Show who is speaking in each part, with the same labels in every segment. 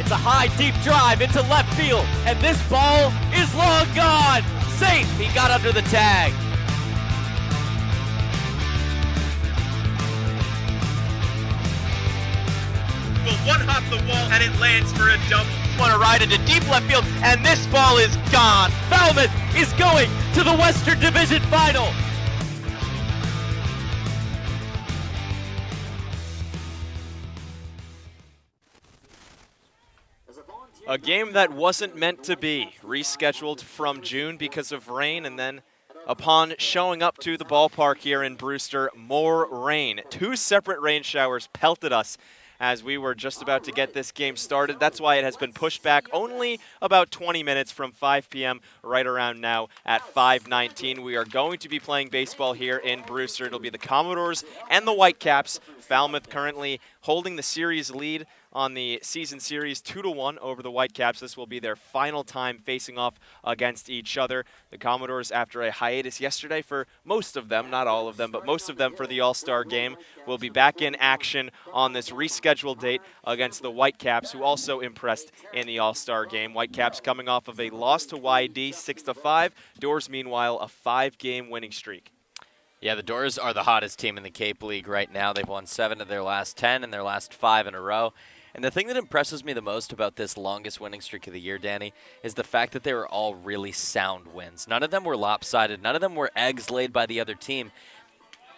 Speaker 1: It's a high, deep drive into left field, and this ball is long gone. Safe, he got under the tag.
Speaker 2: One hop the wall and it lands for a double.
Speaker 1: Want to ride into deep left field, and this ball is gone. Falmouth is going to the Western Division Final. A game that wasn't meant to be, rescheduled from June because of rain, and then upon showing up to the ballpark here in Brewster, more rain. 2 separate rain showers pelted us as we were just about to get this game started. That's why it has been pushed back only about 20 minutes from 5 p.m. right around now at 5:19. We are going to be playing baseball here in Brewster. It'll be the Commodores and the Whitecaps. Falmouth currently holding the series lead on the season series 2-1 over the Whitecaps. This will be their final time facing off against each other. The Commodores, after a hiatus yesterday for most of them, not all of them, but most of them for the All-Star game, will be back in action on this rescheduled date against the Whitecaps, who also impressed in the All-Star game. Whitecaps coming off of a loss to YD 6-5. Doors, meanwhile, a 5-game winning streak.
Speaker 3: Yeah, the Doors are the hottest team in the Cape League right now. They've won 7 of their last 10 and their last 5 in a row. And the thing that impresses me the most about this longest winning streak of the year, Danny, is the fact that they were all really sound wins. None of them were lopsided. None of them were eggs laid by the other team.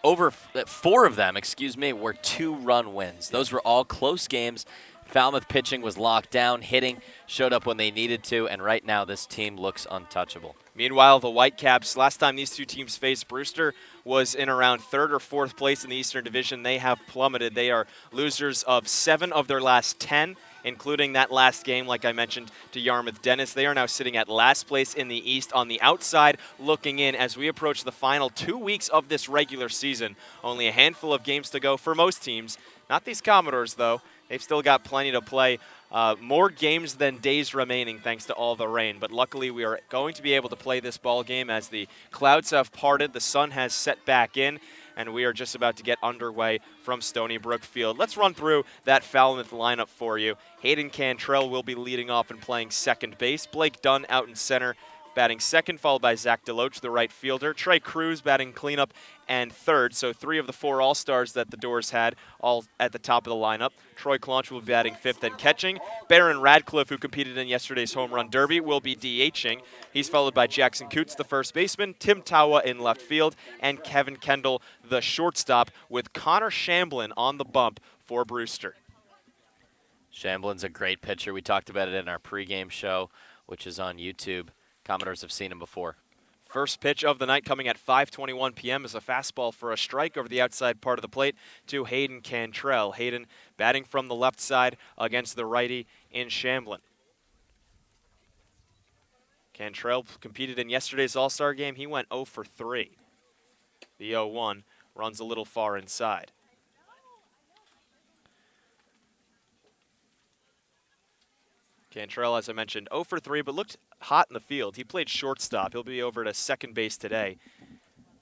Speaker 3: Over 4 of them, were 2-run wins. Those were all close games. Falmouth pitching was locked down, hitting showed up when they needed to, and right now this team looks untouchable.
Speaker 1: Meanwhile, the Whitecaps, last time these two teams faced, Brewster was in around 3rd or 4th place in the Eastern Division. They have plummeted. They are losers of 7 of their last 10, including that last game, like I mentioned, to Yarmouth Dennis. They are now sitting at last place in the East on the outside looking in as we approach the final 2 weeks of this regular season. Only a handful of games to go for most teams. Not these Commodores, though. They've still got plenty to play. More games than days remaining thanks to all the rain. But luckily we are going to be able to play this ball game as the clouds have parted, the sun has set back in, and we are just about to get underway from Stony Brook Field. Let's run through that Falmouth lineup for you. Hayden Cantrelle will be leading off and playing second base. Blake Dunn out in center, batting second, followed by Zach Deloach, the right fielder. Trei Cruz batting cleanup and third. So 3 of the 4 All-Stars that the Doors had all at the top of the lineup. Claunch will be batting 5th and catching. Radcliff, who competed in yesterday's home run derby, will be DHing. He's followed by Jackson Coutts, the first baseman, Tim Tawa in left field, and Kendall, the shortstop, with Connor Shamblin on the bump for Brewster.
Speaker 3: Shamblin's a great pitcher. We talked about it in our pregame show, which is on YouTube. Commodores have seen him before.
Speaker 1: First pitch of the night coming at 5:21 p.m. is a fastball for a strike over the outside part of the plate to Hayden Cantrelle. Hayden batting from the left side against the righty in Shamblin. Cantrelle competed in yesterday's All-Star game. He went 0 for 3. The 0-1 runs a little far inside. Cantrelle, as I mentioned, 0 for 3, but looked hot in the field. He played shortstop. He'll be over to second base today.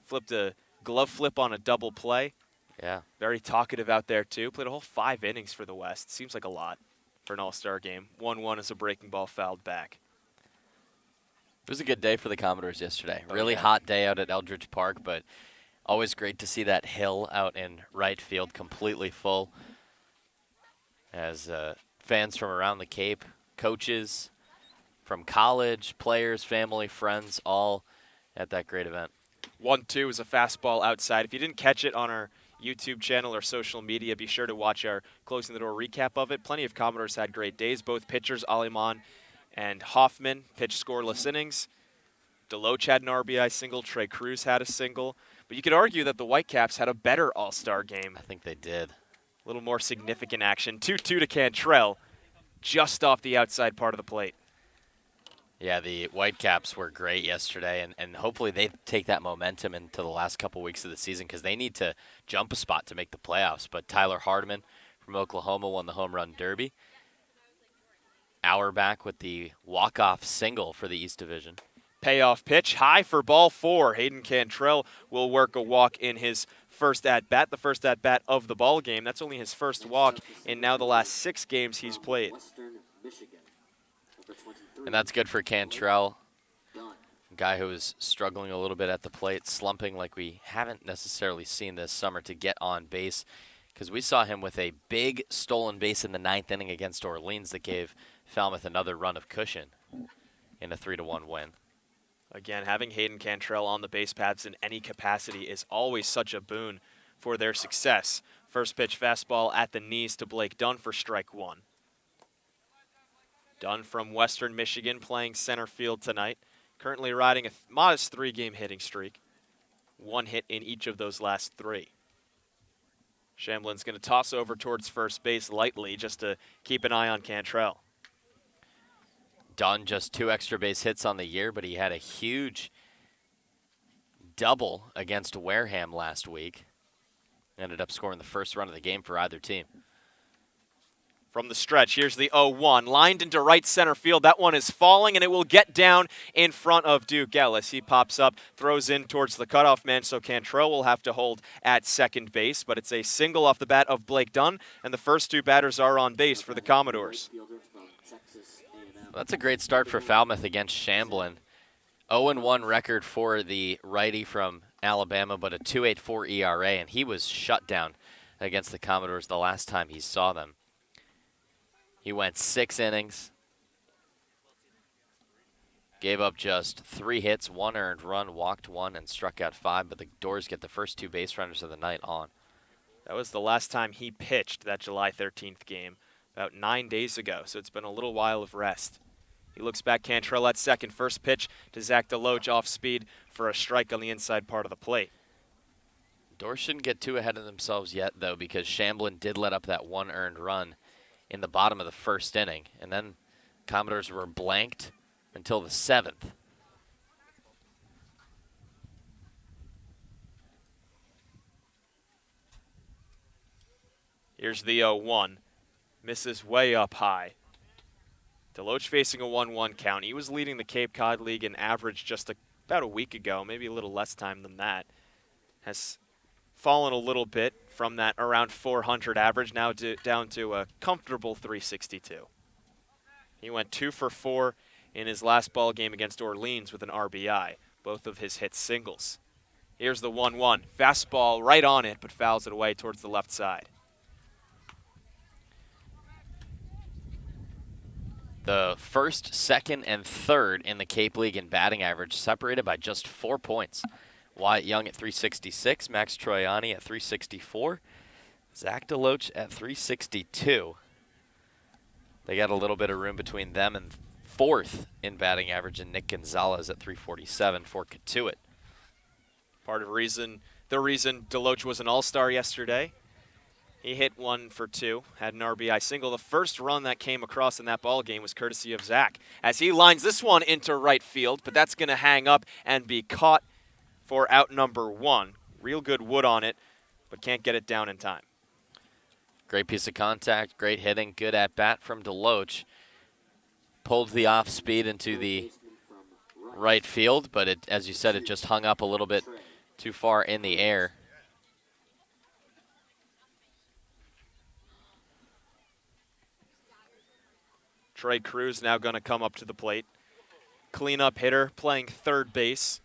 Speaker 1: Flipped a glove flip on a double play.
Speaker 3: Yeah.
Speaker 1: Very talkative out there, too. Played a whole 5 innings for the West. Seems like a lot for an All-Star game. 1-1 as a breaking ball fouled back.
Speaker 3: It was a good day for the Commodores yesterday. Really hot day out at Eldridge Park, but always great to see that hill out in right field completely full. As fans from around the Cape, coaches from college, players, family, friends, all at that great event.
Speaker 1: 1-2 is a fastball outside. If you didn't catch it on our YouTube channel or social media, be sure to watch our Closing the Door recap of it. Plenty of Commodores had great days. Both pitchers, Aliman and Hoffman, pitched scoreless innings. Deloach had an RBI single. Trei Cruz had a single. But you could argue that the Whitecaps had a better All-Star game.
Speaker 3: I think they did.
Speaker 1: A little more significant action. 2-2 to Cantrelle, just off the outside part of the plate.
Speaker 3: Yeah, the Whitecaps were great yesterday, and hopefully they take that momentum into the last couple weeks of the season because they need to jump a spot to make the playoffs. But Tyler Hardman from Oklahoma won the home run derby. Auerbach with the walk-off single for the East Division.
Speaker 1: Payoff pitch, high for ball 4. Hayden Cantrelle will work a walk in his first at-bat, the first at-bat of the ball game. That's only his first walk in now the last 6 games he's played.
Speaker 3: And that's good for Cantrelle, a guy who is struggling a little bit at the plate, slumping like we haven't necessarily seen this summer to get on base, because we saw him with a big stolen base in the 9th inning against Orleans that gave Falmouth another run of cushion in a 3-1 win.
Speaker 1: Again, having Hayden Cantrelle on the base paths in any capacity is always such a boon for their success. First pitch fastball at the knees to Blake Dunn for strike one. Dunn from Western Michigan playing center field tonight. Currently riding a modest 3-game hitting streak. 1 hit in each of those last 3. Shamblin's going to toss over towards first base lightly just to keep an eye on Cantrelle.
Speaker 3: Dunn just 2 extra base hits on the year, but he had a huge double against Wareham last week. Ended up scoring the first run of the game for either team.
Speaker 1: From the stretch, here's the 0-1. Lined into right center field. That one is falling, and it will get down in front of Duke Ellis. He pops up, throws in towards the cutoff man, so Cantrelle will have to hold at second base. But it's a single off the bat of Blake Dunn, and the first 2 batters are on base for the Commodores.
Speaker 3: That's a great start for Falmouth against Shamblin. 0-1 record for the righty from Alabama, but a 2.84 ERA, and he was shut down against the Commodores the last time he saw them. He went 6 innings, gave up just 3 hits, 1 earned run, walked 1, and struck out 5, but the Doors get the first 2 base runners of the night on.
Speaker 1: That was the last time he pitched that July 13th game, about 9 days ago, so it's been a little while of rest. He looks back, Cantrelle at second. First pitch to Zach Deloach off speed for a strike on the inside part of the plate.
Speaker 3: Doors shouldn't get too ahead of themselves yet, though, because Shamblin did let up that 1 earned run in the bottom of the first inning, and then Commodores were blanked until the 7th.
Speaker 1: Here's the 0-1. Misses way up high. Deloach facing a 1-1 count. He was leading the Cape Cod League in average just about a week ago, maybe a little less time than that. Has fallen a little bit from that around 400 average, now down to a comfortable 362. He went 2 for 4 in his last ball game against Orleans with an RBI, both of his hits singles. Here's the 1-1. Fastball right on it, but fouls it away towards the left side.
Speaker 3: The first, second, and third in the Cape League in batting average, separated by just 4 points. Wyatt Young at 366, Max Troiani at 364, Zach Deloach at 362. They got a little bit of room between them and 4th in batting average, and Nick Gonzalez at 347 for Coutts.
Speaker 1: Part of the reason Deloach was an all-star yesterday. He hit 1 for 2, had an RBI single. The first run that came across in that ball game was courtesy of Zach, as he lines this one into right field, but that's going to hang up and be caught for out number 1. Real good wood on it, but can't get it down in time.
Speaker 3: Great piece of contact, great hitting, good at bat from Deloach. Pulled the off speed into the right field, but it, as you said, it just hung up a little bit too far in the air.
Speaker 1: Trei Cruz now going to come up to the plate. Cleanup hitter playing third base.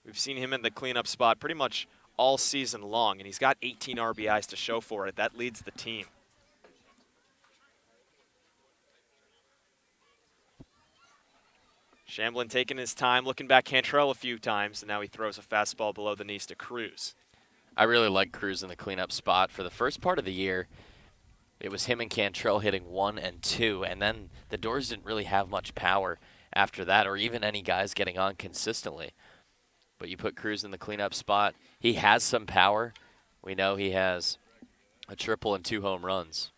Speaker 1: We've seen him in the cleanup spot pretty much all season long, and he's got 18 RBIs to show for it. That leads the team. Shamblin taking his time, looking back Cantrelle a few times, and now he throws a fastball below the knees to Cruz.
Speaker 3: I really like Cruz in the cleanup spot. For the first part of the year, it was him and Cantrelle hitting 1 and 2, and then the Doors didn't really have much power after that, or even any guys getting on consistently. But you put Cruz in the cleanup spot. He has some power. We know he has a triple and 2 home runs.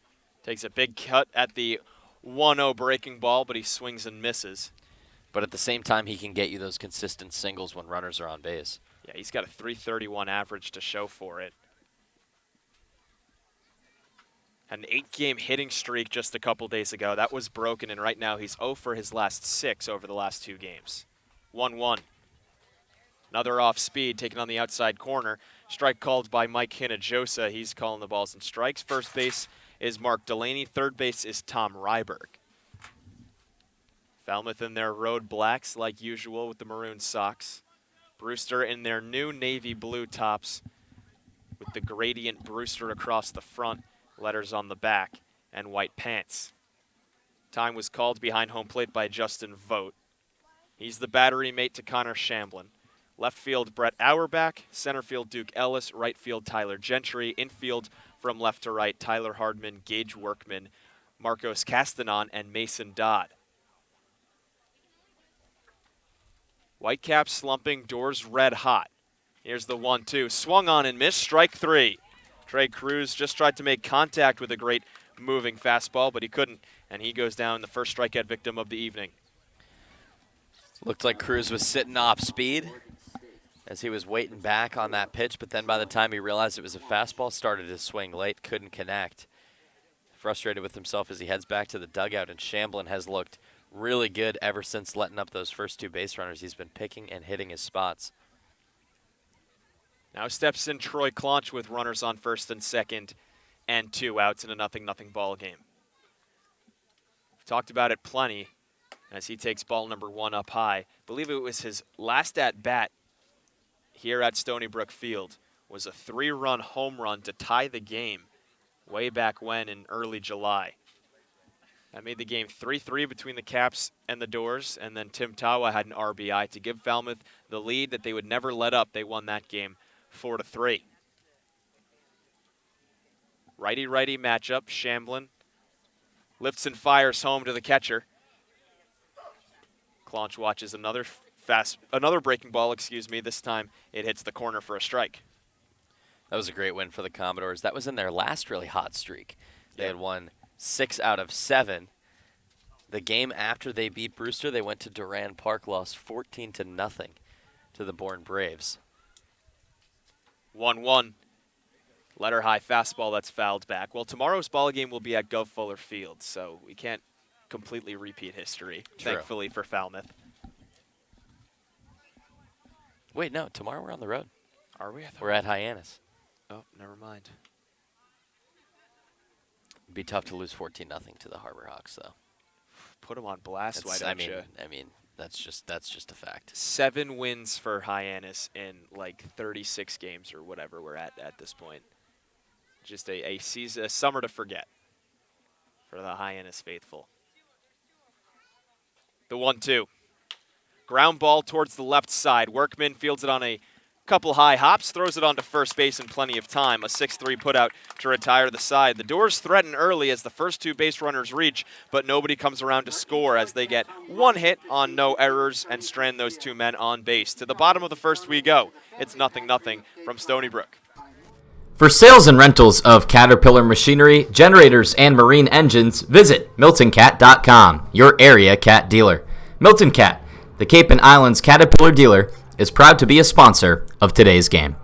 Speaker 1: Takes a big cut at the 1-0 breaking ball, but he swings and misses.
Speaker 3: But at the same time, he can get you those consistent singles when runners are on base.
Speaker 1: Yeah, he's got a 331 average to show for it. Had an 8-game hitting streak just a couple days ago. That was broken, and right now he's 0 for his last 6 over the last 2 games. 1-1. Another off speed taken on the outside corner. Strike called by Mike Hinojosa. He's calling the balls and strikes. First base is Mark Delaney. Third base is Tom Ryberg. Falmouth in their road blacks like usual with the maroon socks. Brewster in their new navy blue tops with the gradient Brewster across the front, letters on the back, and white pants. Time was called behind home plate by Justin Vogt. He's the battery mate to Connor Shamblin. Left field, Brett Auerbach. Center field, Duke Ellis. Right field, Tyler Gentry. Infield, from left to right, Tyler Hardman, Gage Workman, Marcos Castanon, and Mason Dodd. Whitecaps slumping, doors red hot. Here's the 1-2. Swung on and missed, strike 3. Trei Cruz just tried to make contact with a great moving fastball, but he couldn't, and he goes down, the first strikeout victim of the evening.
Speaker 3: Looked like Cruz was sitting off speed as he was waiting back on that pitch, but then by the time he realized it was a fastball, started to swing late, couldn't connect. Frustrated with himself as he heads back to the dugout, and Shamblin has looked really good ever since letting up those first 2 base runners. He's been picking and hitting his spots.
Speaker 1: Now steps in Troy Claunch with runners on first and second and 2 outs in a 0-0 ball game. We've talked about it plenty as he takes ball number 1 up high. I believe it was his last at-bat here at Stony Brook Field, was a 3-run home run to tie the game way back when in early July. That made the game 3-3 between the Caps and the Doors, and then Tim Tawa had an RBI to give Falmouth the lead that they would never let up. They won that game 4-3. Righty-righty matchup. Shamblin lifts and fires home to the catcher. Claunch watches another breaking ball, This time it hits the corner for a strike.
Speaker 3: That was a great win for the Commodores. That was in their last really hot streak. They had won 6 out of 7. The game after they beat Brewster, they went to Duran Park, lost 14-0 to the Bourne Braves.
Speaker 1: 1-1. Letter high fastball that's fouled back. Well, tomorrow's ball game will be at Gov Fuller Field, so we can't completely repeat history,
Speaker 3: True.
Speaker 1: Thankfully for Falmouth.
Speaker 3: Wait, no, tomorrow we're on the road.
Speaker 1: Are we?
Speaker 3: We're at Hyannis.
Speaker 1: Oh, never mind.
Speaker 3: It'd be tough to lose 14-0 to the Harbor Hawks, though.
Speaker 1: Put them on blast, why don't you?
Speaker 3: I mean, that's just a fact.
Speaker 1: 7 wins for Hyannis in like 36 games or whatever we're at this point. Just a season, a summer to forget for the Hyannis faithful. The 1-2. Ground ball towards the left side. Workman fields it on a couple high hops, throws it onto first base in plenty of time. A 6-3 putout to retire the side. The Doors threaten early as the first 2 base runners reach, but nobody comes around to score as they get 1 hit on no errors and strand those 2 men on base. To the bottom of the first we go. It's 0-0 from Stony Brook.
Speaker 4: For sales and rentals of Caterpillar machinery, generators, and marine engines, visit MiltonCat.com, your area cat dealer. Milton Cat, the Cape and Islands Caterpillar dealer, is proud to be a sponsor of today's game.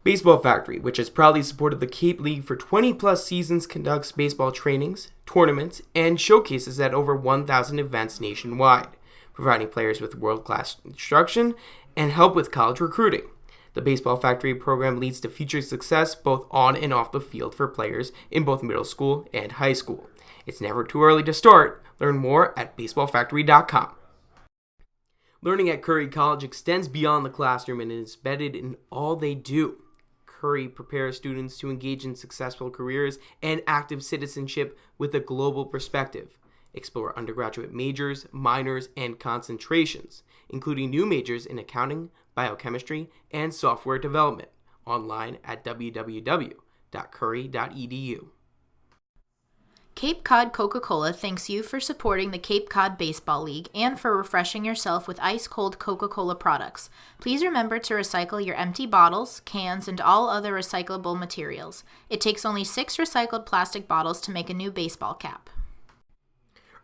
Speaker 5: Baseball Factory, which has proudly supported the Cape League for 20-plus seasons, conducts baseball trainings, tournaments, and showcases at over 1,000 events nationwide, providing players with world-class instruction and help with college recruiting. The Baseball Factory program leads to future success both on and off the field for players in both middle school and high school. It's never too early to start. Learn more at baseballfactory.com. Learning at Curry College extends beyond the classroom and is embedded in all they do. Curry prepares students to engage in successful careers and active citizenship with a global perspective. Explore undergraduate majors, minors, and concentrations, including new majors in accounting, biochemistry, and software development. Online at www.curry.edu.
Speaker 6: Cape Cod Coca-Cola thanks you for supporting the Cape Cod Baseball League and for refreshing yourself with ice-cold Coca-Cola products. Please remember to recycle your empty bottles, cans, and all other recyclable materials. It takes only 6 recycled plastic bottles to make a new baseball cap.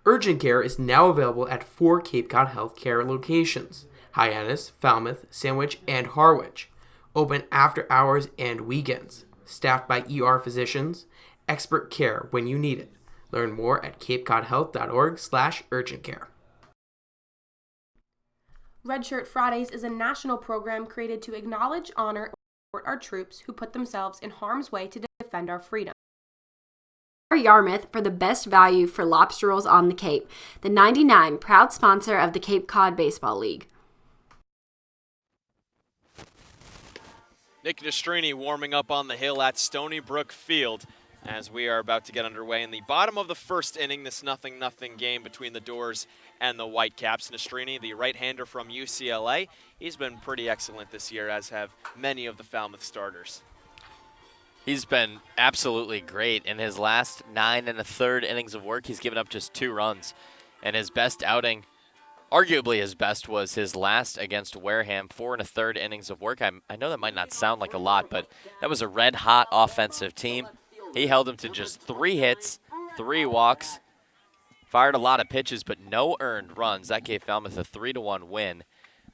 Speaker 5: Urgent Care is now available at 4 Cape Cod Healthcare locations: Hyannis, Falmouth, Sandwich, and Harwich. Open after hours and weekends. Staffed by ER physicians. Expert care when you need it. Learn more at capecodhealth.org/urgentcare.
Speaker 7: Red Shirt Fridays is a national program created to acknowledge, honor, and support our troops who put themselves in harm's way to defend our freedom.
Speaker 8: Yarmouth for the best value for lobster rolls on the Cape. The 99, proud sponsor of the Cape Cod Baseball League.
Speaker 1: Nick Nastrini warming up on the hill at Stony Brook Field as we are about to get underway in the bottom of the first inning, this 0-0 game between the Doors and the Whitecaps. Nastrini, the right-hander from UCLA, he's been pretty excellent this year, as have many of the Falmouth starters.
Speaker 3: He's been absolutely great. In his last 9 1/3 innings of work, he's given up just 2 runs. And his best outing, arguably his best, was his last against Wareham, 4 1/3 innings of work. I know that might not sound like a lot, but that was a red-hot offensive team. He held him to just 3 hits, 3 walks, fired a lot of pitches, but no earned runs. That gave Falmouth a 3-1 win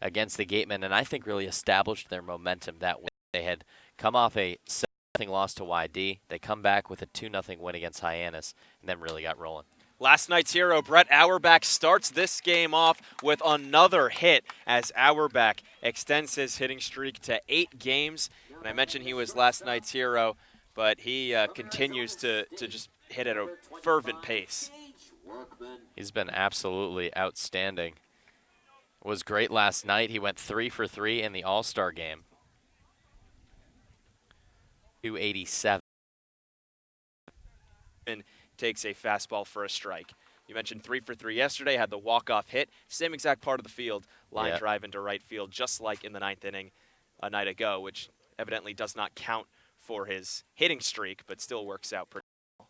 Speaker 3: against the Gatemen, and I think really established their momentum that win. They had come off a 7-0 loss to YD. They come back with a 2-0 win against Hyannis, and then really got rolling.
Speaker 1: Last night's hero, Brett Auerbach, starts this game off with another hit as Auerbach extends his hitting streak to 8 games. And I mentioned he was last night's hero, but he continues to just hit at a fervent pace.
Speaker 3: He's been absolutely outstanding. Was great last night. He went 3 for 3 in the All-Star game. 287.
Speaker 1: And takes a fastball for a strike. You mentioned 3 for 3 yesterday, had the walk-off hit, same exact part of the field, line drive into right field, just like in the 9th inning a night ago, which evidently does not count for his hitting streak, but still works out pretty well.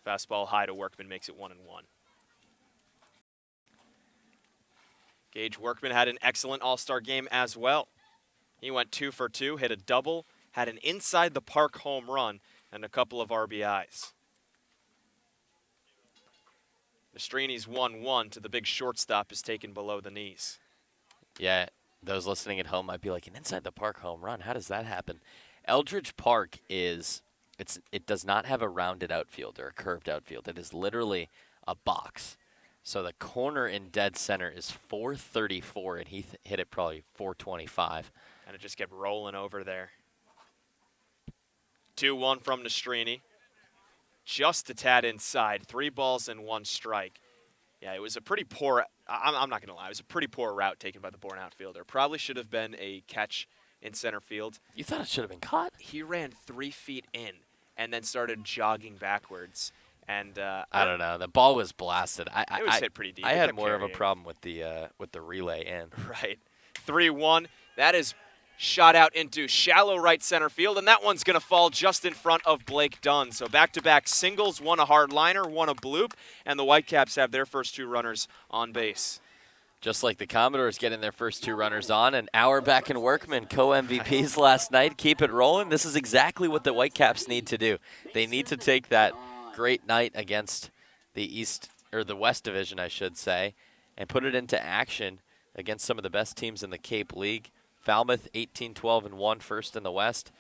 Speaker 1: Fastball high to Workman makes it 1-1. Gage Workman had an excellent All-Star game as well. He went 2 for 2, hit a double, had an inside-the-park home run, and a couple of RBIs. Nastrini's 1-1 to the big shortstop is taken below the knees.
Speaker 3: Yeah, those listening at home might be like, an inside-the-park home run? How does that happen? Eldridge Park it does not have a rounded outfield or a curved outfield. It is literally a box. So the corner in dead center is 434, and he hit it probably 425.
Speaker 1: And it just kept rolling over there. 2-1 from Nastrini. Just a tad inside. 3 balls and 1 strike. Yeah, it was a pretty poor, I'm not going to lie, it was a pretty poor route taken by the Bourne outfielder. Probably should have been a catch in center field.
Speaker 3: You thought it should have been caught?
Speaker 1: He ran 3 feet in and then started jogging backwards. And
Speaker 3: I don't know. The ball was blasted.
Speaker 1: It was hit pretty deep.
Speaker 3: I had more of a problem with the relay in.
Speaker 1: Right. 3-1. That is shot out into shallow right center field, and that one's going to fall just in front of Blake Dunn. So back-to-back singles, 1 a hard liner, 1 a bloop, and the Whitecaps have their first 2 runners on base.
Speaker 3: Just like the Commodores getting their first 2 runners on, and Auerbach and Workman co-MVPs last night. Keep it rolling. This is exactly what the Whitecaps need to do. They need to take that great night against the West Division, I should say, and put it into action against some of the best teams in the Cape League. Falmouth 18-12-1 first in the West.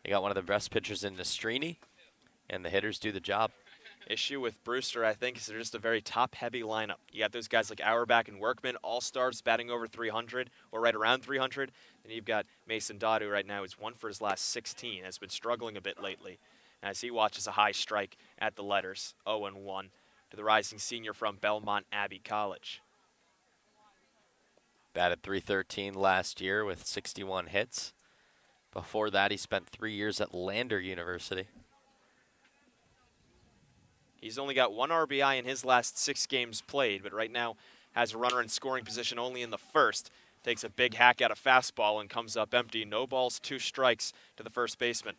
Speaker 3: They got one of the best pitchers in Nastrini, and the hitters do the job.
Speaker 1: Issue with Brewster, I think, is they're just a very top-heavy lineup. You got those guys like Auerbach and Workman, all-stars batting over 300 or right around 300. And you've got Mason Dodd, who right now is 1 for his last 16, has been struggling a bit lately as he watches a high strike at the letters, 0-1 to the rising senior from Belmont Abbey College.
Speaker 3: Batted .313 last year with 61 hits. Before that, he spent 3 years at Lander University.
Speaker 1: He's only got 1 RBI in his last 6 games played, but right now has a runner in scoring position only in the first. Takes a big hack at a fastball and comes up empty. No balls, 2 strikes to the first baseman.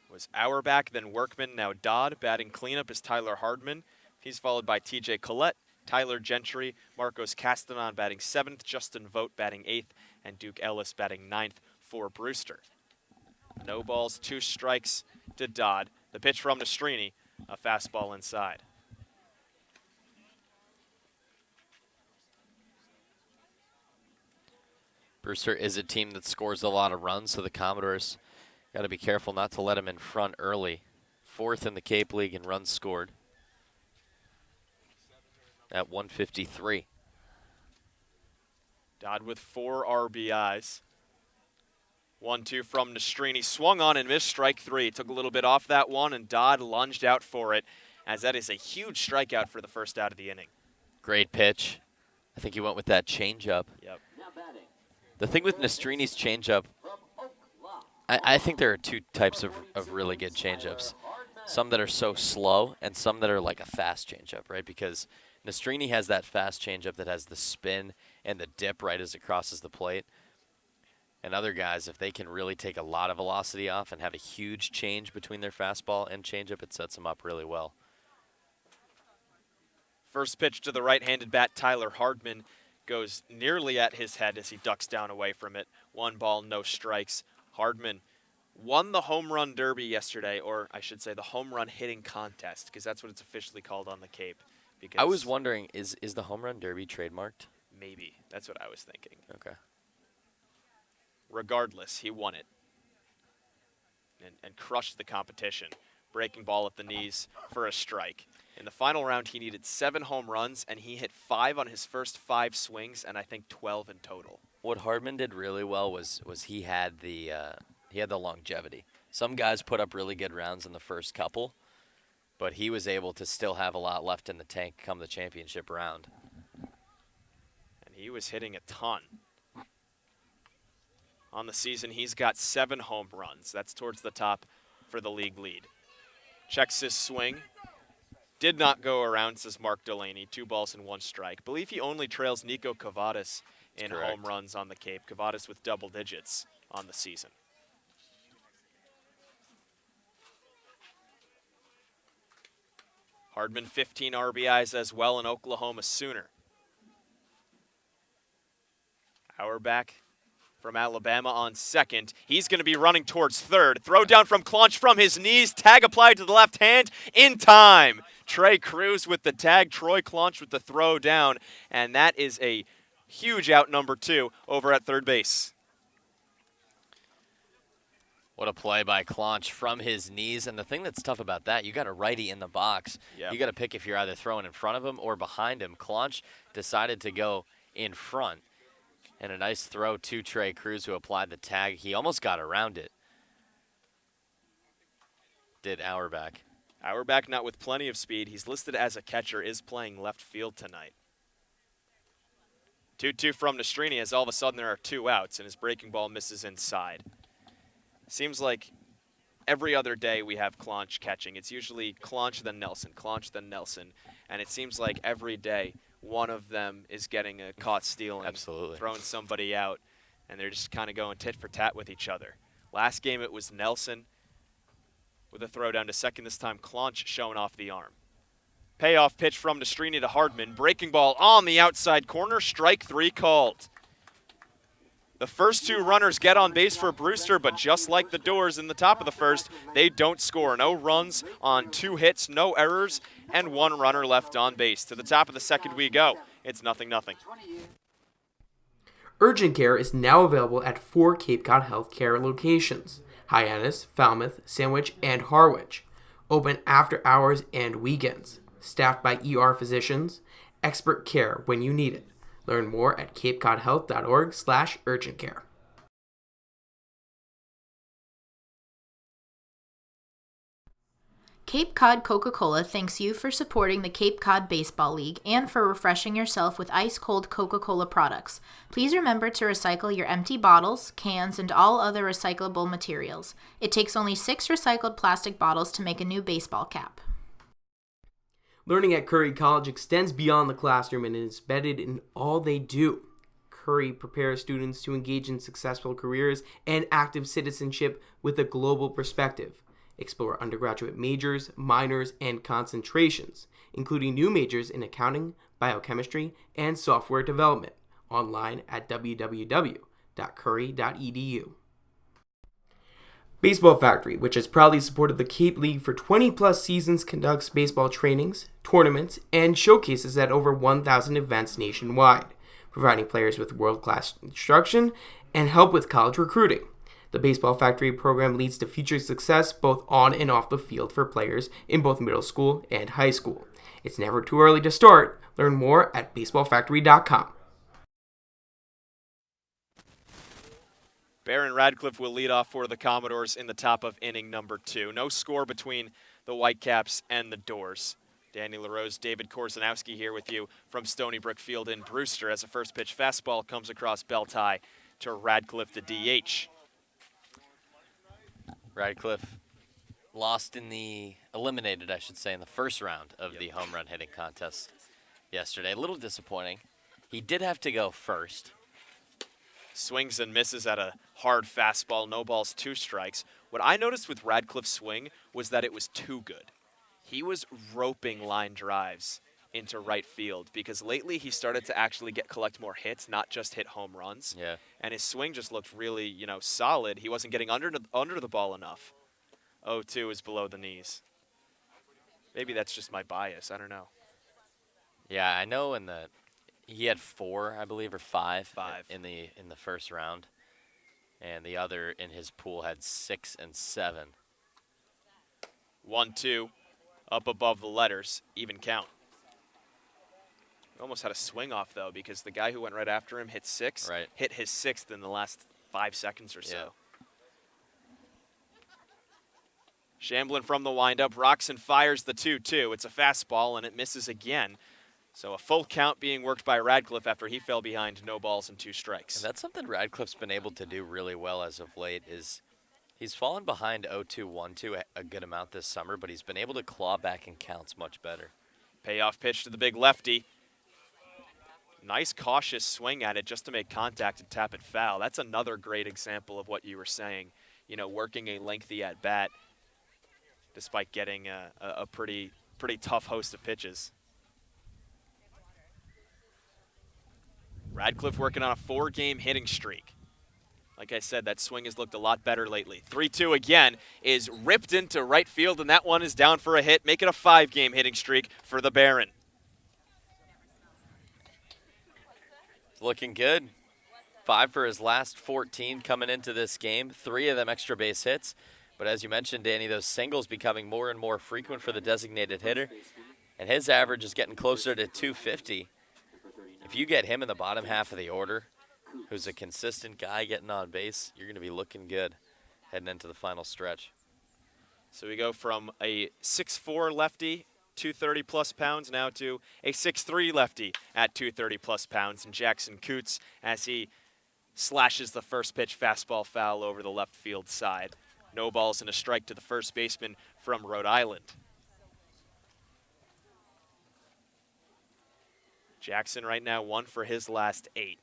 Speaker 1: It was Auerbach, then Workman, now Dodd. Batting cleanup is Tyler Hardman. He's followed by TJ Collett, Tyler Gentry, Marcos Castanon batting 7th, Justin Vogt batting 8th, and Duke Ellis batting 9th for Brewster. No balls, 2 strikes to Dodd. The pitch from Nastrini, a fastball inside.
Speaker 3: Brewster is a team that scores a lot of runs, so the Commodores got to be careful not to let them in front early. 4th in the Cape League in runs scored at 153.
Speaker 1: Dodd with 4 RBIs. 1-2 from Nastrini. Swung on and missed strike 3. Took a little bit off that one, and Dodd lunged out for it, as that is a huge strikeout for the first out of the inning.
Speaker 3: Great pitch. I think he went with that changeup.
Speaker 1: Yep.
Speaker 3: The thing with Nastrini's changeup, I think there are two types of really good changeups. Some that are so slow and some that are like a fast changeup, right? Because Nastrini has that fast changeup that has the spin and the dip right as it crosses the plate. And other guys, if they can really take a lot of velocity off and have a huge change between their fastball and changeup, it sets them up really well.
Speaker 1: First pitch to the right-handed bat, Tyler Hardman, goes nearly at his head as he ducks down away from it. 1 ball, no strikes. Hardman won the home run derby yesterday, or I should say the home run hitting contest, because that's what it's officially called on the Cape. Because
Speaker 3: I was wondering, is the home run derby trademarked?
Speaker 1: Maybe. That's what I was thinking.
Speaker 3: Okay.
Speaker 1: Regardless, he won it and crushed the competition. Breaking ball at the knees for a strike. In the final round, he needed 7 home runs, and he hit 5 on his first 5 swings, and I think 12 in total.
Speaker 3: What Hardman did really well was he had the longevity. Some guys put up really good rounds in the first couple, but he was able to still have a lot left in the tank come the championship round.
Speaker 1: And he was hitting a ton. On the season, he's got 7 home runs. That's towards the top for the league lead. Checks his swing. Did not go around, says Mark Delaney. 2 balls and 1 strike. Believe he only trails Nico Cavadas in home runs on the Cape. Cavadas with double digits on the season. Hardman 15 RBIs as well, an Oklahoma Sooner. Auerbach from Alabama on second. He's going to be running towards third. Throw down from Claunch from his knees. Tag applied to the left hand in time. Trei Cruz with the tag. Troy Claunch with the throw down. And that is a huge out number 2 over at third base.
Speaker 3: What a play by Claunch from his knees. And the thing that's tough about that, you got a righty in the box.
Speaker 1: Yep.
Speaker 3: You got to pick if you're either throwing in front of him or behind him. Claunch decided to go in front. And a nice throw to Trei Cruz, who applied the tag. He almost got around it. Did Auerbach.
Speaker 1: Auerbach not with plenty of speed. He's listed as a catcher, is playing left field tonight. 2-2 from Nastrini as all of a sudden there are 2 outs and his breaking ball misses inside. Seems like every other day we have Claunch catching. It's usually Claunch then Nelson, Claunch then Nelson. And it seems like every day one of them is getting a caught stealing,
Speaker 3: Absolutely.
Speaker 1: throwing somebody out, and they're just kind of going tit for tat with each other. Last game it was Nelson with a throw down to second. This time Claunch showing off the arm. Payoff pitch from Nastrini to Hardman. Breaking ball on the outside corner. Strike 3 called. The first 2 runners get on base for Brewster, but just like the Doors in the top of the first, they don't score. No runs on 2 hits, no errors, and 1 runner left on base. To the top of the second we go. It's 0-0.
Speaker 5: Urgent care is now available at 4 Cape Cod Healthcare locations: Hyannis, Falmouth, Sandwich, and Harwich. Open after hours and weekends. Staffed by ER physicians. Expert care when you need it. Learn more at capecodhealth.org/urgentcare.
Speaker 6: Cape Cod Coca-Cola thanks you for supporting the Cape Cod Baseball League and for refreshing yourself with ice-cold Coca-Cola products. Please remember to recycle your empty bottles, cans, and all other recyclable materials. It takes only 6 recycled plastic bottles to make a new baseball cap.
Speaker 5: Learning at Curry College extends beyond the classroom and is embedded in all they do. Curry prepares students to engage in successful careers and active citizenship with a global perspective. Explore undergraduate majors, minors, and concentrations, including new majors in accounting, biochemistry, and software development. Online at www.curry.edu. Baseball Factory, which has proudly supported the Cape League for 20-plus seasons, conducts baseball trainings, tournaments, and showcases at over 1,000 events nationwide, providing players with world-class instruction and help with college recruiting. The Baseball Factory program leads to future success both on and off the field for players in both middle school and high school. It's never too early to start. Learn more at baseballfactory.com.
Speaker 1: Barron Radcliff will lead off for the Commodores in the top of inning number 2. No score between the Whitecaps and the Doors. Danny LaRose, David Korzenowski here with you from Stony Brook Field in Brewster as a first pitch fastball comes across belt high to Radcliff, the DH.
Speaker 3: Radcliff eliminated, I should say, in the first round of the home run hitting contest yesterday. A little disappointing. He did have to go first.
Speaker 1: Swings and misses at a hard fastball, no balls, 2 strikes. What I noticed with Radcliff's swing was that it was too good. He was roping line drives into right field because lately he started to actually collect more hits, not just hit home runs.
Speaker 3: Yeah.
Speaker 1: And his swing just looked really, solid. He wasn't getting under the ball enough. 0-2 is below the knees. Maybe that's just my bias. I don't know.
Speaker 3: Yeah, I know he had 4, I believe, or 5.
Speaker 1: 5
Speaker 3: in the first round. And the other in his pool had 6 and 7.
Speaker 1: 1-2. Up above the letters, even count. Almost had a swing off, though, because the guy who went right after him hit 6, hit his 6th in the last 5 seconds or so. Shamblin from the windup, rocks and fires the 2-2. It's a fastball, and it misses again. So a full count being worked by Radcliff after he fell behind, no balls and 2 strikes.
Speaker 3: And that's something Radcliff's been able to do really well as of late is he's fallen behind 0-2, 1-2 a good amount this summer, but he's been able to claw back in counts much better.
Speaker 1: Payoff pitch to the big lefty. Nice cautious swing at it just to make contact and tap it foul. That's another great example of what you were saying, working a lengthy at bat despite getting a pretty tough host of pitches. Radcliff working on a 4-game hitting streak. Like I said, that swing has looked a lot better lately. 3-2 again is ripped into right field, and that one is down for a hit. Make it a 5-game hitting streak for the Baron.
Speaker 3: Looking good. 5 for his last 14 coming into this game. 3 of them extra base hits. But as you mentioned, Danny, those singles becoming more and more frequent for the designated hitter. And his average is getting closer to 250. If you get him in the bottom half of the order, who's a consistent guy getting on base, you're going to be looking good heading into the final stretch.
Speaker 1: So we go from a 6'4 lefty, 230-plus pounds, now to a 6'3 lefty at 230-plus pounds. And Jackson Coutts as he slashes the first pitch fastball foul over the left field side. No balls and a strike to the first baseman from Rhode Island. Jackson right now 1 for his last 8.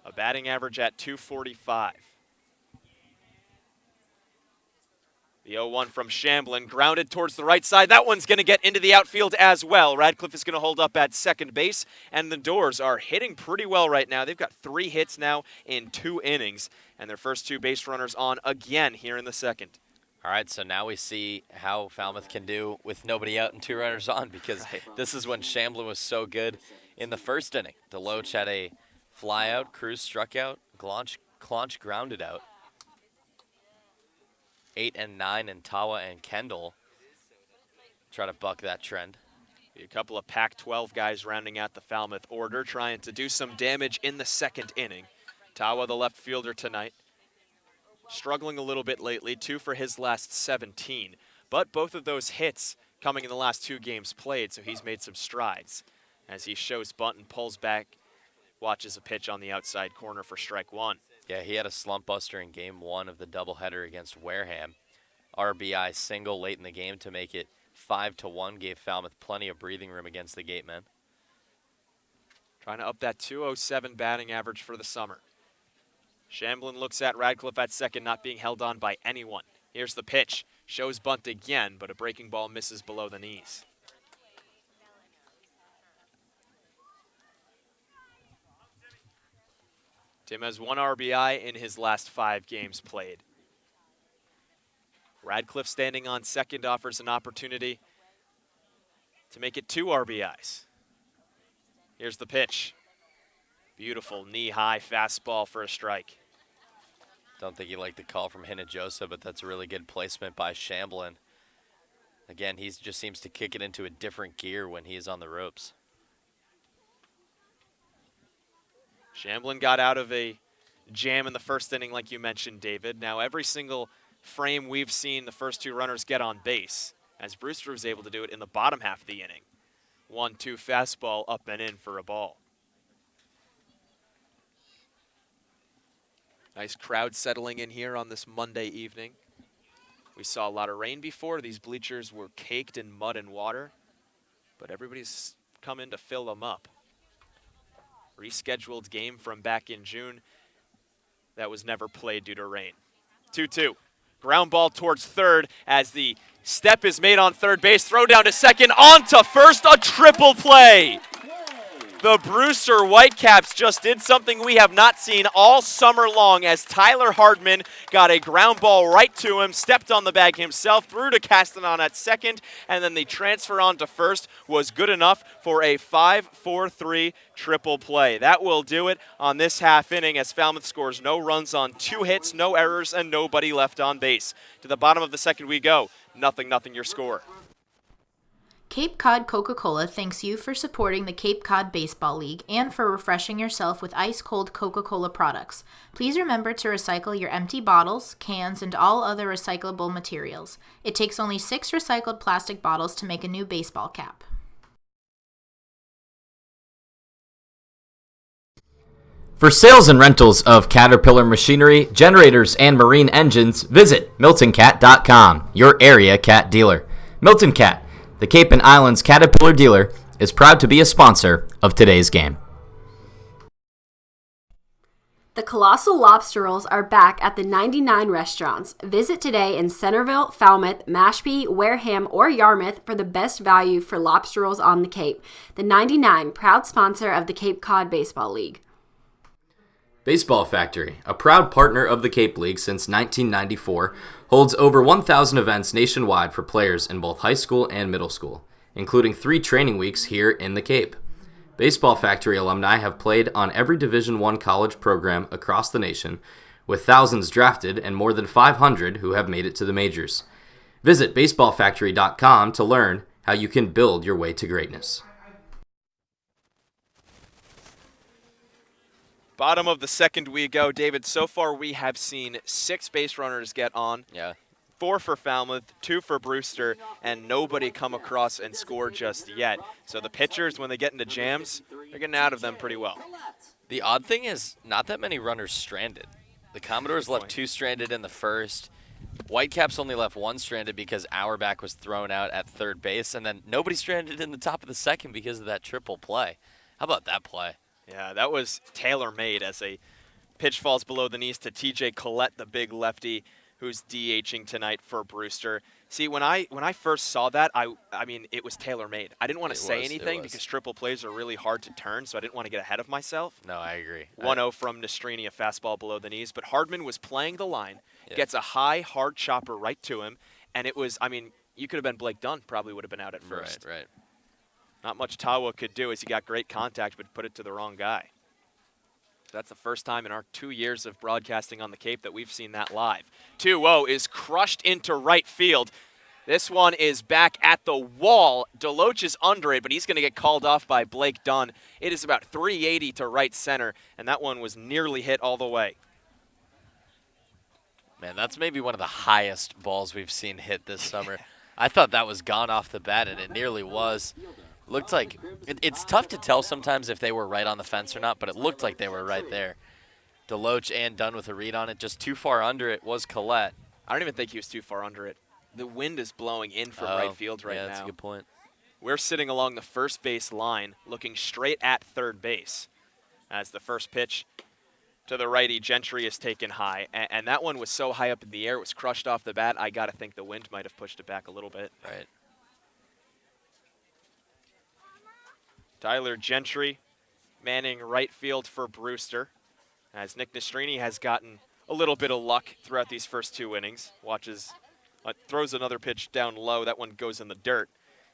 Speaker 1: A batting average at 245. The 0-1 from Shamblin, grounded towards the right side. That one's going to get into the outfield as well. Radcliff is going to hold up at second base, and the Doors are hitting pretty well right now. They've got 3 hits now in 2 innings, and their first 2 base runners on again here in the second.
Speaker 3: All right, so now we see how Falmouth can do with nobody out and 2 runners on, because this is when Shamblin was so good in the first inning. Deloach had a fly out, Cruz struck out, Claunch grounded out. 8 and 9 and Tawa and Kendall try to buck that trend.
Speaker 1: A couple of Pac-12 guys rounding out the Falmouth order, trying to do some damage in the second inning. Tawa, the left fielder tonight, struggling a little bit lately, 2 for his last 17. But both of those hits coming in the last 2 games played, so he's made some strides. As he shows bunt and pulls back, watches a pitch on the outside corner for strike 1.
Speaker 3: Yeah, he had a slump buster in game 1 of the doubleheader against Wareham. RBI single late in the game to make it 5-1, gave Falmouth plenty of breathing room against the Gatemen.
Speaker 1: Trying to up that 207 batting average for the summer. Shamblin looks at Radcliff at second, not being held on by anyone. Here's the pitch. Shows bunt again, but a breaking ball misses below the knees. Tim has 1 RBI in his last 5 games played. Radcliff standing on second offers an opportunity to make it 2 RBIs. Here's the pitch. Beautiful knee-high fastball for a strike.
Speaker 3: Don't think he liked the call from Hinojosa, but that's a really good placement by Shamblin. Again, he just seems to kick it into a different gear when he is on the ropes.
Speaker 1: Shamblin got out of a jam in the first inning, like you mentioned, David. Now, every single frame we've seen the first two runners get on base, as Brewster was able to do it in the bottom half of the inning. 1-2 fastball up and in for a ball. Nice crowd settling in here on this Monday evening. We saw a lot of rain before. These bleachers were caked in mud and water, but everybody's come in to fill them up. Rescheduled game from back in June that was never played due to rain. 2-2. Ground ball towards third as the step is made on third base. Throw down to second, on to first, a triple play. The Brewster Whitecaps just did something we have not seen all summer long as Tyler Hardman got a ground ball right to him, stepped on the bag himself, threw to Castanon at second, and then the transfer on to first was good enough for a 5-4-3 triple play. That will do it on this half inning as Falmouth scores no runs on 2 hits, no errors, and nobody left on base. To the bottom of the second we go. 0-0 your score.
Speaker 6: Cape Cod Coca-Cola thanks you for supporting the Cape Cod Baseball League and for refreshing yourself with ice-cold Coca-Cola products. Please remember to recycle your empty bottles, cans, and all other recyclable materials. It takes only 6 recycled plastic bottles to make a new baseball cap.
Speaker 4: For sales and rentals of Caterpillar machinery, generators, and marine engines, visit MiltonCat.com, your area cat dealer. Milton Cat, the Cape and Islands Caterpillar dealer, is proud to be a sponsor of today's game.
Speaker 8: The Colossal Lobster Rolls are back at the 99 restaurants. Visit today in Centerville, Falmouth, Mashpee, Wareham, or Yarmouth for the best value for lobster rolls on the Cape. The 99, proud sponsor of the Cape Cod Baseball League.
Speaker 4: Baseball Factory, a proud partner of the Cape League since 1994, holds over 1,000 events nationwide for players in both high school and middle school, including 3 training weeks here in the Cape. Baseball Factory alumni have played on every Division I college program across the nation, with thousands drafted and more than 500 who have made it to the majors. Visit baseballfactory.com to learn how you can build your way to greatness.
Speaker 1: Bottom of the second we go. David, so far we have seen 6 base runners get on.
Speaker 3: Yeah.
Speaker 1: 4 for Falmouth, 2 for Brewster, and nobody come across and score just yet. So the pitchers, when they get into jams, they're getting out of them pretty well.
Speaker 3: The odd thing is not that many runners stranded. The Commodores left 2 stranded in the first. Whitecaps only left 1 stranded because Auerbach was thrown out at third base, and then nobody stranded in the top of the second because of that triple play. How about that play?
Speaker 1: Yeah, that was tailor-made as a pitch falls below the knees to TJ Collett, the big lefty, who's DHing tonight for Brewster. See, when I first saw that, I mean, it was tailor-made. I didn't want to say anything because triple plays are really hard to turn, so I didn't want to get ahead of myself.
Speaker 3: No, I agree.
Speaker 1: 1-0 from Nastrini, a fastball below the knees. But Hardman was playing the line, gets a high, hard chopper right to him, and it was, I mean, you could have been Blake Dunn, probably would have been out at first.
Speaker 3: Right.
Speaker 1: Not much Tawa could do as he got great contact, but put it to the wrong guy. That's the first time in our 2 years of broadcasting on the Cape that we've seen that live. 2-0 is crushed into right field. This one is back at the wall. Deloach is under it, but he's going to get called off by Blake Dunn. It is about 380 to right center, and that one was nearly hit all the way.
Speaker 3: Man, that's maybe one of the highest balls we've seen hit this summer. I thought that was gone off the bat, and it nearly was. Looked like it's tough to tell sometimes if they were right on the fence or not, but it looked like they were right there. Deloach and Dunn with a read on it. Just too far under it was Collett.
Speaker 1: I don't even think he was too far under it. The wind is blowing in from right field right now.
Speaker 3: Yeah, that's a good point.
Speaker 1: We're sitting along the first base line, looking straight at third base as the first pitch to the righty, Gentry, is taken high. And that one was so high up in the air, it was crushed off the bat. I got to think the wind might have pushed it back a little bit.
Speaker 3: Right.
Speaker 1: Tyler Gentry manning right field for Brewster, as Nick Nastrini has gotten a little bit of luck throughout these first 2 innings. Throws another pitch down low. That one goes in the dirt.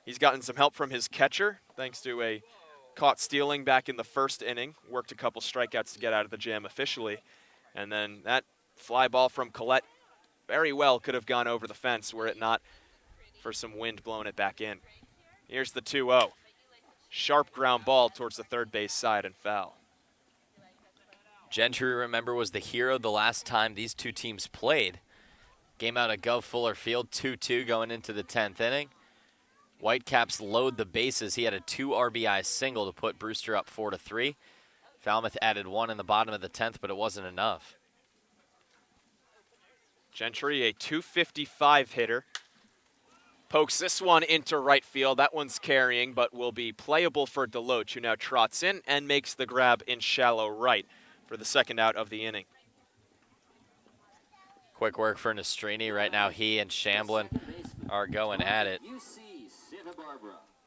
Speaker 1: He's gotten some help from his catcher, thanks to a caught stealing back in the first inning. Worked a couple strikeouts to get out of the jam officially. And then that fly ball from Collett very well could have gone over the fence were it not for some wind blowing it back in. Here's the 2-0. Sharp ground ball towards the third base side and foul.
Speaker 3: Gentry, remember, was the hero the last time these two teams played. Game out at Gov Fuller Field, 2-2 going into the 10th inning. Whitecaps load the bases. He had a 2 RBI single to put Brewster up 4-3. Falmouth added 1 in the bottom of the 10th, but it wasn't enough.
Speaker 1: Gentry, a .255 hitter. Pokes this one into right field. That one's carrying, but will be playable for Deloach, who now trots in and makes the grab in shallow right for the second out of the inning.
Speaker 3: Quick work for Nastrini. Right now, he and Shamblin are going at it.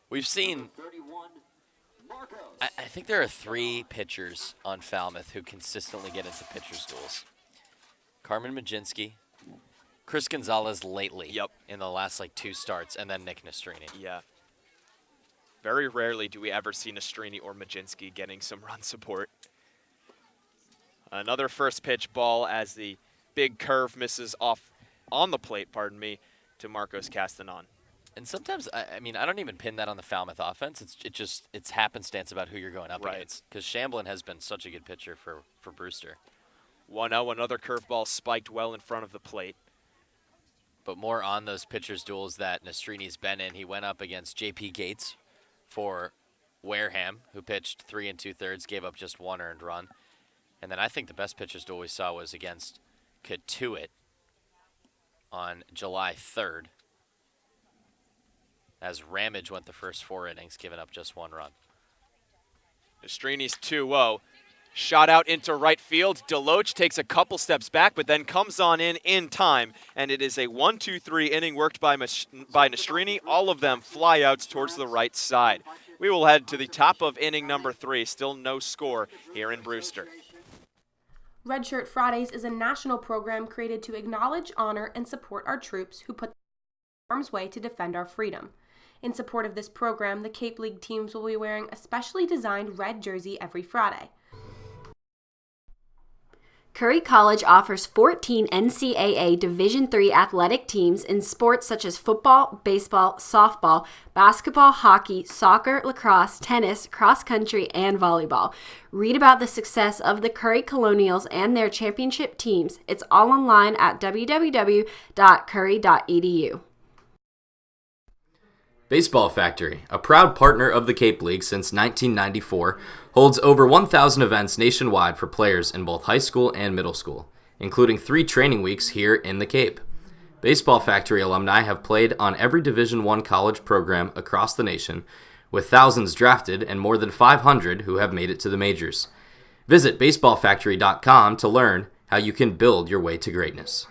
Speaker 3: We've seen, I think there are 3 pitchers on Falmouth who consistently get into pitcher's duels. Carmen Majinski, Chris Gonzalez lately in the last 2 starts, and then Nick Nastrini.
Speaker 1: Yeah. Very rarely do we ever see Nastrini or Majinski getting some run support. Another first pitch ball as the big curve misses off on the plate, to Marcos Castanon.
Speaker 3: And sometimes, I mean, I don't even pin that on the Falmouth offense. It's happenstance about who you're going up against. Because Shamblin has been such a good pitcher for Brewster.
Speaker 1: 1-0, another curveball spiked well in front of the plate.
Speaker 3: But more on those pitchers' duels that Nastrini's been in. He went up against J.P. Gates for Wareham, who pitched 3 2/3, gave up just 1 earned run. And then I think the best pitchers' duel we saw was against Coutts on July 3rd. As Ramage went the first 4 innings, giving up just 1 run.
Speaker 1: Nastrini's 2-0. Shot out into right field. Deloach takes a couple steps back, but then comes on in time. And it is a 1-2-3 inning worked by Nastrini. All of them flyouts towards the right side. We will head to the top of inning number 3. Still no score here in Brewster.
Speaker 7: Red Shirt Fridays is a national program created to acknowledge, honor, and support our troops who put arm's way to defend our freedom. In support of this program, the Cape League teams will be wearing a specially designed red jersey every Friday.
Speaker 8: Curry College offers 14 NCAA Division III athletic teams in sports such as football, baseball, softball, basketball, hockey, soccer, lacrosse, tennis, cross country, and volleyball. Read about the success of the Curry Colonials and their championship teams. It's all online at www.curry.edu.
Speaker 4: Baseball Factory, a proud partner of the Cape League since 1994, holds over 1,000 events nationwide for players in both high school and middle school, including 3 training weeks here in the Cape. Baseball Factory alumni have played on every Division I college program across the nation, with thousands drafted and more than 500 who have made it to the majors. Visit baseballfactory.com to learn how you can build your way to greatness.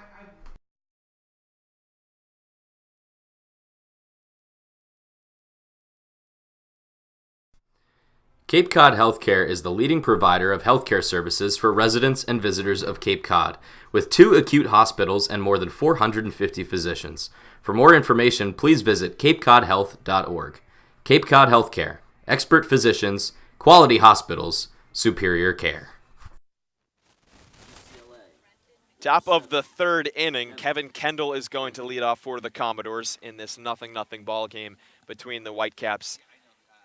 Speaker 4: Cape Cod Healthcare is the leading provider of healthcare services for residents and visitors of Cape Cod, with 2 acute hospitals and more than 450 physicians. For more information, please visit capecodhealth.org. Cape Cod Healthcare, expert physicians, quality hospitals, superior care.
Speaker 1: Top of the 3rd inning, Kevin Kendall is going to lead off for the Commodores in this 0-0 ball game between the Whitecaps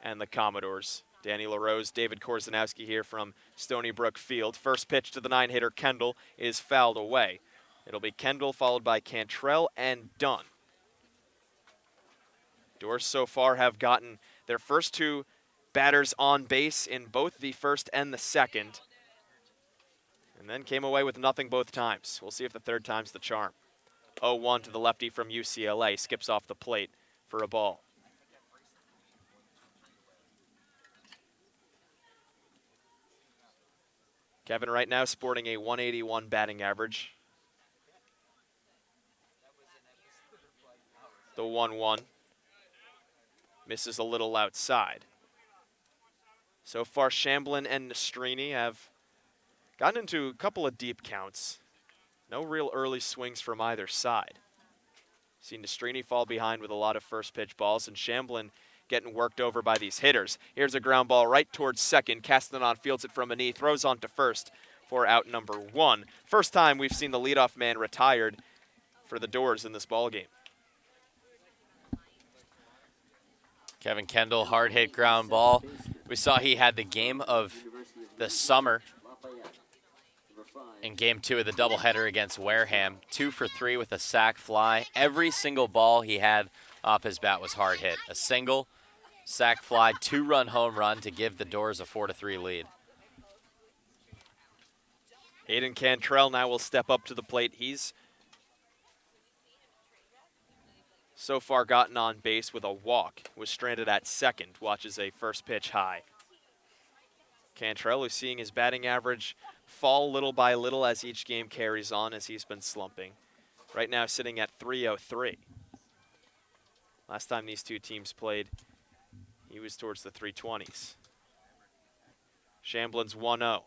Speaker 1: and the Commodores. Danny LaRose, David Korzanowski here from Stony Brook Field. First pitch to the 9-hitter Kendall is fouled away. It'll be Kendall followed by Cantrelle and Dunn. Doors so far have gotten their first 2 batters on base in both the first and the second, and then came away with nothing both times. We'll see if the 3rd time's the charm. 0-1 to the lefty from UCLA, skips off the plate for a ball. Kevin right now sporting a 181 batting average. The 1-1 misses a little outside. So far, Shamblin and Nastrini have gotten into a couple of deep counts. No real early swings from either side. Seen Nastrini fall behind with a lot of first pitch balls, and Shamblin getting worked over by these hitters. Here's a ground ball right towards second. Castanon fields it from a knee, throws on to first for out number 1. First time we've seen the leadoff man retired for the Doors in this ball game.
Speaker 3: Kevin Kendall, hard hit ground ball. We saw he had the game of the summer in Game 2 of the doubleheader against Wareham. 2 for 3 with a sac fly. Every single ball he had off his bat was hard hit. A single, sac fly, 2-run home run to give the Doors a 4-3 lead.
Speaker 1: Hayden Cantrelle now will step up to the plate. He's so far gotten on base with a walk. Was stranded at second. Watches a first pitch high. Cantrelle is seeing his batting average fall little by little as each game carries on, as he's been slumping. Right now sitting at 303. Last time these two teams played, he was towards the 320s. Shamblin's 1-0.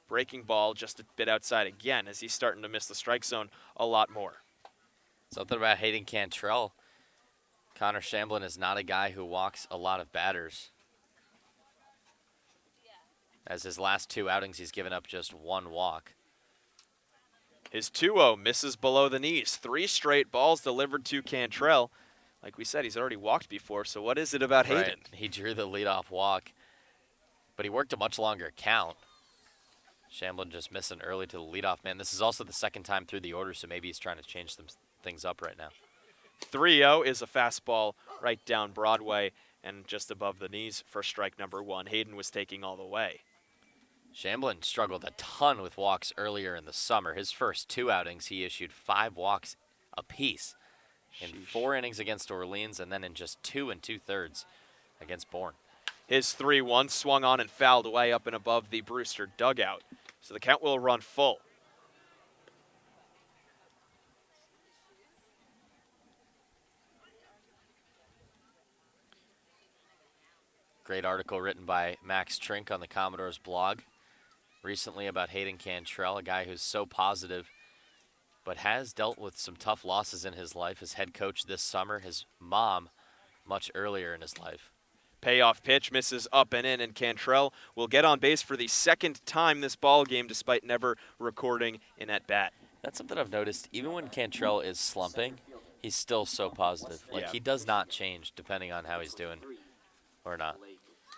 Speaker 1: Breaking ball just a bit outside again, as he's starting to miss the strike zone a lot more.
Speaker 3: Something about Hayden Cantrelle. Connor Shamblin is not a guy who walks a lot of batters. As his last 2 outings, he's given up just 1 walk.
Speaker 1: His 2-0 misses below the knees. 3 straight balls delivered to Cantrelle. Like we said, he's already walked before, so what is it about Hayden?
Speaker 3: Right. He drew the leadoff walk, but he worked a much longer count. Shamblin just missing early to the leadoff man. This is also the second time through the order, so maybe he's trying to change some things up right now.
Speaker 1: 3-0 is a fastball right down Broadway and just above the knees for strike number 1. Hayden was taking all the way.
Speaker 3: Shamblin struggled a ton with walks earlier in the summer. His first 2 outings, he issued 5 walks apiece in 4 innings against Orleans and then in just 2 2/3 against Bourne.
Speaker 1: His 3-1 swung on and fouled away up and above the Brewster dugout. So the count will run full.
Speaker 3: Great article written by Max Trink on the Commodores blog recently about Hayden Cantrelle, a guy who's so positive but has dealt with some tough losses in his life. His head coach this summer, his mom much earlier in his life.
Speaker 1: Payoff pitch misses up and in, and Cantrelle will get on base for the second time this ball game, despite never recording an at-bat.
Speaker 3: That's something I've noticed. Even when Cantrelle is slumping, he's still so positive. Like, he does not change depending on how he's doing or not.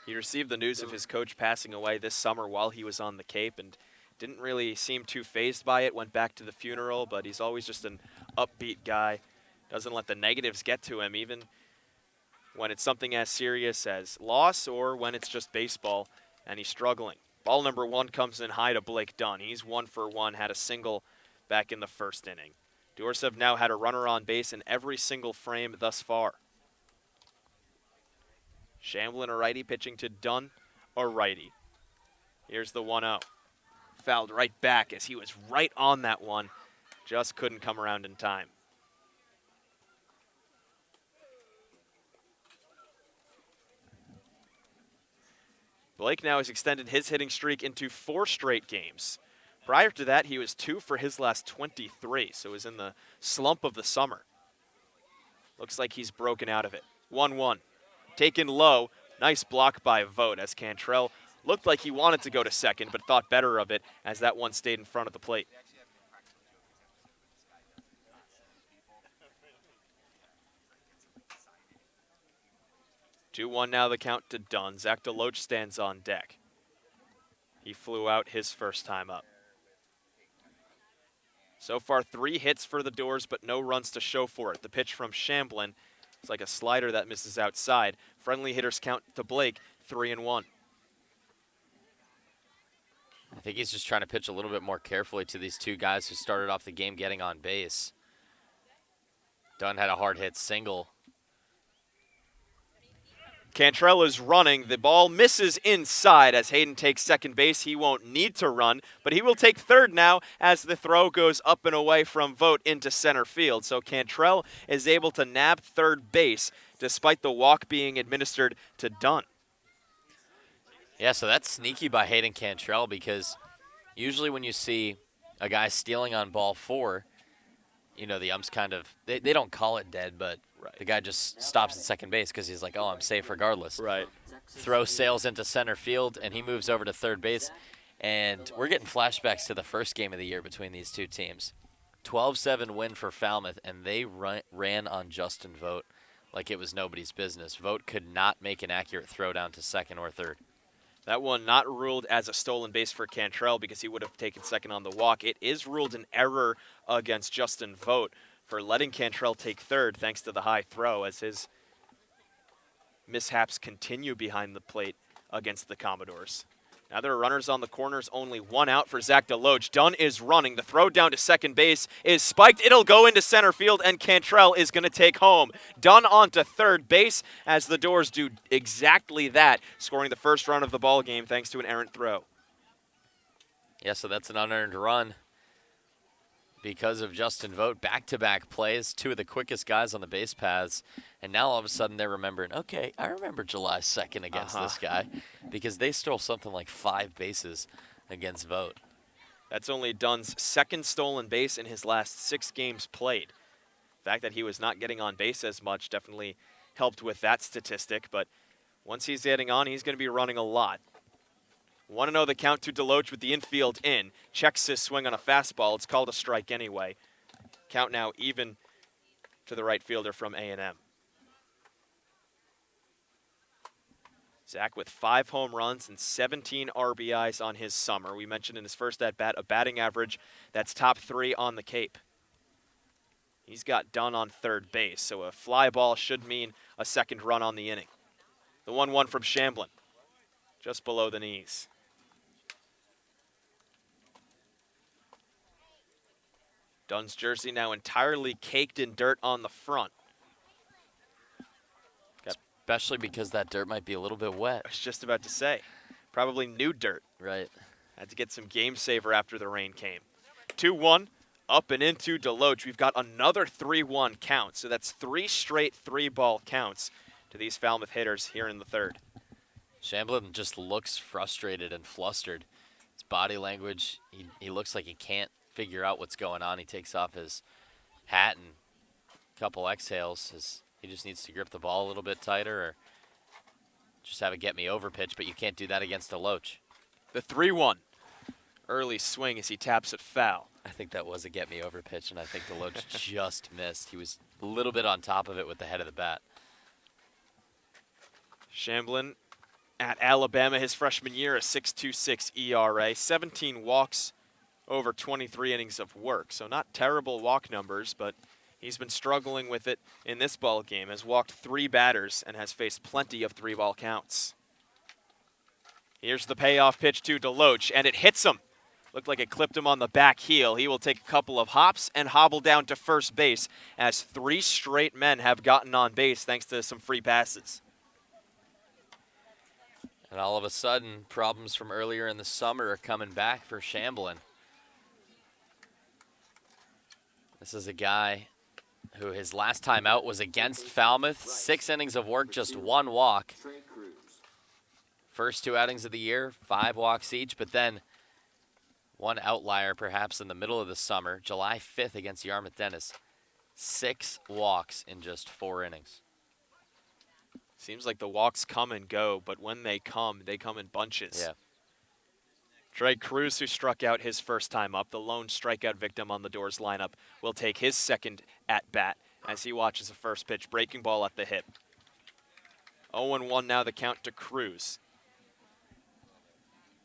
Speaker 1: He received the news of his coach passing away this summer while he was on the Cape and didn't really seem too fazed by it, went back to the funeral, but he's always just an upbeat guy. Doesn't let the negatives get to him, even when it's something as serious as loss or when it's just baseball and he's struggling. Ball number 1 comes in high to Blake Dunn. He's 1 for 1, had a single back in the first inning. Doors have now had a runner on base in every single frame thus far. Shamblin, a righty, pitching to Dunn, a righty. Here's the 1-0. Fouled right back as he was right on that one. Just couldn't come around in time. Blake now has extended his hitting streak into 4 straight games. Prior to that, he was 2 for his last 23, so was in the slump of the summer. Looks like he's broken out of it. 1-1. Taken low. Nice block by Vogt as Cantrelle looked like he wanted to go to second, but thought better of it as that one stayed in front of the plate. Two-one now the count to Dunn. Zach Deloach stands on deck. He flew out his first time up. So far, 3 hits for the Doors, but no runs to show for it. The pitch from Shamblin is like a slider that misses outside. Friendly hitters count to Blake, 3-1.
Speaker 3: I think he's just trying to pitch a little bit more carefully to these 2 guys who started off the game getting on base. Dunn had a hard hit single.
Speaker 1: Cantrelle is running. The ball misses inside as Hayden takes second base. He won't need to run, but he will take third now as the throw goes up and away from Vogt into center field. So Cantrelle is able to nab third base despite the walk being administered to Dunn.
Speaker 3: Yeah, so that's sneaky by Hayden Cantrelle, because usually when you see a guy stealing on ball 4, you know, the umps kind of, they don't call it dead, but the guy just stops at second base because he's like, oh, I'm safe regardless.
Speaker 1: Right.
Speaker 3: Throw sails into center field, and he moves over to third base. And we're getting flashbacks to the first game of the year between these 2 teams. 12-7 win for Falmouth, and they ran on Justin Vogt like it was nobody's business. Vogt could not make an accurate throw down to second or third.
Speaker 1: That one not ruled as a stolen base for Cantrelle because he would have taken second on the walk. It is ruled an error against Justin Vogt for letting Cantrelle take third thanks to the high throw as his mishaps continue behind the plate against the Commodores. Now there are runners on the corners, only one out for Zach Deloach. Dunn is running. The throw down to second base is spiked. It'll go into center field, and Cantrelle is going to take home. Dunn onto third base as the Doors do exactly that, scoring the first run of the ball game thanks to an errant throw.
Speaker 3: Yeah, so that's an unearned run because of Justin Vogt. Back-to-back plays, two of the quickest guys on the base paths. And now all of a sudden they're remembering, okay, I remember July 2nd against this guy because they stole something like 5 bases against Vogt.
Speaker 1: That's only Dunn's second stolen base in his last 6 games played. The fact that he was not getting on base as much definitely helped with that statistic, but once he's getting on, he's going to be running a lot. 1-0 the count to Deloach with the infield in. Checks his swing on a fastball. It's called a strike anyway. Count now even to the right fielder from A&M. Zach with 5 home runs and 17 RBIs on his summer. We mentioned in his first at-bat a batting average that's top 3 on the Cape. He's got Dunn on third base, so a fly ball should mean a second run on the inning. The 1-1 from Shamblin, just below the knees. Dunn's jersey now entirely caked in dirt on the front.
Speaker 3: Especially because that dirt might be a little bit wet.
Speaker 1: I was just about to say, probably new dirt.
Speaker 3: Right.
Speaker 1: Had to get some game saver after the rain came. 2-1, up and into Deloach. We've got another 3-1 count, so that's 3 straight 3-ball counts to these Falmouth hitters here in the third.
Speaker 3: Shamblin just looks frustrated and flustered. His body language, he looks like he can't figure out what's going on. He takes off his hat and a couple exhales. He just needs to grip the ball a little bit tighter or just have a get-me-over pitch, but you can't do that against Deloach.
Speaker 1: The 3-1. Early swing as he taps it foul.
Speaker 3: I think that was a get-me-over pitch, and I think Deloach just missed. He was a little bit on top of it with the head of the bat.
Speaker 1: Shamblin at Alabama his freshman year, a 6.26 ERA, 17 walks over 23 innings of work. So not terrible walk numbers, but he's been struggling with it in this ball game, has walked 3 batters and has faced plenty of 3-ball counts. Here's the payoff pitch to Deloach, and it hits him. Looked like it clipped him on the back heel. He will take a couple of hops and hobble down to first base as 3 straight men have gotten on base thanks to some free passes.
Speaker 3: And all of a sudden, problems from earlier in the summer are coming back for Shamblin. This is a guy who his last time out was against Falmouth. 6 innings of work, just 1 walk. First 2 outings of the year, 5 walks each, but then one outlier perhaps in the middle of the summer, July 5th against Yarmouth Dennis. 6 walks in just 4 innings.
Speaker 1: Seems like the walks come and go, but when they come in bunches.
Speaker 3: Yeah.
Speaker 1: Trei Cruz, who struck out his first time up, the lone strikeout victim on the Doors lineup, will take his second at-bat as he watches a first pitch breaking ball at the hip. 0-1 now the count to Cruz.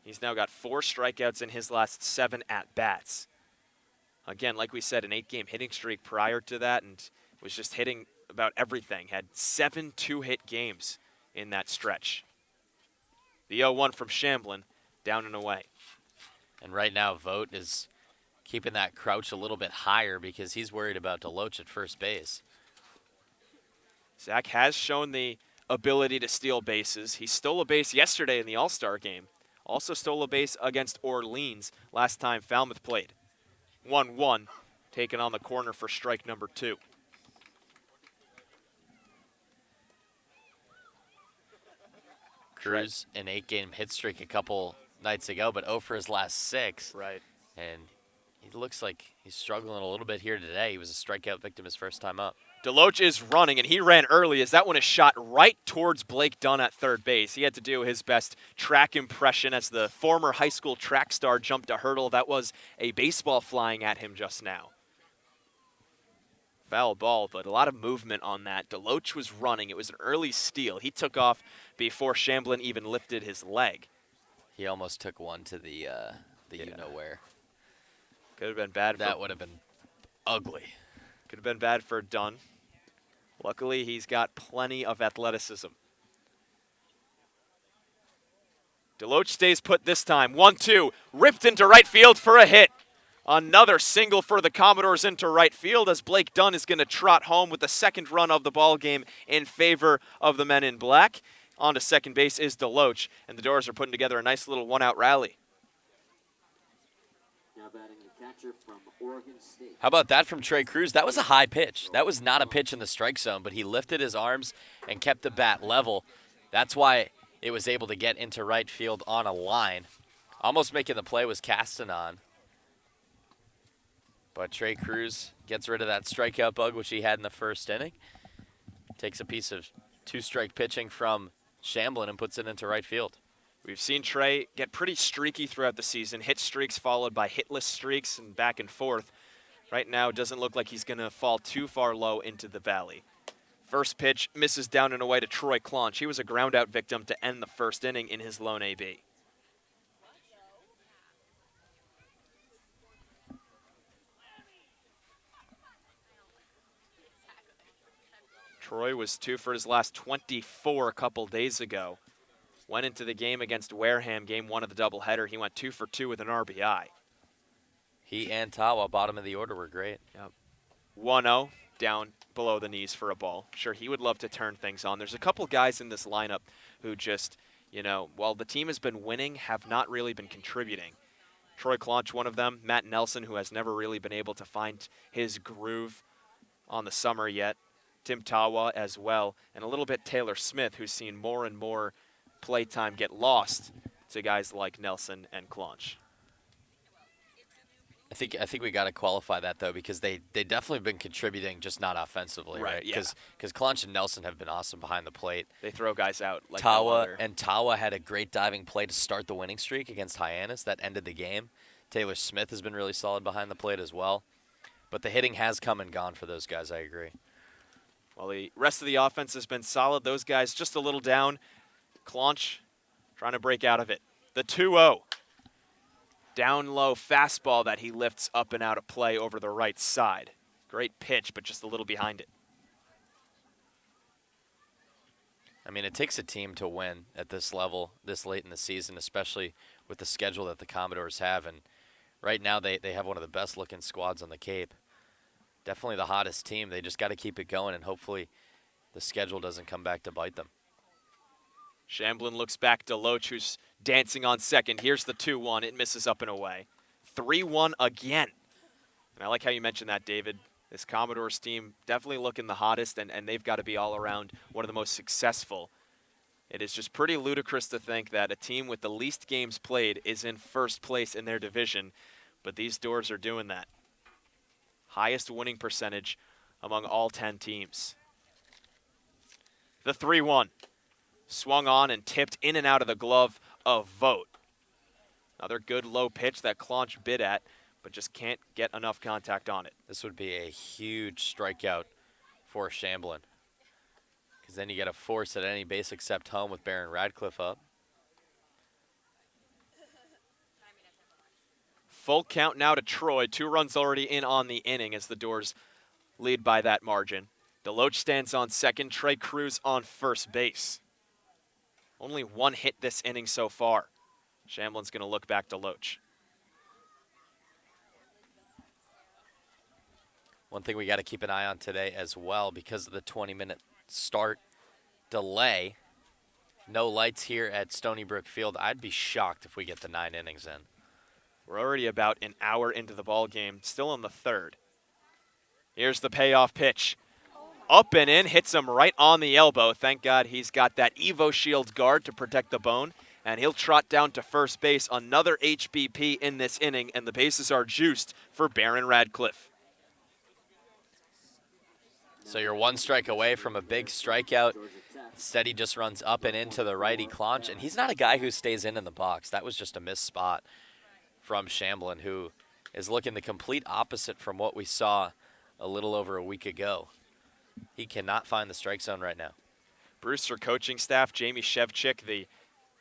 Speaker 1: He's now got 4 strikeouts in his last 7 at-bats. Again, like we said, an 8-game hitting streak prior to that, and was just hitting about everything. Had 7 2-hit games in that stretch. The 0-1 from Shamblin, down and away.
Speaker 3: And right now, Vogt is keeping that crouch a little bit higher because he's worried about Deloach at first base.
Speaker 1: Zach has shown the ability to steal bases. He stole a base yesterday in the All-Star game. Also stole a base against Orleans last time Falmouth played. 1-1, taken on the corner for strike number 2.
Speaker 3: Cruz, an 8-game hit streak a couple nights ago, but 0 for his last 6.
Speaker 1: Right.
Speaker 3: And he looks like he's struggling a little bit here today. He was a strikeout victim his first time up.
Speaker 1: Deloach is running, and he ran early as that one is shot right towards Blake Dunn at third base. He had to do his best track impression as the former high school track star jumped a hurdle. That was a baseball flying at him just now. Foul ball, but a lot of movement on that. Deloach was running. It was an early steal. He took off before Shamblin even lifted his leg.
Speaker 3: He almost took one to the you-know-where.
Speaker 1: Could have been bad.
Speaker 3: That would have been ugly.
Speaker 1: Could have been bad for Dunn. Luckily, he's got plenty of athleticism. Deloach stays put this time. 1-2, ripped into right field for a hit. Another single for the Commodores into right field as Blake Dunn is going to trot home with the second run of the ball game in favor of the men in black. On to second base is Deloach, and the Doors are putting together a nice little one-out rally.
Speaker 4: Now batting the catcher from Oregon State.
Speaker 3: How about that from Trei Cruz? That was a high pitch. That was not a pitch in the strike zone, but he lifted his arms and kept the bat level. That's why it was able to get into right field on a line. Almost making the play was Castanon. But Trei Cruz gets rid of that strikeout bug, which he had in the first inning. Takes a piece of two-strike pitching from Shamblin and puts it into right field.
Speaker 1: We've seen Trey get pretty streaky throughout the season. Hit streaks followed by hitless streaks and back and forth. Right now, it doesn't look like he's going to fall too far low into the valley. First pitch misses down and away to Troy Claunch. He was a ground-out victim to end the first inning in his lone AB. Troy was 2 for his last 24 a couple days ago. Went into the game against Wareham, game 1 of the doubleheader. He went 2 for 2 with an RBI.
Speaker 3: He and Tawa, bottom of the order, were great.
Speaker 1: Yep. 1-0, down below the knees for a ball. Sure, he would love to turn things on. There's a couple guys in this lineup who just, while the team has been winning, have not really been contributing. Troy Claunch, one of them. Matt Nelson, who has never really been able to find his groove on the summer yet. Tim Tawa as well, and a little bit Taylor Smith, who's seen more and more playtime get lost to guys like Nelson and Claunch.
Speaker 3: I think we got to qualify that, though, because they definitely have been contributing, just not offensively, right?
Speaker 1: Yeah.
Speaker 3: Because Claunch and Nelson have been awesome behind the plate.
Speaker 1: They throw guys out like no other.
Speaker 3: Tawa had a great diving play to start the winning streak against Hyannis. That ended the game. Taylor Smith has been really solid behind the plate as well. But the hitting has come and gone for those guys, I agree.
Speaker 1: Well, the rest of the offense has been solid. Those guys just a little down. Claunch trying to break out of it. The 2-0. Down low fastball that he lifts up and out of play over the right side. Great pitch, but just a little behind it.
Speaker 3: I mean, it takes a team to win at this level this late in the season, especially with the schedule that the Commodores have. And right now they have one of the best-looking squads on the Cape. Definitely the hottest team. They just got to keep it going, and hopefully the schedule doesn't come back to bite them.
Speaker 1: Shamblin looks back to Deloach, who's dancing on second. Here's the 2-1. It misses up and away. 3-1 again. And I like how you mentioned that, David. This Commodores team definitely looking the hottest, and they've got to be all around one of the most successful. It is just pretty ludicrous to think that a team with the least games played is in first place in their division, but these Doors are doing that. Highest winning percentage among all 10 teams. The 3-1. Swung on and tipped in and out of the glove of Vogt. Another good low pitch that Claunch bit at, but just can't get enough contact on it.
Speaker 3: This would be a huge strikeout for Shamblin, because then you get a force at any base except home with Baron Radcliff up.
Speaker 1: Full count now to Troy. 2 runs already in on the inning as the Doors lead by that margin. Deloach stands on second. Trei Cruz on first base. Only 1 hit this inning so far. Shamblin's going to look back to Deloach.
Speaker 3: One thing we got to keep an eye on today as well, because of the 20-minute start delay. No lights here at Stony Brook Field. I'd be shocked if we get the 9 innings in.
Speaker 1: We're already about an hour into the ball game, still in the 3rd. Here's the payoff pitch. Up and in, hits him right on the elbow. Thank God he's got that Evo Shield guard to protect the bone, and he'll trot down to first base. Another HBP in this inning, and the bases are juiced for Baron Radcliff.
Speaker 3: So you're 1 strike away from a big strikeout. Instead, he just runs up and into the righty Claunch, and he's not a guy who stays in the box. That was just a missed spot from Shamblin, who is looking the complete opposite from what we saw a little over a week ago. He cannot find the strike zone right now.
Speaker 1: Brewster coaching staff, Jamie Shevchik, the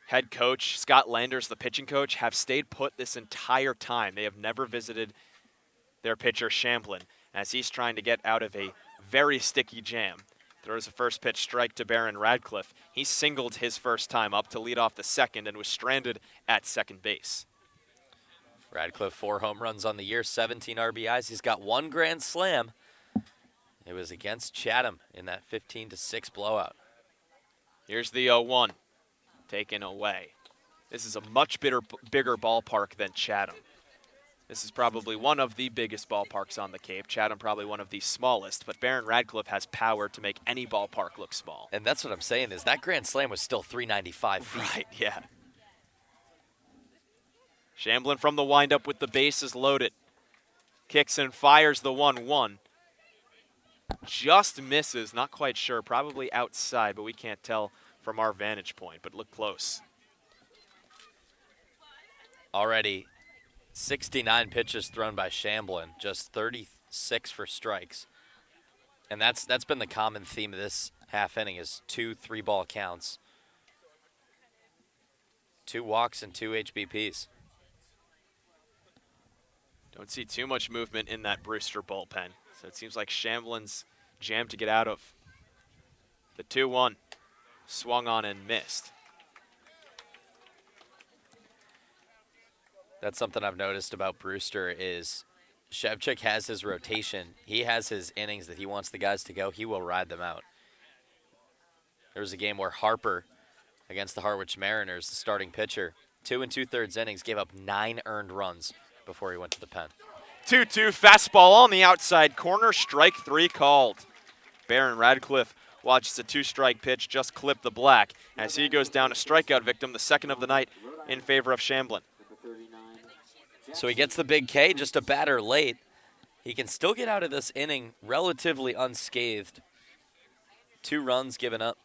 Speaker 1: head coach Scott Landers, the pitching coach, have stayed put this entire time. They have never visited their pitcher Shamblin as he's trying to get out of a very sticky jam. Throws a first pitch strike to Barron Radcliff. He singled his first time up to lead off the second and was stranded at second base.
Speaker 3: Radcliff 4 home runs on the year, 17 RBIs. He's got 1 grand slam. It was against Chatham in that 15-6 blowout.
Speaker 1: Here's the 0-1, taken away. This is a much bigger ballpark than Chatham. This is probably one of the biggest ballparks on the Cape. Chatham probably one of the smallest, but Barron Radcliff has power to make any ballpark look small.
Speaker 3: And that's what I'm saying is that grand slam was still 395 feet.
Speaker 1: Right, yeah. Shamblin from the windup with the bases loaded. Kicks and fires the 1-1. Just misses, not quite sure, probably outside, but we can't tell from our vantage point, but look close.
Speaker 3: Already 69 pitches thrown by Shamblin, just 36 for strikes. And that's been the common theme of this half inning is 2 3-ball counts. 2 walks and 2 HBPs.
Speaker 1: Don't see too much movement in that Brewster bullpen. So it seems like Shamblin's jammed to get out of. The 2-1 swung on and missed.
Speaker 3: That's something I've noticed about Brewster is Shevchik has his rotation. He has his innings that he wants the guys to go. He will ride them out. There was a game where Harper against the Harwich Mariners, the starting pitcher, 2 2/3 innings, gave up 9 earned runs before he went to the pen.
Speaker 1: 2-2 fastball on the outside corner, strike 3 called. Barron Radcliff watches a 2-strike pitch just clip the black as he goes down a strikeout victim, the second of the night in favor of Shamblin.
Speaker 3: So he gets the big K, just a batter late. He can still get out of this inning relatively unscathed. 2 runs given up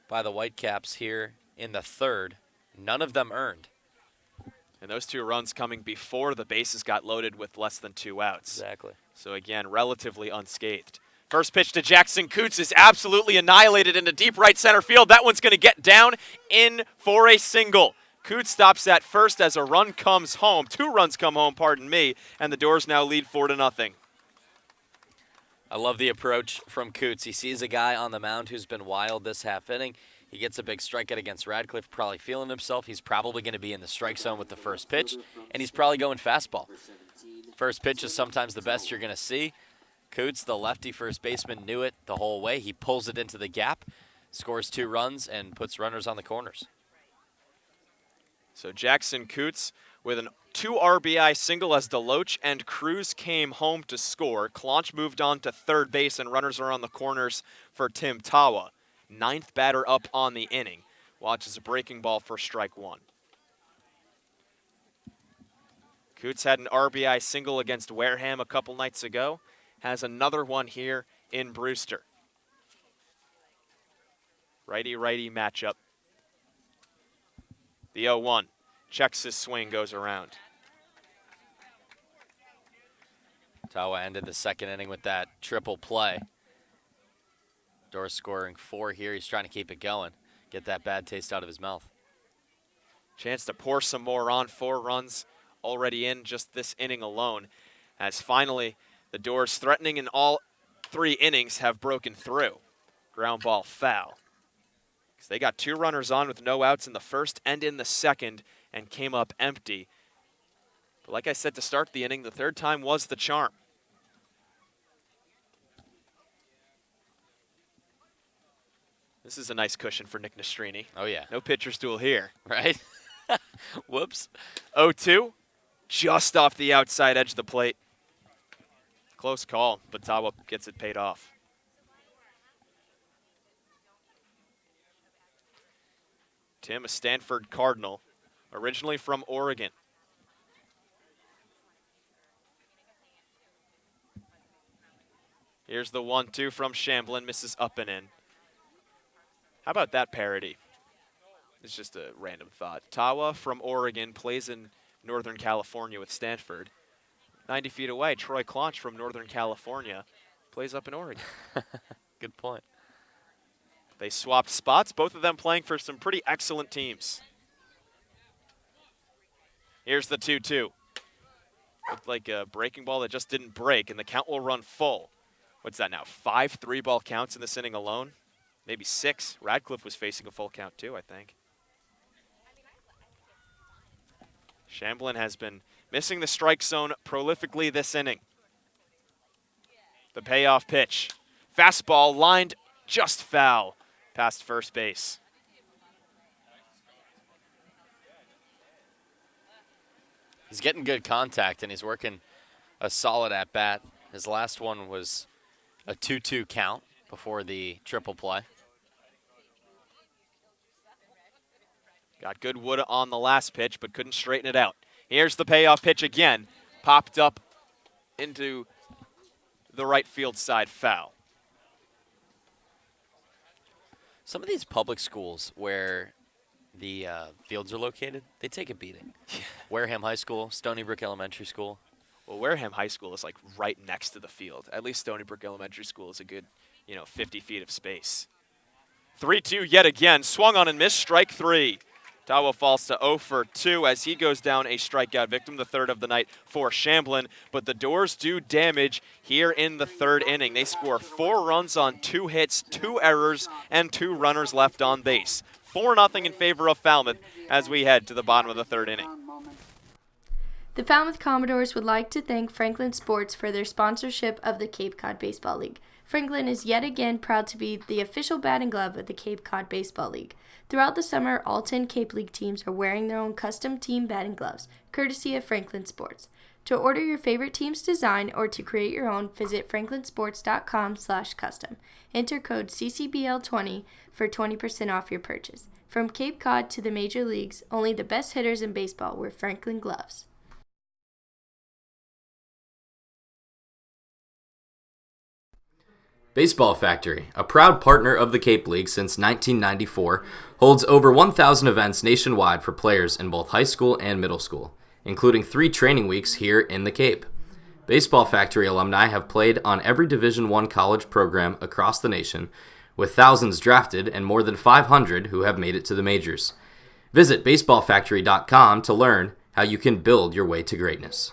Speaker 3: by the Whitecaps here in the third, none of them earned.
Speaker 1: And those 2 runs coming before the bases got loaded with less than 2 outs.
Speaker 3: Exactly.
Speaker 1: So again, relatively unscathed. First pitch to Jackson Coutts is absolutely annihilated into deep right center field. That one's going to get down in for a single. Coutts stops at first as a run comes home. 2 runs come home, pardon me, and the Doors now lead 4-0.
Speaker 3: I love the approach from Coutts. He sees a guy on the mound who's been wild this half inning. He gets a big strikeout against Radcliff, probably feeling himself. He's probably going to be in the strike zone with the first pitch, and he's probably going fastball. First pitch is sometimes the best you're going to see. Coutts, the lefty first baseman, knew it the whole way. He pulls it into the gap, scores 2 runs, and puts runners on the corners.
Speaker 1: So Jackson Coutts with an 2 RBI single as Deloach and Cruz came home to score. Claunch moved on to third base, and runners are on the corners for Tim Tawa. 9th batter up on the inning. Watches a breaking ball for strike 1. Coutts had an RBI single against Wareham a couple nights ago. Has another one here in Brewster. Righty-righty matchup. The 0-1. Checks his swing, goes around.
Speaker 3: Tawa ended the second inning with that triple play. Doors scoring 4 here. He's trying to keep it going. Get that bad taste out of his mouth.
Speaker 1: Chance to pour some more on. 4 runs already in just this inning alone. As finally the Doors, threatening in all 3 innings, have broken through. Ground ball foul. So they got 2 runners on with no outs in the first and in the second and came up empty. But like I said to start the inning, the 3rd time was the charm. This is a nice cushion for Nick Nastrini.
Speaker 3: Oh, yeah.
Speaker 1: No pitcher's duel here.
Speaker 3: Right? Whoops.
Speaker 1: 0-2, just off the outside edge of the plate. Close call, but Tawa gets it paid off. Tim, a Stanford Cardinal, originally from Oregon. Here's the 1-2 from Shamblin, misses up and in. How about that parody? It's just a random thought. Tawa from Oregon plays in Northern California with Stanford. 90 feet away, Trei Cruz from Northern California plays up in Oregon.
Speaker 3: Good point.
Speaker 1: They swapped spots, both of them playing for some pretty excellent teams. Here's the 2-2. Looked like a breaking ball that just didn't break, and the count will run full. What's that now? 5 3-ball counts in this inning alone? Maybe 6. Radcliff was facing a full count too, I think. Shamblin has been missing the strike zone prolifically this inning. The payoff pitch. Fastball lined just foul past first base.
Speaker 3: He's getting good contact, and he's working a solid at-bat. His last one was a 2-2 count before the triple play.
Speaker 1: Got good wood on the last pitch, but couldn't straighten it out. Here's the payoff pitch again. Popped up into the right field side foul.
Speaker 3: Some of these public schools where the fields are located, they take a beating. Wareham High School, Stony Brook Elementary School.
Speaker 1: Well, Wareham High School is like right next to the field. At least Stony Brook Elementary School is a good, 50 feet of space. 3-2 yet again. Swung on and missed. Strike 3. Tawa falls to 0 for 2 as he goes down a strikeout victim, the third of the night for Shamblin. But the Doors do damage here in the third inning. They score 4 runs on 2 hits, 2 errors, and 2 runners left on base. 4-0 in favor of Falmouth as we head to the bottom of the third inning.
Speaker 9: The Falmouth Commodores would like to thank Franklin Sports for their sponsorship of the Cape Cod Baseball League. Franklin is yet again proud to be the official batting glove of the Cape Cod Baseball League. Throughout the summer, all 10 Cape League teams are wearing their own custom team batting gloves, courtesy of Franklin Sports. To order your favorite team's design or to create your own, visit franklinsports.com/custom. Enter code CCBL20 for 20% off your purchase. From Cape Cod to the major leagues, only the best hitters in baseball wear Franklin gloves.
Speaker 4: Baseball Factory, a proud partner of the Cape League since 1994, holds over 1,000 events nationwide for players in both high school and middle school, including 3 training weeks here in the Cape. Baseball Factory alumni have played on every Division I college program across the nation, with thousands drafted and more than 500 who have made it to the majors. Visit baseballfactory.com to learn how you can build your way to greatness.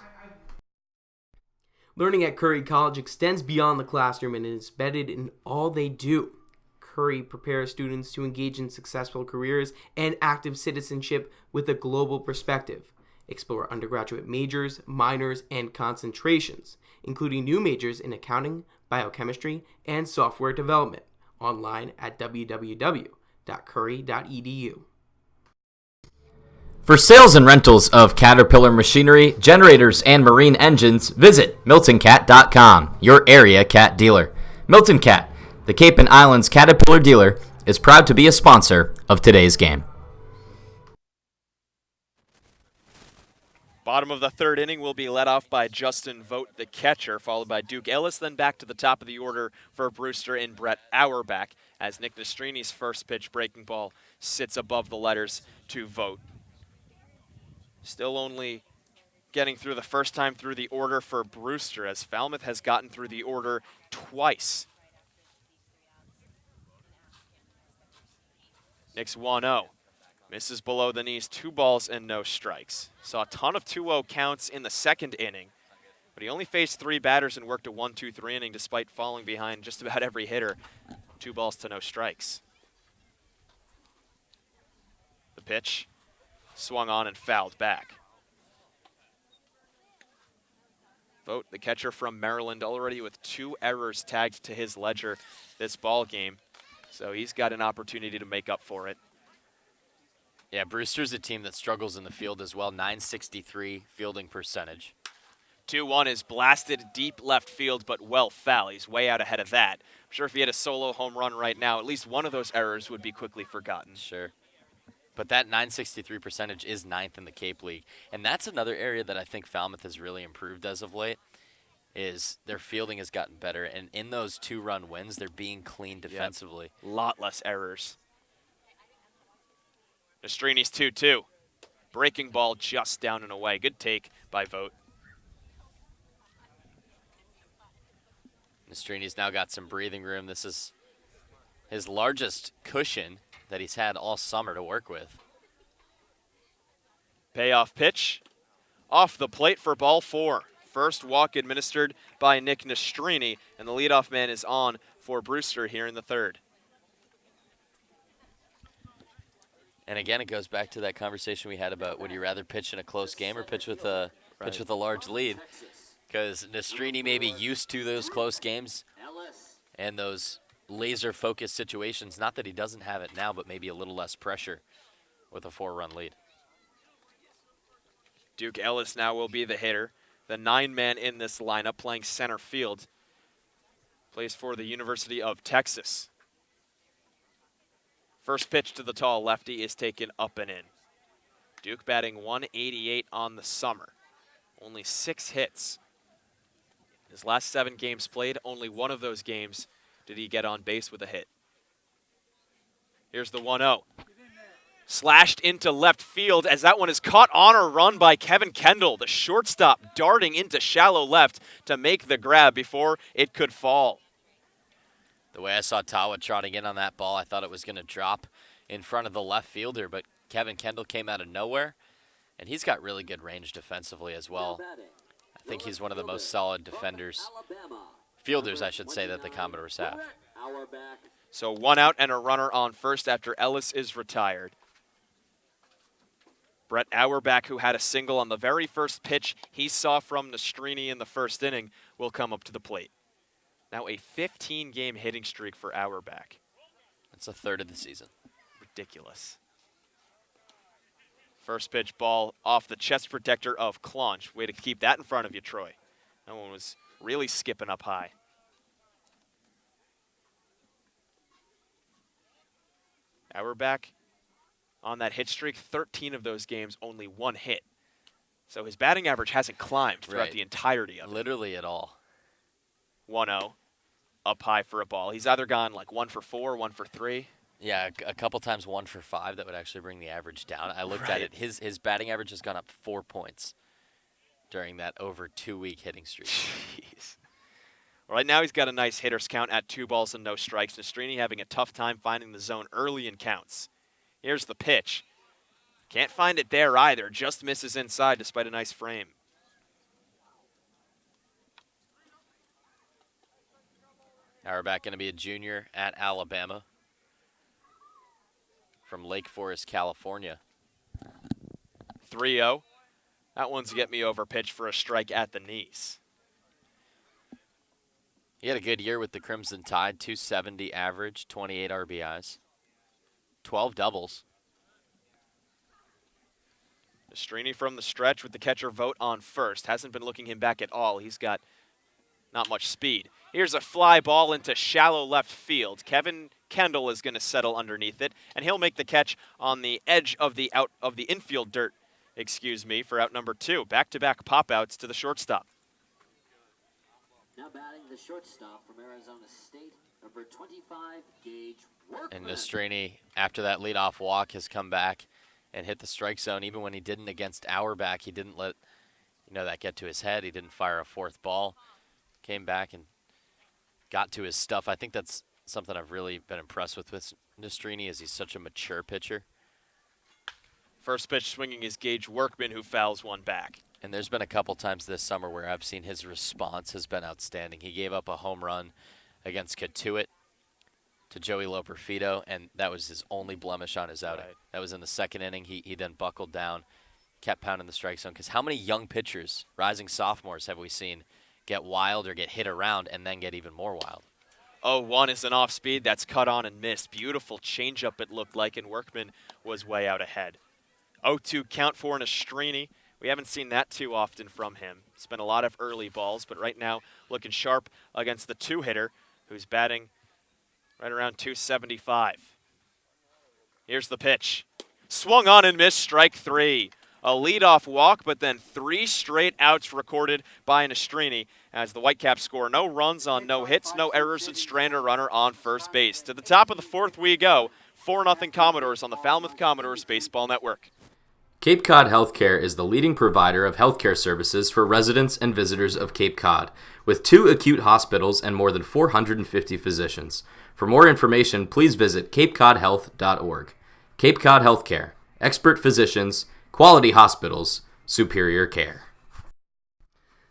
Speaker 5: Learning at Curry College extends beyond the classroom and is embedded in all they do. Curry prepares students to engage in successful careers and active citizenship with a global perspective. Explore undergraduate majors, minors, and concentrations, including new majors in accounting, biochemistry, and software development. Online at www.curry.edu.
Speaker 4: For sales and rentals of Caterpillar machinery, generators, and marine engines, visit MiltonCat.com, your area cat dealer. Milton Cat, the Cape and Islands Caterpillar dealer, is proud to be a sponsor of today's game.
Speaker 1: Bottom of the third inning will be led off by Justin Vogt, the catcher, followed by Duke Ellis, then back to the top of the order for Brewster and Brett Auerbach, as Nick Nestrini's first pitch breaking ball sits above the letters to Vogt. Still only getting through the first time through the order for Brewster, as Falmouth has gotten through the order twice. Nick's 1-0. Misses below the knees, 2 balls and no strikes. Saw a ton of 2-0 counts in the second inning, but he only faced 3 batters and worked a 1-2-3 inning despite falling behind just about every hitter. 2 balls to no strikes. The pitch. Swung on and fouled back. Vogt, the catcher from Maryland, already with 2 errors tagged to his ledger this ball game. So he's got an opportunity to make up for it.
Speaker 3: Yeah, Brewster's a team that struggles in the field as well. .963 fielding percentage.
Speaker 1: 2-1 is blasted deep left field, but well foul. He's way out ahead of that. I'm sure if he had a solo home run right now, at least one of those errors would be quickly forgotten.
Speaker 3: Sure. But that .963 percentage is 9th in the Cape League. And that's another area that I think Falmouth has really improved as of late, is their fielding has gotten better. And in those 2-run wins, they're being clean defensively.
Speaker 1: Yep. Lot less errors. Nestrini's 2-2. Breaking ball just down and away. Good take by Vogt.
Speaker 3: Nestrini's now got some breathing room. This is his largest cushion that he's had all summer to work with.
Speaker 1: Payoff pitch. off the plate for ball 4. First walk administered by Nick Nastrini, and the leadoff man is on for Brewster here in the third.
Speaker 3: And again, it goes back to that conversation we had about would you rather pitch in a close game or pitch with a large lead? Because Nastrini may be used to those close games and those laser-focused situations. Not that he doesn't have it now, but maybe a little less pressure with a 4-run lead.
Speaker 1: Duke Ellis now will be the hitter. The 9-man in this lineup playing center field. Plays for the University of Texas. First pitch to the tall lefty is taken up and in. Duke batting 188 on the summer. Only 6 hits. His last 7 games played, only one of those games did he get on base with a hit. Here's the 1-0. Slashed into left field as that one is caught on a run by Kevin Kendall, the shortstop darting into shallow left to make the grab before it could fall.
Speaker 3: The way I saw Tawa trotting in on that ball, I thought it was going to drop in front of the left fielder, but Kevin Kendall came out of nowhere, and he's got really good range defensively as well. I think he's one of the most solid fielders, I should say, that the Commodores have.
Speaker 1: So 1 out and a runner on first after Ellis is retired. Brett Auerbach, who had a single on the very first pitch he saw from Nastrini in the first inning, will come up to the plate. Now a 15-game hitting streak for Auerbach.
Speaker 3: That's a third of the season.
Speaker 1: Ridiculous. First pitch ball off the chest protector of Claunch. Way to keep that in front of you, Troy. That one was really skipping up high. Auerbach on that hit streak, 13 of those games, only 1 hit. So his batting average hasn't climbed throughout the entirety of it.
Speaker 3: Literally at all.
Speaker 1: 1-0, up high for a ball. He's either gone like 1 for 4, 1 for 3.
Speaker 3: Yeah, a couple times 1 for 5. That would actually bring the average down. I looked at it. His batting average has gone up 4 points during that over 2-week hitting streak.
Speaker 1: Jeez. Right now he's got a nice hitter's count at 2 balls and no strikes. Nastrini having a tough time finding the zone early in counts. Here's the pitch. Can't find it there either. Just misses inside despite a nice frame.
Speaker 3: Auerbach going to be a junior at Alabama from Lake Forest, California.
Speaker 1: 3-0. That one's a get me over pitch for a strike at the knees.
Speaker 3: He had a good year with the Crimson Tide, 270 average, 28 RBIs, 12 doubles.
Speaker 1: Nastrini from the stretch with the catcher vote on first. Hasn't been looking him back at all. He's got not much speed. Here's a fly ball into shallow left field. Kevin Kendall is going to settle underneath it, and he'll make the catch on the edge of the infield dirt, for out number 2. Back-to-back pop-outs to the shortstop.
Speaker 10: Now batting the shortstop from Arizona State, number 25, Gage Workman.
Speaker 3: And Nastrini, after that leadoff walk, has come back and hit the strike zone. Even when he didn't against Auerbach, he didn't let that get to his head. He didn't fire a 4th ball. Came back and got to his stuff. I think that's something I've really been impressed with Nastrini, is he's such a mature pitcher.
Speaker 1: First pitch swinging is Gage Workman, who fouls one back.
Speaker 3: And there's been a couple times this summer where I've seen his response has been outstanding. He gave up a home run against Coutts to Joey Loperfido, and that was his only blemish on his outing.
Speaker 1: Right.
Speaker 3: That was in the 2nd inning. He then buckled down, kept pounding the strike zone. Because how many young pitchers, rising sophomores, have we seen get wild or get hit around and then get even more wild?
Speaker 1: 0-1 is an off-speed that's cut on and missed. Beautiful changeup it looked like, and Workman was way out ahead. 0-2 count for Nastrini. We haven't seen that too often from him. It's been a lot of early balls, but right now looking sharp against the 2-hitter who's batting right around 275. Here's the pitch. Swung on and missed, strike 3. A leadoff walk, but then 3 straight outs recorded by Nastrini as the Whitecaps score no runs on no hits, no errors, and strand a runner on first base. To the top of the 4th we go. 4-0 Commodores on the Falmouth Commodores Baseball Network.
Speaker 4: Cape Cod Healthcare is the leading provider of healthcare services for residents and visitors of Cape Cod, with 2 acute hospitals and more than 450 physicians. For more information, please visit capecodhealth.org. Cape Cod Healthcare, expert physicians, quality hospitals, superior care.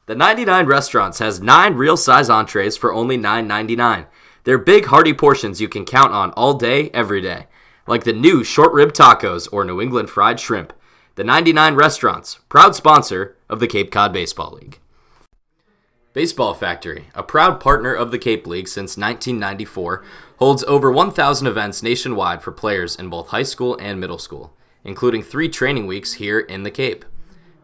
Speaker 4: The 99 Restaurants has 9 real-size entrees for only $9.99. They're big, hearty portions you can count on all day, every day. Like the new short rib tacos or New England fried shrimp. The 99 Restaurants, proud sponsor of the Cape Cod Baseball League. Baseball Factory, a proud partner of the Cape League since 1994, holds over 1,000 events nationwide for players in both high school and middle school, including 3 training weeks here in the Cape.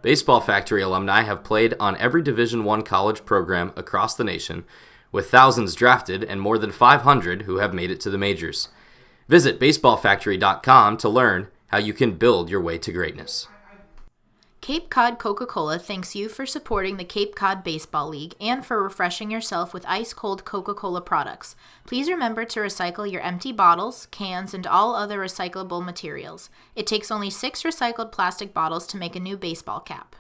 Speaker 4: Baseball Factory alumni have played on every Division I college program across the nation, with thousands drafted and more than 500 who have made it to the majors. Visit baseballfactory.com to learn how you can build your way to greatness.
Speaker 6: Cape Cod Coca-Cola thanks you for supporting the Cape Cod Baseball League and for refreshing yourself with ice-cold Coca-Cola products. Please remember to recycle your empty bottles, cans, and all other recyclable materials. It takes only 6 recycled plastic bottles to make a new baseball cap.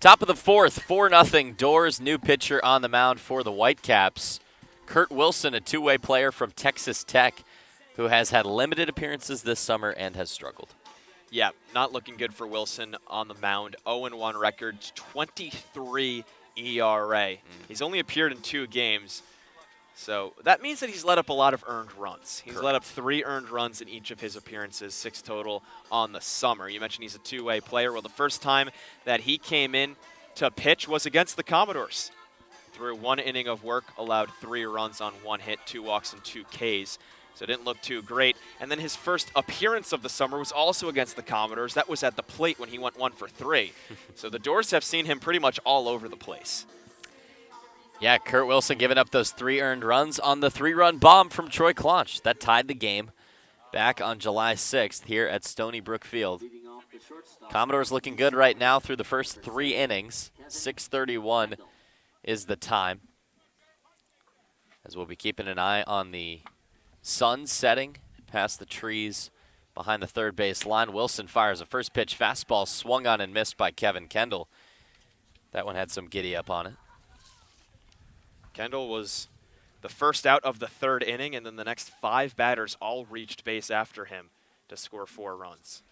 Speaker 3: Top of the 4th, 4-0 Doors, new pitcher on the mound for the Whitecaps. Kurt Wilson, a two-way player from Texas Tech, who has had limited appearances this summer and has struggled.
Speaker 1: Yeah, not looking good for Wilson on the mound. 0-1 record, 23 ERA. He's only appeared in 2 games, so that means that he's let up a lot of earned runs. He's let up 3 earned runs in each of his appearances, 6 total on the summer. You mentioned he's a two-way player. Well, the first time that he came in to pitch was against the Commodores. Through 1 inning of work, allowed 3 runs on 1 hit, 2 walks, and 2 Ks. So it didn't look too great. And then his first appearance of the summer was also against the Commodores. That was at the plate when he went 1 for 3. So the Doors have seen him pretty much all over the place.
Speaker 3: Yeah, Kurt Wilson giving up those 3 earned runs on the 3-run bomb from Trei Cruz. That tied the game back on July 6th here at Stony Brook Field. Commodores looking good right now through the first 3 innings. 6:31 is the time. As we'll be keeping an eye on the sun setting past the trees behind the third base line. Wilson fires a first pitch fastball swung on and missed by Kevin Kendall. That one had some giddy up on it.
Speaker 1: Kendall was the first out of the 3rd inning, and then the next 5 batters all reached base after him to score 4 runs.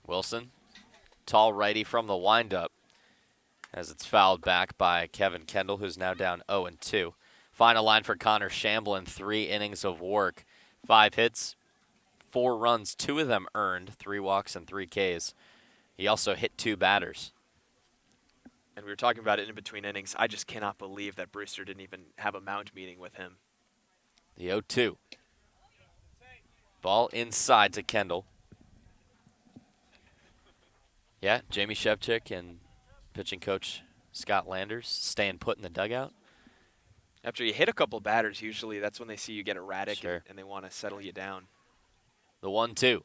Speaker 3: Wilson, tall righty from the windup, as it's fouled back by Kevin Kendall, who's now down 0-2. Final line for Connor Shamblin, 3 innings of work, 5 hits, 4 runs, 2 of them earned, 3 walks and 3 Ks. He also hit 2 batters.
Speaker 1: And we were talking about it in between innings. I just cannot believe that Brewster didn't even have a mound meeting with him.
Speaker 3: The 0-2. Ball inside to Kendall. Yeah, Jamie Shevchik and pitching coach Scott Landers staying put in the dugout.
Speaker 1: After you hit a couple batters, usually that's when they see you get erratic
Speaker 3: Sure.
Speaker 1: and they want to settle you down.
Speaker 3: The 1-2.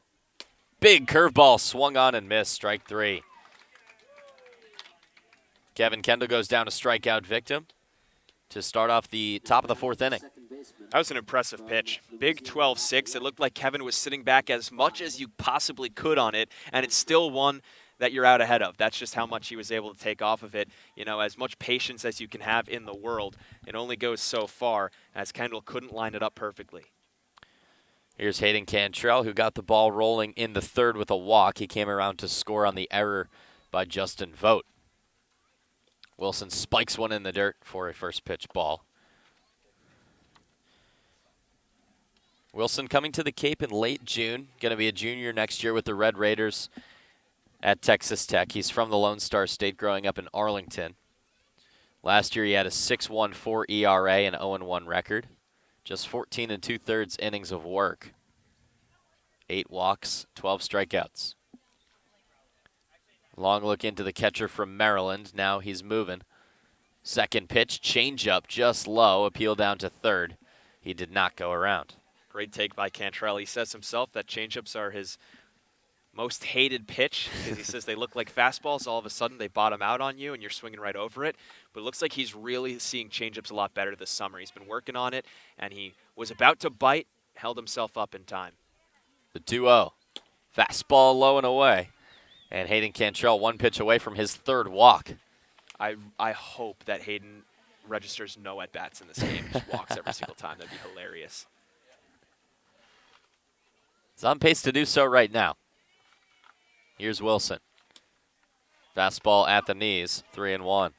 Speaker 3: Big curveball swung on and missed. Strike 3. Kevin Kendall goes down a strikeout victim to start off the top of the 4th inning.
Speaker 1: That was an impressive pitch. Big 12-6. It looked like Kevin was sitting back as much as you possibly could on it, and it's still one that you're out ahead of. That's just how much he was able to take off of it. You know, as much patience as you can have in the world, it only goes so far, as Kendall couldn't line it up perfectly.
Speaker 3: Here's Hayden Cantrelle, who got the ball rolling in the 3rd with a walk. He came around to score on the error by Justin Vogt. Wilson spikes one in the dirt for a first pitch ball. Wilson coming to the Cape in late June. Going to be a junior next year with the Red Raiders at Texas Tech. He's from the Lone Star State, growing up in Arlington. Last year he had a 6.14 ERA and 0-1 record. Just 14 2/3 innings of work. 8 walks, 12 strikeouts. Long look into the catcher from Maryland. Now he's moving. Second pitch, changeup just low, appeal down to 3rd. He did not go around.
Speaker 1: Great take by Cantrelle. He says himself that changeups are his most hated pitch, because he says they look like fastballs. All of a sudden they bottom out on you and you're swinging right over it. But it looks like he's really seeing changeups a lot better this summer. He's been working on it, and he was about to bite, held himself up in time.
Speaker 3: The 2-0. Fastball low and away. And Hayden Cantrelle 1 pitch away from his 3rd walk.
Speaker 1: I hope that Hayden registers no at-bats in this game, just walks every single time. That'd be hilarious.
Speaker 3: He's on pace to do so right now. Here's Wilson. Fastball at the knees, 3-1.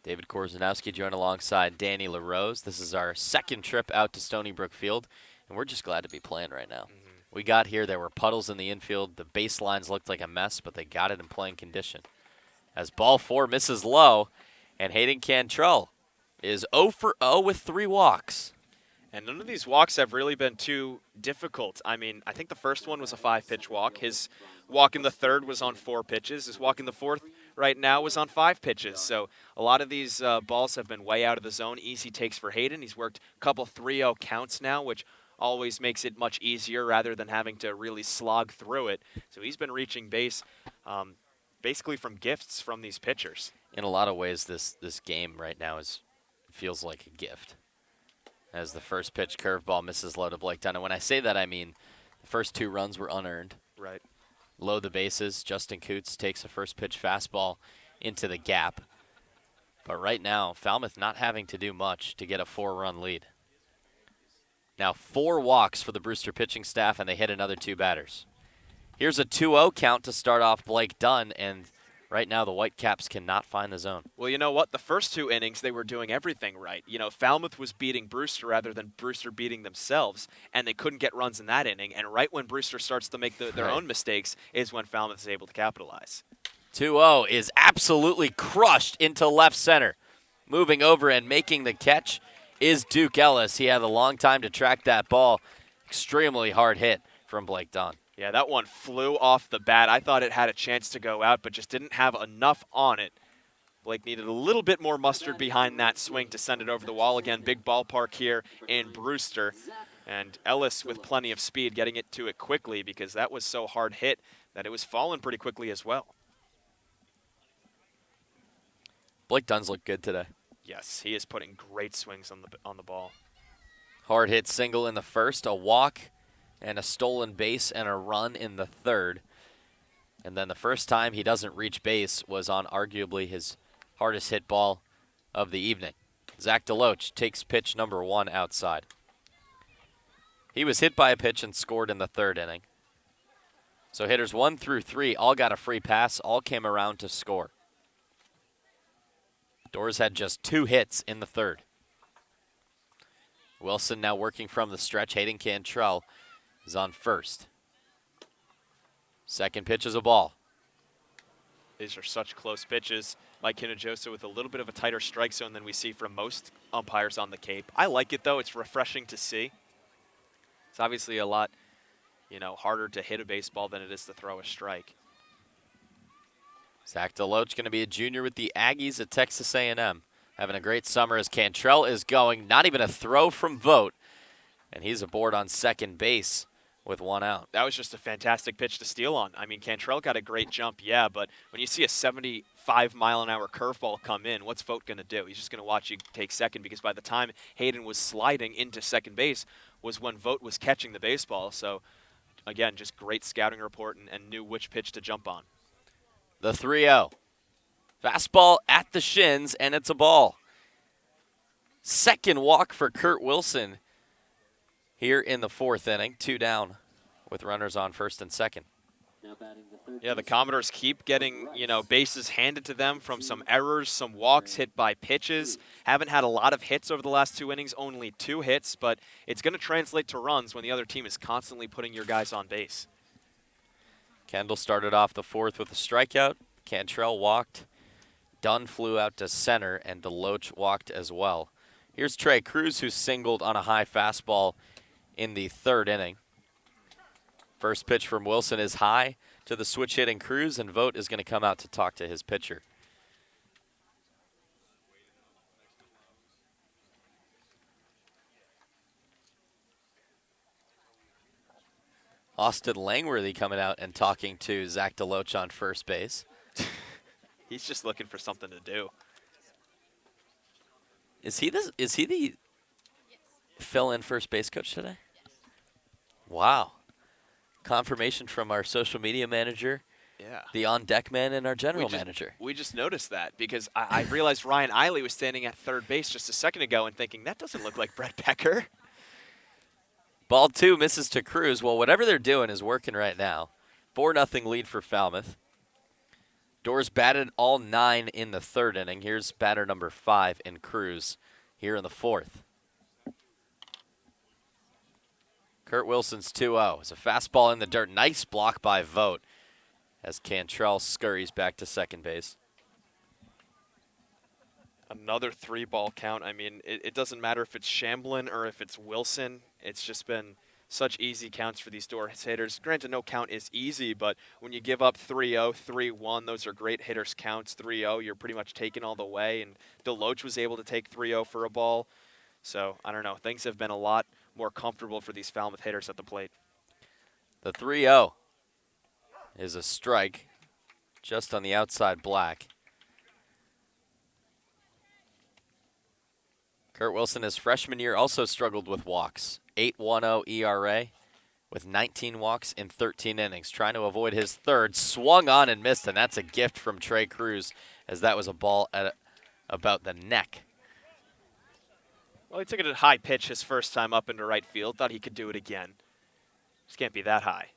Speaker 3: David Korzanowski joined alongside Danny LaRose. This is our second trip out to Stony Brook Field, and we're just glad to be playing right now. We got here, there were puddles in the infield. The baselines looked like a mess, but they got it in playing condition. As ball 4 misses low, and Hayden Cantrelle is 0 for 0 with 3 walks.
Speaker 1: And none of these walks have really been too difficult. I mean, I think the first one was a 5-pitch walk. His walk in the third was on 4 pitches. His walk in the fourth right now was on 5 pitches. So a lot of these balls have been way out of the zone. Easy takes for Hayden. He's worked a couple 3-0 counts now, which always makes it much easier rather than having to really slog through it. So he's been reaching base basically from gifts from these pitchers.
Speaker 3: In a lot of ways, this game right now feels like a gift. As the first pitch curveball misses low to Blake Dunn. And when I say that, I mean the first 2 runs were unearned.
Speaker 1: Right.
Speaker 3: Load the bases. Jackson Coutts takes a first pitch fastball into the gap. But right now, Falmouth not having to do much to get a 4-run lead. Now 4 walks for the Brewster pitching staff, and they hit another 2 batters. Here's a 2-0 count to start off Blake Dunn, and right now the Whitecaps cannot find the zone.
Speaker 1: Well, you know what? The first 2 innings, they were doing everything right. You know, Falmouth was beating Brewster rather than Brewster beating themselves, and they couldn't get runs in that inning. And right when Brewster starts to make their own mistakes is when Falmouth is able to capitalize.
Speaker 3: 2-0 is absolutely crushed into left center. Moving over and making the catch is Duke Ellis. He had a long time to track that ball. Extremely hard hit from Blake Dunn.
Speaker 1: Yeah, that one flew off the bat. I thought it had a chance to go out, but just didn't have enough on it. Blake needed a little bit more mustard behind that swing to send it over the wall. Again, big ballpark here in Brewster. And Ellis with plenty of speed getting it to it quickly because that was so hard hit that it was falling pretty quickly as well.
Speaker 3: Blake Dunn's looked good today.
Speaker 1: Yes, he is putting great swings on the ball.
Speaker 3: Hard hit single in the first, a walk, and a stolen base and a run in the third. And then the first time he doesn't reach base was on arguably his hardest hit ball of the evening. Zach Deloach takes pitch number 1 outside. He was hit by a pitch and scored in the 3rd inning. So hitters 1 through 3 all got a free pass, all came around to score. Doors had just 2 hits in the 3rd. Wilson now working from the stretch. Hayden Cantrelle is on first. Second pitch is a ball.
Speaker 1: These are such close pitches. Mike Hinojosa with a little bit of a tighter strike zone than we see from most umpires on the Cape. I like it, though. It's refreshing to see. It's obviously a lot, harder to hit a baseball than it is to throw a strike.
Speaker 3: Zach Deloach going to be a junior with the Aggies at Texas A&M. Having a great summer as Cantrelle is going. Not even a throw from Vogt. And he's aboard on second base with 1 out.
Speaker 1: That was just a fantastic pitch to steal on. I mean, Cantrelle got a great jump, yeah, but when you see a 75-mile-an-hour curveball come in, what's Vogt going to do? He's just going to watch you take second because by the time Hayden was sliding into second base was when Vogt was catching the baseball. So, again, just great scouting report and knew which pitch to jump on.
Speaker 3: The 3-0. Fastball at the shins, and it's a ball. Second walk for Kurt Wilson here in the 4th inning. 2 down with runners on first and second.
Speaker 1: Yeah, the Commodores keep getting, bases handed to them from some errors, some walks hit by pitches. Haven't had a lot of hits over the last 2 innings, only 2 hits, but it's going to translate to runs when the other team is constantly putting your guys on base.
Speaker 3: Kendall started off the 4th with a strikeout. Cantrelle walked. Dunn flew out to center, and Deloach walked as well. Here's Trei Cruz, who singled on a high fastball in the 3rd inning. First pitch from Wilson is high to the switch-hitting Cruz, and Vogt is going to come out to talk to his pitcher. Austin Langworthy coming out and talking to Zach Deloach on first base.
Speaker 1: He's just looking for something to do.
Speaker 3: Is he the fill-in first base coach today? Wow. Confirmation from our social media manager, the on-deck man, and our general manager.
Speaker 1: We just noticed that because I realized Ryan Eiley was standing at third base just a second ago and thinking, that doesn't look like Brett Becker.
Speaker 3: Ball 2 misses to Cruz. Well, whatever they're doing is working right now. 4-0 lead for Falmouth. Doors batted all 9 in the third inning. Here's batter number 5 in Cruz here in the fourth. Kurt Wilson's 2-0. It's a fastball in the dirt. Nice block by Vogt as Cantrelle scurries back to second base.
Speaker 1: Another 3-ball count. I mean, it doesn't matter if it's Shamblin or if it's Wilson. It's just been such easy counts for these Doors hitters. Granted, no count is easy, but when you give up 3-0, 3-1, those are great hitters counts. 3-0, you're pretty much taking all the way, and Deloach was able to take 3-0 for a ball. So, I don't know. Things have been a lot more comfortable for these Falmouth hitters at the plate.
Speaker 3: The 3-0 is a strike just on the outside black. Kurt Wilson, his freshman year, also struggled with walks. 8.10 ERA with 19 walks in 13 innings. Trying to avoid his third. Swung on and missed, and that's a gift from Trei Cruz as that was a ball at about the neck.
Speaker 1: Well, he took it at high pitch his first time up into right field. Thought he could do it again. Just can't be that high.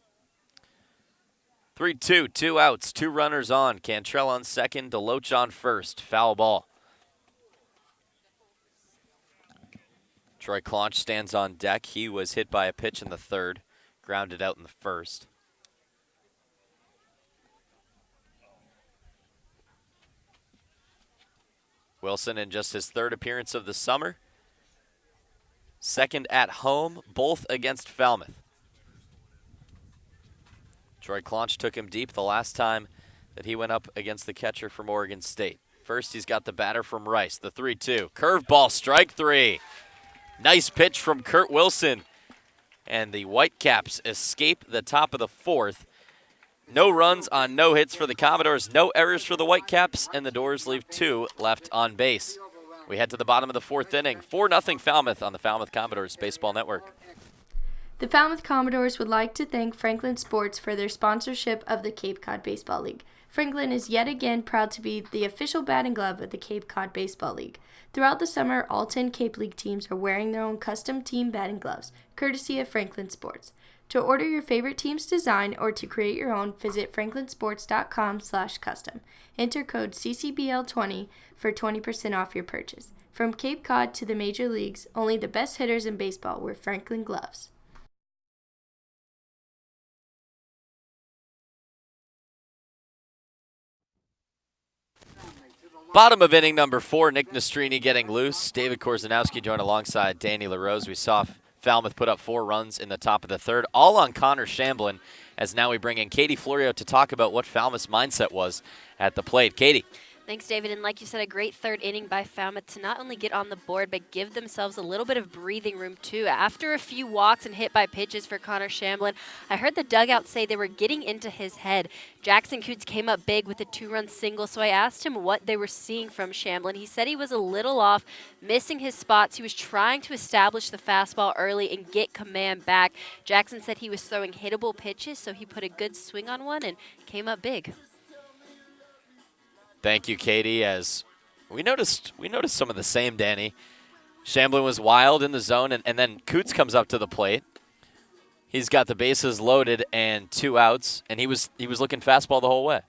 Speaker 3: 3-2, 2 outs, 2 runners on. Cantrelle on second, Deloach on first. Foul ball. Troy Claunch stands on deck. He was hit by a pitch in the third, grounded out in the first. Wilson in just his third appearance of the summer. Second at home, both against Falmouth. Troy Claunch took him deep the last time that he went up against the catcher from Oregon State. First, he's got the batter from Rice, the 3-2. Curveball, strike 3. Nice pitch from Kurt Wilson. And the Whitecaps escape the top of the fourth. No runs on no hits for the Commodores, no errors for the Whitecaps, and the Doors leave 2 left on base. We head to the bottom of the fourth inning. 4-0 Falmouth on the Falmouth Commodores Baseball Network.
Speaker 9: The Falmouth Commodores would like to thank Franklin Sports for their sponsorship of the Cape Cod Baseball League. Franklin is yet again proud to be the official batting glove of the Cape Cod Baseball League. Throughout the summer, all 10 Cape League teams are wearing their own custom team batting gloves, courtesy of Franklin Sports. To order your favorite team's design or to create your own, visit franklinsports.com/custom. Enter code CCBL20 for 20% off your purchase. From Cape Cod to the major leagues, only the best hitters in baseball wear Franklin gloves.
Speaker 3: Bottom of inning number 4, Nick Nastrini getting loose. David Korzanowski joined alongside Danny LaRose. We saw Falmouth put up 4 runs in the top of the third, all on Connor Shamblin, as now we bring in Katie Florio to talk about what Falmouth's mindset was at the plate. Katie.
Speaker 11: Thanks, David. And like you said, a great third inning by Falmouth to not only get on the board, but give themselves a little bit of breathing room, too. After a few walks and hit by pitches for Connor Shamblin, I heard the dugout say they were getting into his head. Jackson Coutts came up big with a 2-run single, so I asked him what they were seeing from Shamblin. He said he was a little off, missing his spots. He was trying to establish the fastball early and get command back. Jackson said he was throwing hittable pitches, so he put a good swing on one and came up big.
Speaker 3: Thank you, Katie. As we noticed some of the same, Danny. Shamblin was wild in the zone, and then Coutts comes up to the plate. He's got the bases loaded and 2 outs, and he was looking fastball the whole way.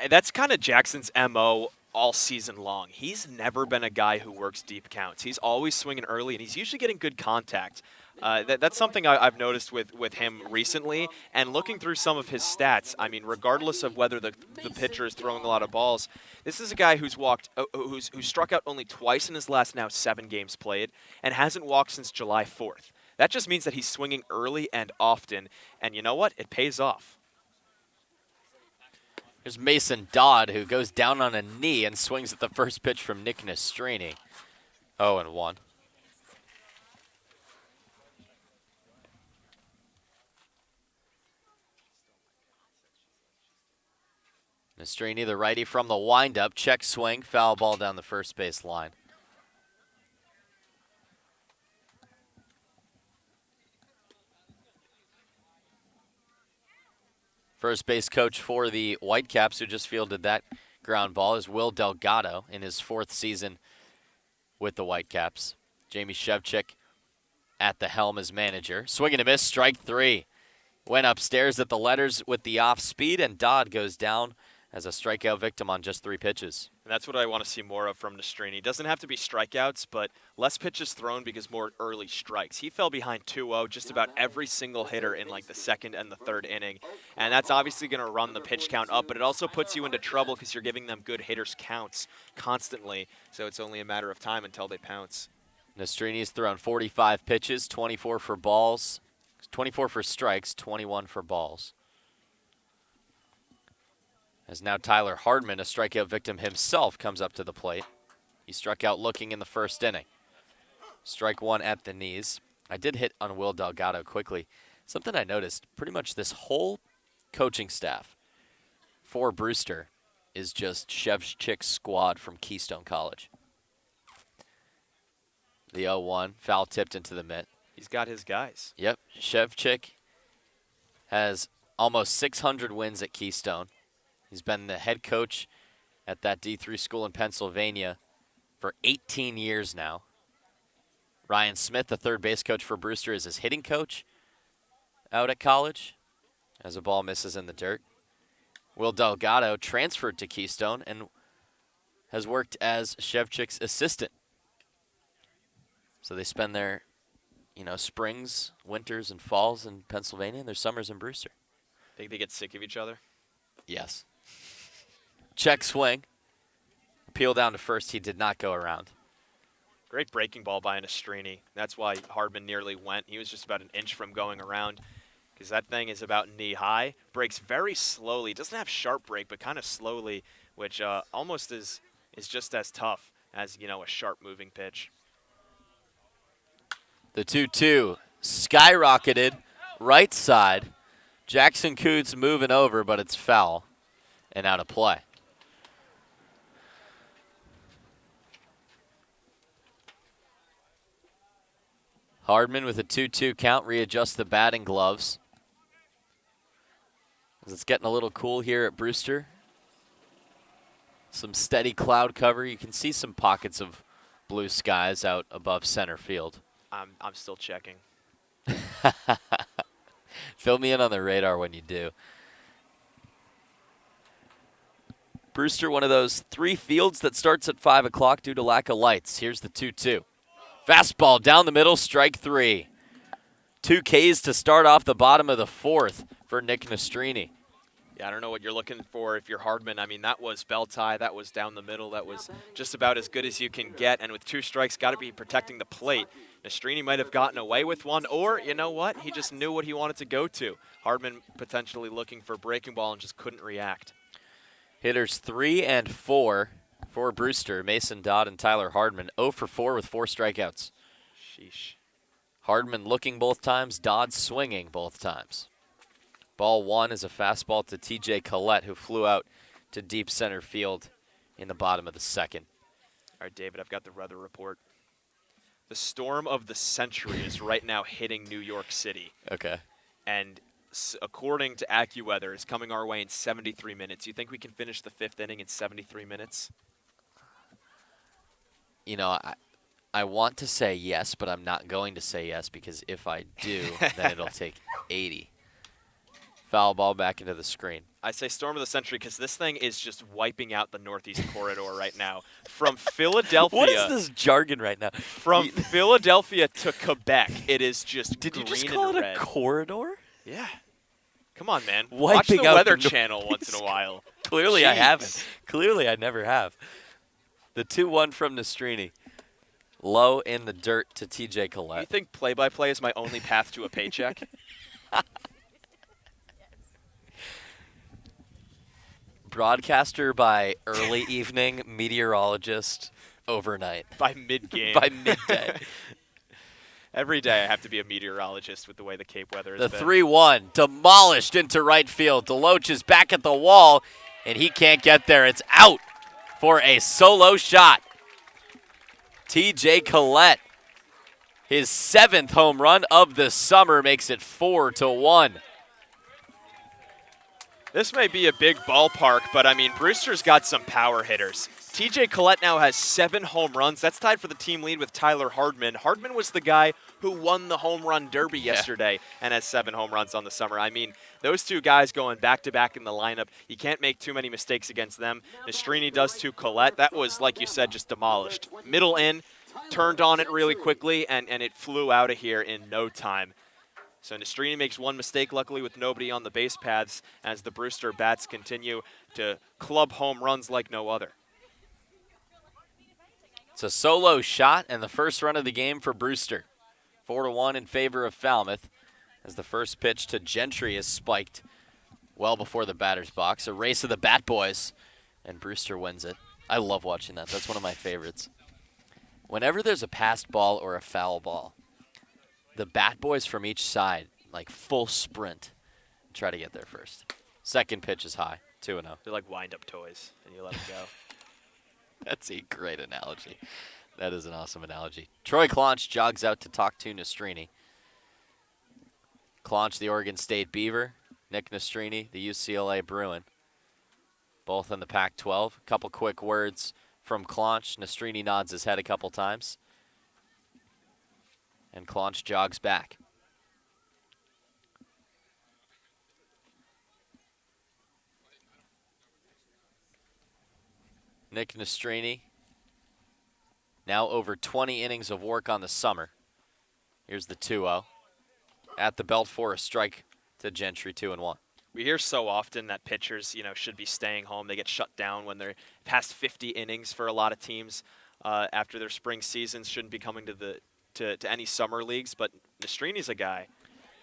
Speaker 1: That's kind of Jackson's MO all season long. He's never been a guy who works deep counts. He's always swinging early, and he's usually getting good contact. That's something I've noticed with him recently. And looking through some of his stats, I mean, regardless of whether the pitcher is throwing a lot of balls, this is a guy who's struck out only twice in his last now 7 games played and hasn't walked since July 4th. That just means that he's swinging early and often. And you know what? It pays off.
Speaker 3: There's Mason Dodd, who goes down on a knee and swings at the first pitch from Nick Nastrini. 0-1. Nastrini, the righty from the windup, check swing, foul ball down the first base line. First base coach for the Whitecaps, who just fielded that ground ball, is Will Delgado in his 4th season with the Whitecaps. Jamie Shevchik at the helm as manager. Swing and a miss, strike 3. Went upstairs at the letters with the off speed, and Dodd goes down as a strikeout victim on just 3 pitches.
Speaker 1: And that's what I want to see more of from Nastrini. Doesn't have to be strikeouts, but less pitches thrown because more early strikes. He fell behind 2-0 just about every single hitter in like the 2nd and the 3rd inning. And that's obviously going to run the pitch count up, but it also puts you into trouble because you're giving them good hitters counts constantly. So it's only a matter of time until they pounce.
Speaker 3: Nastrini's thrown 45 pitches, 24 for balls, 24 for strikes, 21 for balls. As now Tyler Hardman, a strikeout victim himself, comes up to the plate. He struck out looking in the 1st inning. Strike 1 at the knees. I did hit on Will Delgado quickly. Something I noticed, pretty much this whole coaching staff for Brewster is just Shevchik's squad from Keystone College. The 0-1, foul tipped into the mitt.
Speaker 1: He's got his guys.
Speaker 3: Yep, Shevchik has almost 600 wins at Keystone. He's been the head coach at that D3 school in Pennsylvania for 18 years now. Ryan Smith, the third base coach for Brewster, is his hitting coach out at college as a ball misses in the dirt. Will Delgado transferred to Keystone and has worked as Shevchik's assistant. So they spend their, springs, winters, and falls in Pennsylvania, and their summers in Brewster.
Speaker 1: Think they get sick of each other?
Speaker 3: Yes. Check swing. Peel down to first. He did not go around.
Speaker 1: Great breaking ball by Nastrini. That's why Hardman nearly went. He was just about an inch from going around because that thing is about knee high. Breaks very slowly. Doesn't have sharp break, but kind of slowly, which almost is just as tough as, a sharp moving pitch.
Speaker 3: The 2-2 skyrocketed right side. Jackson Coutts moving over, but it's foul and out of play. Hardman with a 2-2 count readjusts the batting gloves. As it's getting a little cool here at Brewster. Some steady cloud cover. You can see some pockets of blue skies out above center field.
Speaker 1: I'm still checking.
Speaker 3: Fill me in on the radar when you do. Brewster, one of those 3 fields that starts at 5 o'clock due to lack of lights. Here's the 2-2. Fastball down the middle, strike 3. 2 Ks to start off the bottom of the 4th for Nick Nastrini.
Speaker 1: Yeah, I don't know what you're looking for if you're Hardman. I mean, that was belt tie. That was down the middle. That was just about as good as you can get. And with 2 strikes, got to be protecting the plate. Nastrini might have gotten away with one, or you know what? He just knew what he wanted to go to. Hardman potentially looking for a breaking ball and just couldn't react.
Speaker 3: Hitters 3 and 4 for Brewster. Mason Dodd and Tyler Hardman 0 for 4 with 4 strikeouts.
Speaker 1: Sheesh.
Speaker 3: Hardman looking both times, Dodd swinging both times. Ball 1 is a fastball to TJ Collett, who flew out to deep center field in the bottom of the 2nd.
Speaker 1: All right, David, I've got the weather report. The storm of the century is right now hitting New York City.
Speaker 3: Okay.
Speaker 1: And according to AccuWeather, it's coming our way in 73 minutes. You think we can finish the 5th inning in 73 minutes?
Speaker 3: I want to say yes, but I'm not going to say yes because if I do, then it'll take 80. Foul ball back into the screen.
Speaker 1: I say storm of the century because this thing is just wiping out the Northeast Corridor right now. From Philadelphia.
Speaker 3: What is this jargon right now?
Speaker 1: From Philadelphia to Quebec, it is just
Speaker 3: Did
Speaker 1: green
Speaker 3: you just call
Speaker 1: and
Speaker 3: it
Speaker 1: red.
Speaker 3: a corridor?
Speaker 1: Yeah. Come on, man.
Speaker 3: Wiping
Speaker 1: Watch the
Speaker 3: out
Speaker 1: Weather
Speaker 3: the
Speaker 1: Channel once in a while.
Speaker 3: Clearly I
Speaker 1: Jeez.
Speaker 3: haven't. Clearly I never have. The 2-1 from Nastrini. Low in the dirt to TJ Collett.
Speaker 1: You think play-by-play is my only path to a paycheck?
Speaker 3: Broadcaster by early evening, meteorologist overnight.
Speaker 1: By mid-game.
Speaker 3: By midday.
Speaker 1: Every day I have to be a meteorologist with the way the Cape weather is.
Speaker 3: The 3-1 demolished into right field. Deloach is back at the wall, and he can't get there. It's out for a solo shot. TJ Collett, his 7th home run of the summer, makes it 4-1.
Speaker 1: This may be a big ballpark, but I mean, Brewster's got some power hitters. TJ Collett now has 7 home runs. That's tied for the team lead with Tyler Hardman. Hardman was the guy who won the home run derby yesterday and has 7 home runs on the summer. I mean, those two guys going back-to-back in the lineup, you can't make too many mistakes against them. Nastrini does to Collett. That was, like you said, just demolished. Middle in, turned on it really quickly, and it flew out of here in no time. So Nastrini makes one mistake, luckily with nobody on the base paths, as the Brewster bats continue to club home runs like no other.
Speaker 3: It's a solo shot and the first run of the game for Brewster. 4-1 in favor of Falmouth as the first pitch to Gentry is spiked well before the batter's box. A race of the bat boys, and Brewster wins it. I love watching that. That's one of my favorites. Whenever there's a passed ball or a foul ball, the bat boys from each side, like full sprint, try to get there first. Second pitch is high, 2-0.
Speaker 1: They're like wind-up toys, and you let them go.
Speaker 3: That's a great analogy. That is an awesome analogy. Troy Claunch jogs out to talk to Nastrini. Claunch, the Oregon State Beaver. Nick Nastrini, the UCLA Bruin. Both in the Pac-12. A couple quick words from Claunch. Nastrini nods his head a couple times. And Claunch jogs back. Nick Nastrini, now over 20 innings of work on the summer. Here's the 2-0. At the belt for a strike to Gentry, 2-1.
Speaker 1: We hear so often that pitchers, should be staying home. They get shut down when they're past 50 innings for a lot of teams after their spring seasons. Shouldn't be coming to any summer leagues, but Nastrini's a guy.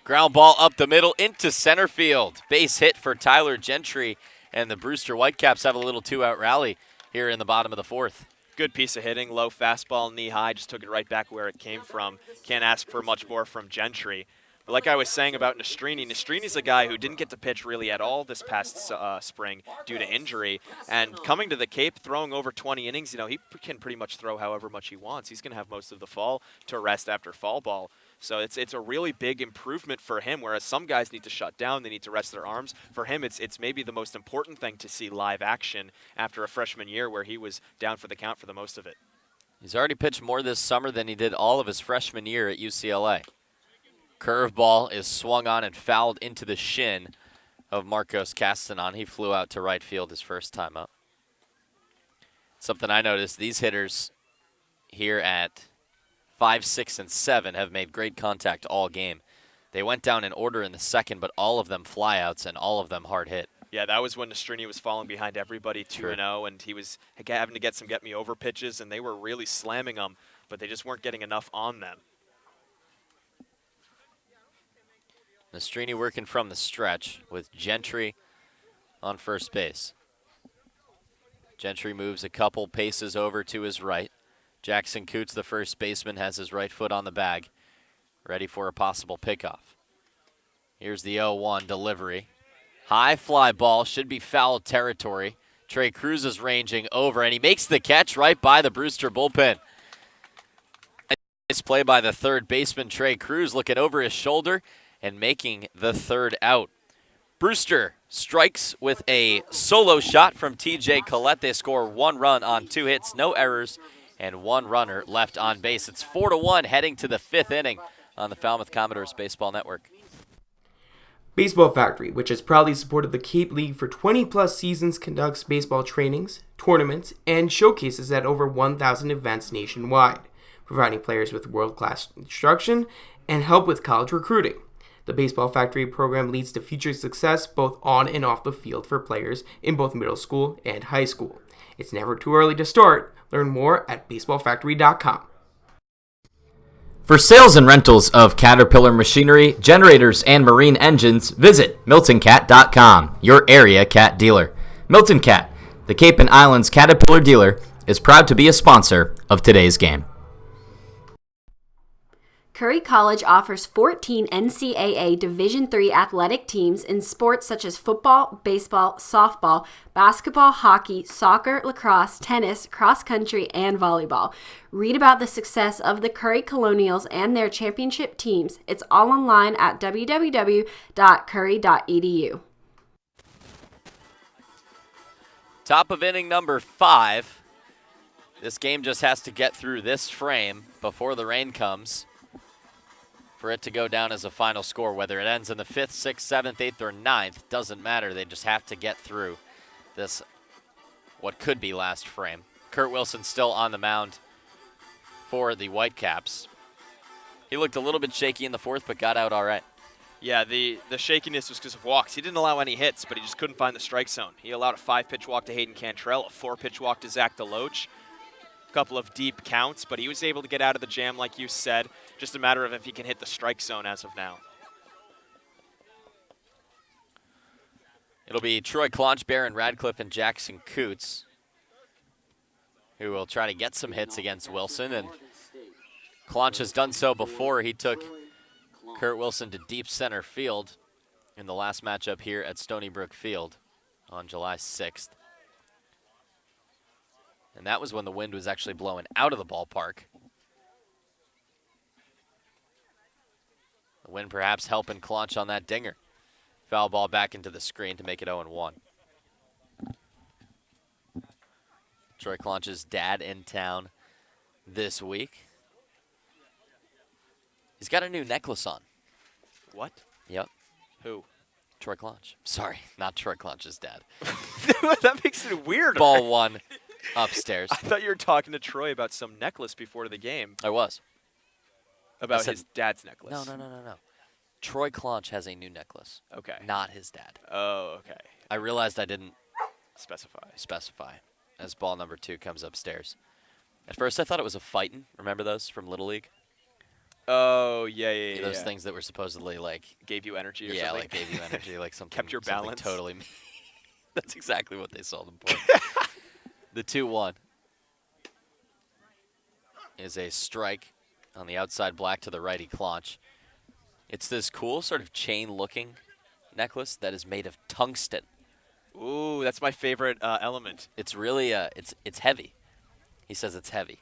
Speaker 3: Ground ball up the middle into center field. Base hit for Tyler Gentry, and the Brewster Whitecaps have a little 2-out rally here in the bottom of the 4th.
Speaker 1: Good piece of hitting, low fastball, knee high, just took it right back where it came from. Can't ask for much more from Gentry. But like I was saying about Nastrini's a guy who didn't get to pitch really at all this past spring due to injury. And coming to the Cape, throwing over 20 innings, he can pretty much throw however much he wants. He's going to have most of the fall to rest after fall ball. So it's a really big improvement for him, whereas some guys need to shut down, they need to rest their arms. For him, it's maybe the most important thing to see live action after a freshman year where he was down for the count for the most of it.
Speaker 3: He's already pitched more this summer than he did all of his freshman year at UCLA. Curveball is swung on and fouled into the shin of Marcos Castanon. He flew out to right field his first time up. Something I noticed, these hitters here at 5, 6, and 7 have made great contact all game. They went down in order in the second, but all of them flyouts and all of them hard hit.
Speaker 1: Yeah, that was when Nastrini was falling behind everybody 2-0, and he was having to get some get-me-over pitches, and they were really slamming them, but they just weren't getting enough on them.
Speaker 3: Nastrini working from the stretch with Gentry on first base. Gentry moves a couple paces over to his right. Jackson Coutts, the first baseman, has his right foot on the bag, ready for a possible pickoff. Here's the 0-1 delivery. High fly ball, should be foul territory. Trei Cruz is ranging over, and he makes the catch right by the Brewster bullpen. Nice play by the third baseman, Trei Cruz, looking over his shoulder and making the third out. Brewster strikes with a solo shot from TJ Collett. They score 1 run on 2 hits, no errors, and 1 runner left on base. It's 4-1 heading to the 5th inning on the Falmouth Commodores Baseball Network.
Speaker 5: Baseball Factory, which has proudly supported the Cape League for 20-plus seasons, conducts baseball trainings, tournaments, and showcases at over 1,000 events nationwide, providing players with world-class instruction and help with college recruiting. The Baseball Factory program leads to future success both on and off the field for players in both middle school and high school. It's never too early to start. Learn more at baseballfactory.com.
Speaker 4: For sales and rentals of Caterpillar machinery, generators, and marine engines, visit MiltonCat.com, your area cat dealer. Milton Cat, the Cape and Islands Caterpillar dealer, is proud to be a sponsor of today's game.
Speaker 8: Curry College offers 14 NCAA Division III athletic teams in sports such as football, baseball, softball, basketball, hockey, soccer, lacrosse, tennis, cross country, and volleyball. Read about the success of the Curry Colonials and their championship teams. It's all online at www.curry.edu.
Speaker 3: Top of inning number 5. This game just has to get through this frame before the rain comes for it to go down as a final score. Whether it ends in the 5th, 6th, 7th, 8th, or 9th, doesn't matter. They just have to get through this, what could be last frame. Kurt Wilson still on the mound for the Whitecaps. He looked a little bit shaky in the 4th, but got out all right.
Speaker 1: Yeah, the shakiness was because of walks. He didn't allow any hits, but he just couldn't find the strike zone. He allowed a 5-pitch walk to Hayden Cantrelle, a 4-pitch walk to Zach Deloach. A couple of deep counts, but he was able to get out of the jam, like you said. Just a matter of if he can hit the strike zone as of now.
Speaker 3: It'll be Troy Claunch, Barron Radcliff, and Jackson Coutts who will try to get some hits against Wilson. And Claunch has done so before. He took Kurt Wilson to deep center field in the last matchup here at Stony Brook Field on July 6th. And that was when the wind was actually blowing out of the ballpark. The wind perhaps helping Claunch on that dinger. Foul ball back into the screen to make it 0-1. Troy Claunch's dad in town this week. He's got a new necklace on.
Speaker 1: What?
Speaker 3: Yep.
Speaker 1: Who?
Speaker 3: Troy Claunch. Sorry, not Troy Claunch's dad.
Speaker 1: That makes it weirder.
Speaker 3: Ball 1 upstairs.
Speaker 1: I thought you were talking to Troy about some necklace before the game.
Speaker 3: I was.
Speaker 1: About his dad's necklace.
Speaker 3: No. Troy Claunch has a new necklace.
Speaker 1: Okay.
Speaker 3: Not his dad.
Speaker 1: Oh, okay.
Speaker 3: I realized I didn't
Speaker 1: specify
Speaker 3: as ball number 2 comes upstairs. At first I thought it was a fightin'. Remember those from Little League?
Speaker 1: Oh, yeah.
Speaker 3: Those things that were supposedly like
Speaker 1: gave you energy or something.
Speaker 3: Yeah, like gave you energy, like something.
Speaker 1: Kept your balance.
Speaker 3: Totally. That's exactly what they sold them for. The 2-1 is a strike on the outside black to the righty Claunch. It's this cool sort of chain-looking necklace that is made of tungsten.
Speaker 1: Ooh, that's my favorite element.
Speaker 3: It's really it's heavy. He says it's heavy.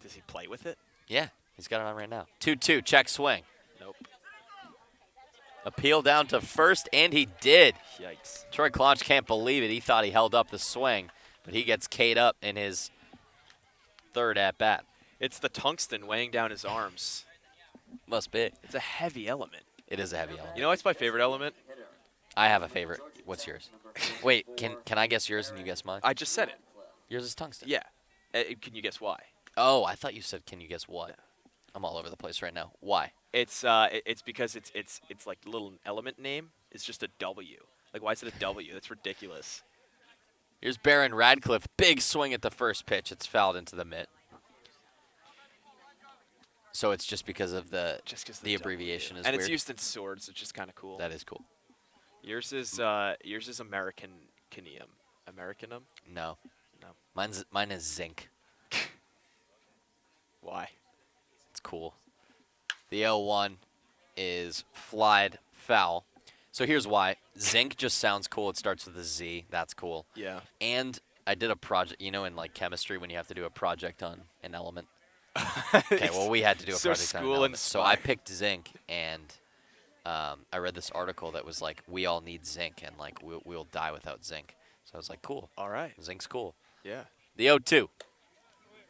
Speaker 1: Does he play with it?
Speaker 3: Yeah, he's got it on right now. 2-2, check swing.
Speaker 1: Nope.
Speaker 3: Appeal down to first, and he did.
Speaker 1: Yikes.
Speaker 3: Troy Claunch can't believe it. He thought he held up the swing, but he gets K'd up in his 3rd at-bat.
Speaker 1: It's the tungsten weighing down his arms.
Speaker 3: Must be.
Speaker 1: It's a heavy element.
Speaker 3: It is a heavy element.
Speaker 1: You know what's my favorite element?
Speaker 3: I have a favorite. What's yours? Wait, can I guess yours and you guess mine?
Speaker 1: I just said it.
Speaker 3: Yours is tungsten.
Speaker 1: Yeah. Can you guess why?
Speaker 3: Oh, I thought you said can you guess what? I'm all over the place right now. Why?
Speaker 1: It's because it's like the little element name is just a W. Like, why is it a W? That's ridiculous.
Speaker 3: Here's Barron Radcliff. Big swing at the first pitch. It's fouled into the mitt. So it's just because of the abbreviation is
Speaker 1: and
Speaker 3: weird.
Speaker 1: It's used in swords, which is kind of cool.
Speaker 3: That is cool.
Speaker 1: Yours is Americanum. Americanum?
Speaker 3: No. Mine is zinc.
Speaker 1: Why?
Speaker 3: It's cool. The 0-1 is flied foul. So here's why. Zinc just sounds cool. It starts with a Z. That's cool.
Speaker 1: Yeah.
Speaker 3: And I did a project, in like chemistry when you have to do a project on an element. Okay, well, we had to do a project on an element. So I picked zinc, and I read this article that was like, we all need zinc, and like we'll die without zinc. So I was like, cool.
Speaker 1: All right.
Speaker 3: Zinc's cool.
Speaker 1: Yeah.
Speaker 3: The 0-2.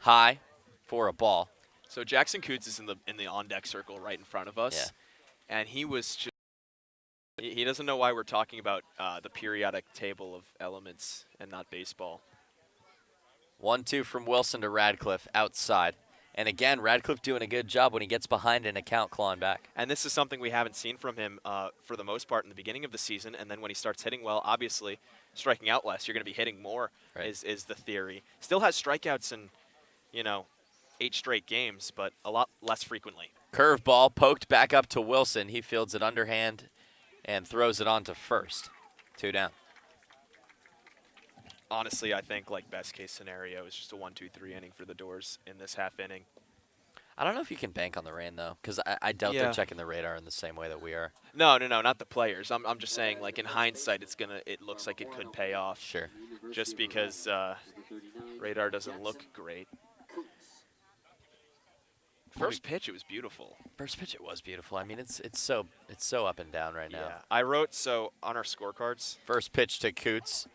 Speaker 3: High for a ball.
Speaker 1: So Jackson Coutts is in the on-deck circle right in front of us. Yeah. And he was just – he doesn't know why we're talking about the periodic table of elements and not baseball.
Speaker 3: 1-2 from Wilson to Radcliff outside. And again, Radcliff doing a good job when he gets behind an account clawing back.
Speaker 1: And this is something we haven't seen from him for the most part in the beginning of the season. And then when he starts hitting well, obviously striking out less, you're going to be hitting more is the theory. Still has strikeouts in, 8 straight games, but a lot less frequently.
Speaker 3: Curveball poked back up to Wilson. He fields it underhand and throws it on to first. 2 down.
Speaker 1: Honestly, I think best case scenario is just a 1-2-3 inning for the Doors in this half inning.
Speaker 3: I don't know if you can bank on the rain though, because I doubt they're checking the radar in the same way that we are.
Speaker 1: No, not the players. I'm just saying, in hindsight, it looks like it could pay off.
Speaker 3: Sure.
Speaker 1: Just because radar doesn't look great. First pitch, it was beautiful.
Speaker 3: First pitch, it was beautiful. I mean, it's so up and down right now.
Speaker 1: Yeah, I wrote on our scorecards.
Speaker 3: First pitch to Coutts.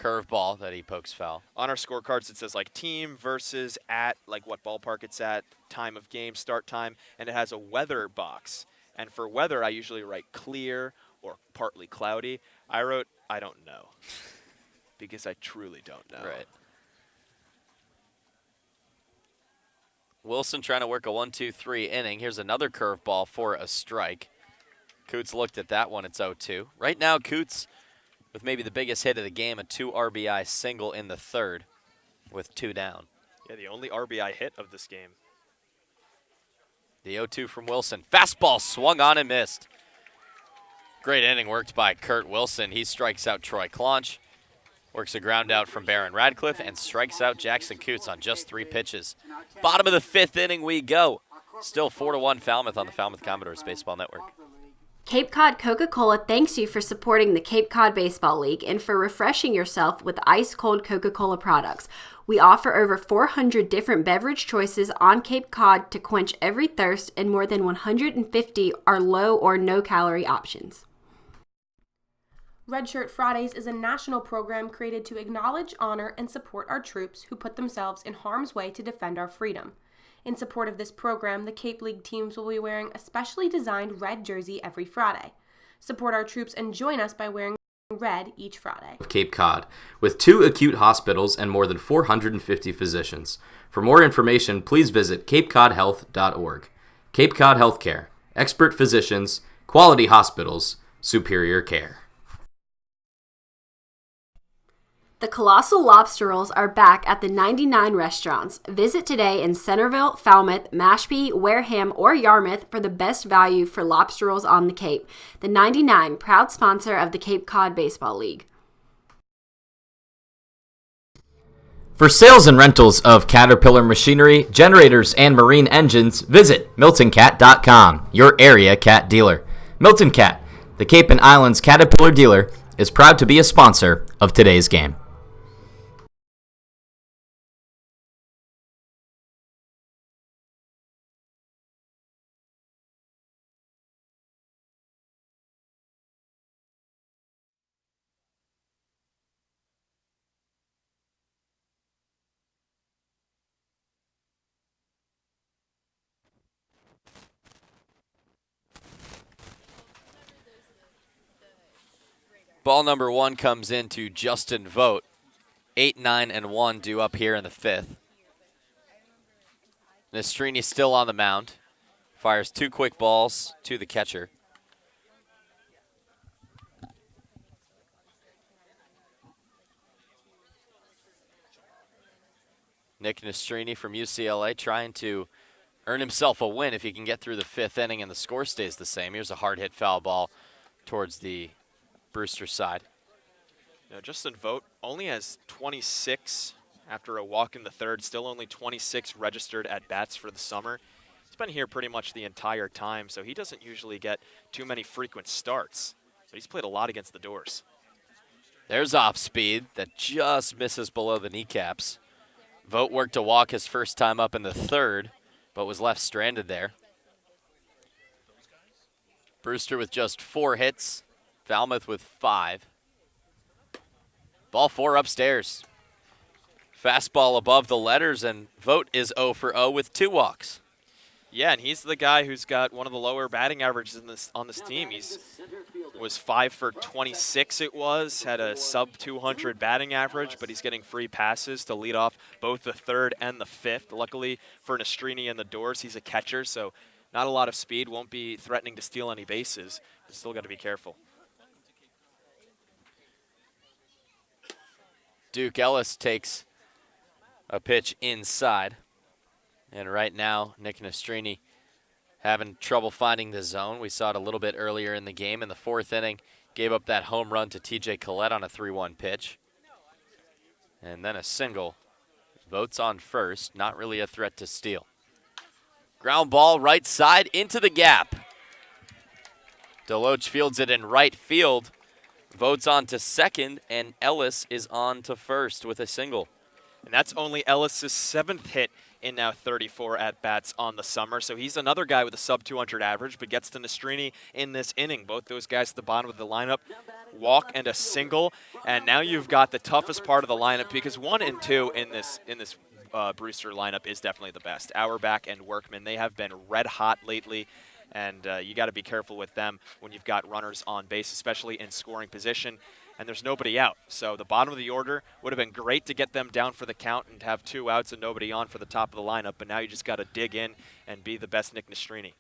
Speaker 3: Curveball that he pokes foul.
Speaker 1: On our scorecards, it says like team versus at, like what ballpark it's at, time of game, start time, and it has a weather box. And for weather, I usually write clear or partly cloudy. I wrote, I don't know, because I truly don't know.
Speaker 3: Right. Wilson trying to work a 1-2-3 inning. Here's another curveball for a strike. Coutts looked at that one. It's 0-2. Right now, Coutts with maybe the biggest hit of the game, a 2 RBI single in the third with 2 down.
Speaker 1: Yeah, the only RBI hit of this game.
Speaker 3: The 0-2 from Wilson. Fastball swung on and missed. Great inning worked by Kurt Wilson. He strikes out Trei Cruz, works a ground out from Baron Radcliff, and strikes out Jackson Coutts on just 3 pitches. Bottom of the 5th inning we go. Still 4-1 Falmouth on the Falmouth Commodores Baseball Network.
Speaker 8: Cape Cod Coca-Cola thanks you for supporting the Cape Cod Baseball League and for refreshing yourself with ice-cold Coca-Cola products. We offer over 400 different beverage choices on Cape Cod to quench every thirst, and more than 150 are low or no-calorie options.
Speaker 7: Red Shirt Fridays is a national program created to acknowledge, honor, and support our troops who put themselves in harm's way to defend our freedom. In support of this program, the Cape League teams will be wearing a specially designed red jersey every Friday. Support our troops and join us by wearing red each Friday.
Speaker 4: Cape Cod, with 2 acute hospitals and more than 450 physicians. For more information, please visit capecodhealth.org. Cape Cod Healthcare, expert physicians, quality hospitals, superior care.
Speaker 8: The Colossal Lobster Rolls are back at the 99 restaurants. Visit today in Centerville, Falmouth, Mashpee, Wareham, or Yarmouth for the best value for lobster rolls on the Cape. The 99, proud sponsor of the Cape Cod Baseball League.
Speaker 4: For sales and rentals of Caterpillar machinery, generators, and marine engines, visit MiltonCat.com, your area cat dealer. Milton Cat, the Cape and Islands Caterpillar dealer, is proud to be a sponsor of today's game.
Speaker 3: Ball number 1 comes into Justin Vogt. 8, 9, and 1 due up here in the 5th. Nastrini still on the mound. Fires 2 quick balls to the catcher. Nick Nastrini from UCLA trying to earn himself a win if he can get through the 5th inning and the score stays the same. Here's a hard hit foul ball towards the Brewster side.
Speaker 1: Now, Justin Vogt only has 26 after a walk in the 3rd, still only 26 registered at bats for the summer. He's been here pretty much the entire time, so he doesn't usually get too many frequent starts. So he's played a lot against the doors.
Speaker 3: There's off speed that just misses below the kneecaps. Vogt worked a walk his first time up in the 3rd, but was left stranded there. Brewster with just 4 hits. Falmouth with 5. Ball 4 upstairs. Fastball above the letters, and Vogt is 0 for 0 with 2 walks.
Speaker 1: Yeah, and he's the guy who's got one of the lower batting averages on this team. He's was 5 for 26 it was, had a sub-200 batting average, but he's getting free passes to lead off both the 3rd and the 5th. Luckily for Nastrini and the doors, he's a catcher, so not a lot of speed, won't be threatening to steal any bases, but still got to be careful.
Speaker 3: Duke Ellis takes a pitch inside. And right now, Nick Nastrini having trouble finding the zone. We saw it a little bit earlier in the game. In the 4th inning, gave up that home run to TJ Collett on a 3-1 pitch. And then a single. Vogt's on first. Not really a threat to steal. Ground ball right side into the gap. Deloach fields it in right field. Vogt's on to second, and Ellis is on to first with a single.
Speaker 1: And that's only Ellis' 7th hit in now 34 at-bats on the summer. So he's another guy with a sub-200 average, but gets to Nastrini in this inning. Both those guys at the bottom of the lineup, walk and a single. And now you've got the toughest part of the lineup, because 1 and 2 in this Brewster lineup is definitely the best. Auerbach and Workman, they have been red hot lately. And you got to be careful with them when you've got runners on base, especially in scoring position, and there's nobody out. So the bottom of the order would have been great to get them down for the count and have 2 outs and nobody on for the top of the lineup, but now you just got to dig in and be the best Nick Nastrini.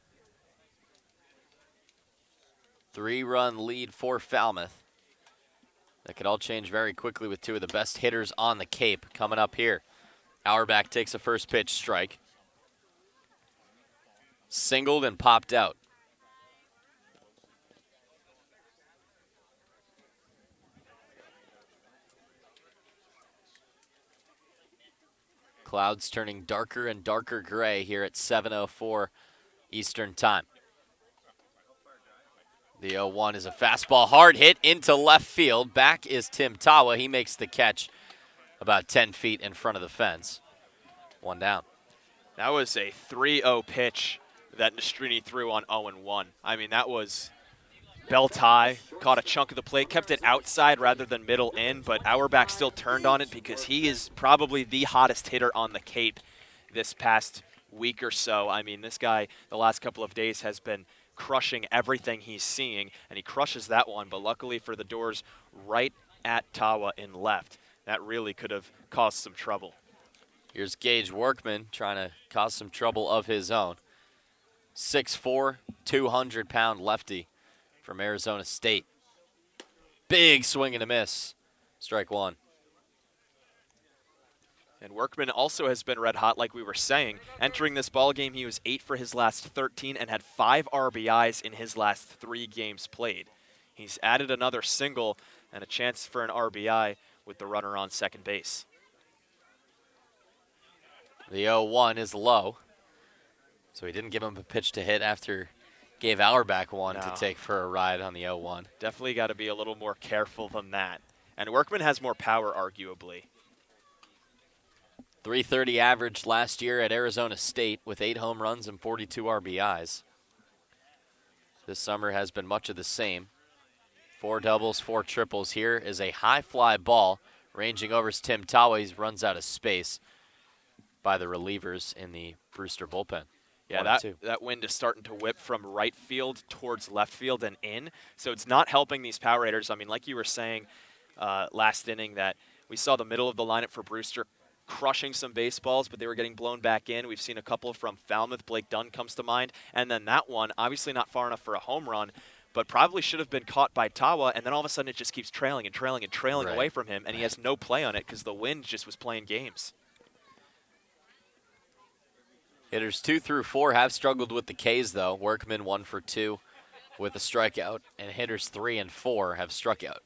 Speaker 3: 3-run lead for Falmouth. That could all change very quickly with 2 of the best hitters on the Cape coming up here. Auerbach takes a first pitch strike. Singled and popped out. Clouds turning darker and darker gray here at 7:04 Eastern Time. The 0-1 is a fastball, hard hit into left field. Back is Tim Tawa. He makes the catch about 10 feet in front of the fence. 1 down.
Speaker 1: That was a 3-0 pitch that Nastrini threw on 0-1. I mean, that was belt high, caught a chunk of the plate, kept it outside rather than middle in, but Auerbach still turned on it because he is probably the hottest hitter on the Cape this past week or so. I mean, this guy the last couple of days has been crushing everything he's seeing, and he crushes that one, but luckily for the Doors, right at Tawa in left. That really could have caused some trouble.
Speaker 3: Here's Gage Workman trying to cause some trouble of his own. 6'4", 200-pound lefty from Arizona State. Big swing and a miss. Strike 1.
Speaker 1: And Workman also has been red hot, like we were saying. Entering this ball game, he was 8 for his last 13 and had 5 RBIs in his last 3 games played. He's added another single and a chance for an RBI with the runner on second base.
Speaker 3: The 0-1 is low. So he didn't give him a pitch to hit after gave Auerbach one to take for a ride on the 0-1.
Speaker 1: Definitely got to be a little more careful than that. And Workman has more power, arguably.
Speaker 3: .330 average last year at Arizona State with 8 home runs and 42 RBIs. This summer has been much of the same. 4 doubles, 4 triples. Here is a high fly ball ranging over Tim Tawa. He runs out of space by the relievers in the Brewster bullpen.
Speaker 1: Yeah, that wind is starting to whip from right field towards left field and in. So it's not helping these power hitters. I mean, like you were saying last inning, that we saw the middle of the lineup for Brewster crushing some baseballs, but they were getting blown back in. We've seen a couple from Falmouth. Blake Dunn comes to mind. And then that one, obviously not far enough for a home run, but probably should have been caught by Tawa. And then all of a sudden it just keeps trailing and trailing and trailing away from him. And he has no play on it because the wind just was playing games.
Speaker 3: Hitters 2 through 4 have struggled with the Ks, though. Workman 1 for 2 with a strikeout, and hitters 3 and 4 have struck out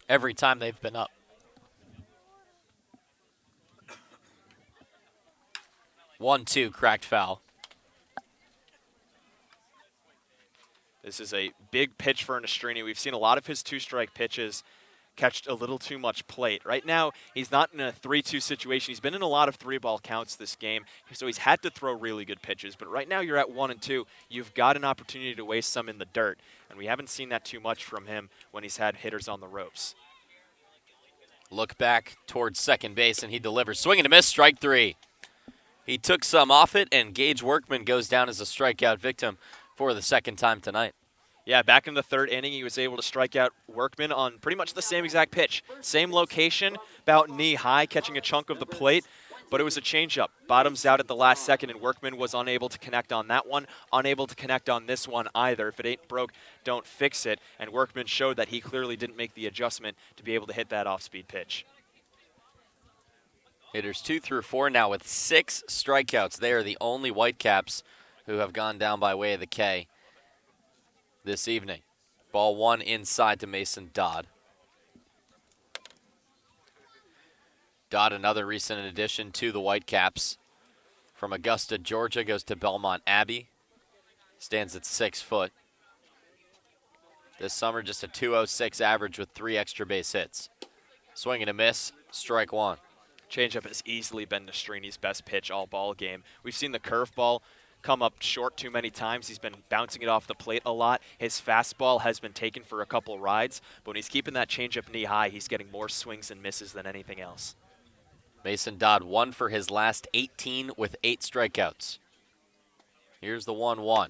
Speaker 3: every time they've been up. 1-2, cracked foul.
Speaker 1: This is a big pitch for Nastrini. We've seen a lot of his 2-strike pitches catch a little too much plate. Right now, he's not in a 3-2 situation. He's been in a lot of 3-ball counts this game, so he's had to throw really good pitches. But right now, you're at 1 and 2. You've got an opportunity to waste some in the dirt, and we haven't seen that too much from him when he's had hitters on the ropes.
Speaker 3: Look back towards second base, and he delivers. Swing and a miss, strike 3. He took some off it, and Gage Workman goes down as a strikeout victim for the second time tonight.
Speaker 1: Yeah, back in the 3rd inning, he was able to strike out Workman on pretty much the same exact pitch. Same location, about knee high, catching a chunk of the plate, but it was a changeup. Bottoms out at the last second, and Workman was unable to connect on that one, unable to connect on this one either. If it ain't broke, don't fix it. And Workman showed that he clearly didn't make the adjustment to be able to hit that off-speed pitch.
Speaker 3: Hitters 2 through 4 now with 6 strikeouts. They are the only Whitecaps who have gone down by way of the K this evening. Ball 1 inside to Mason Dodd. Dodd, another recent addition to the Whitecaps. From Augusta, Georgia, goes to Belmont Abbey. Stands at 6 foot. This summer, just a .206 average with 3 extra base hits. Swing and a miss, strike 1.
Speaker 1: Changeup has easily been Nestrini's best pitch all ball game. We've seen the curveball come up short too many times. He's been bouncing it off the plate a lot. His fastball has been taken for a couple rides, but when he's keeping that changeup knee high, he's getting more swings and misses than anything else.
Speaker 3: Mason Dodd 1 for his last 18 with 8 strikeouts. Here's the 1-1.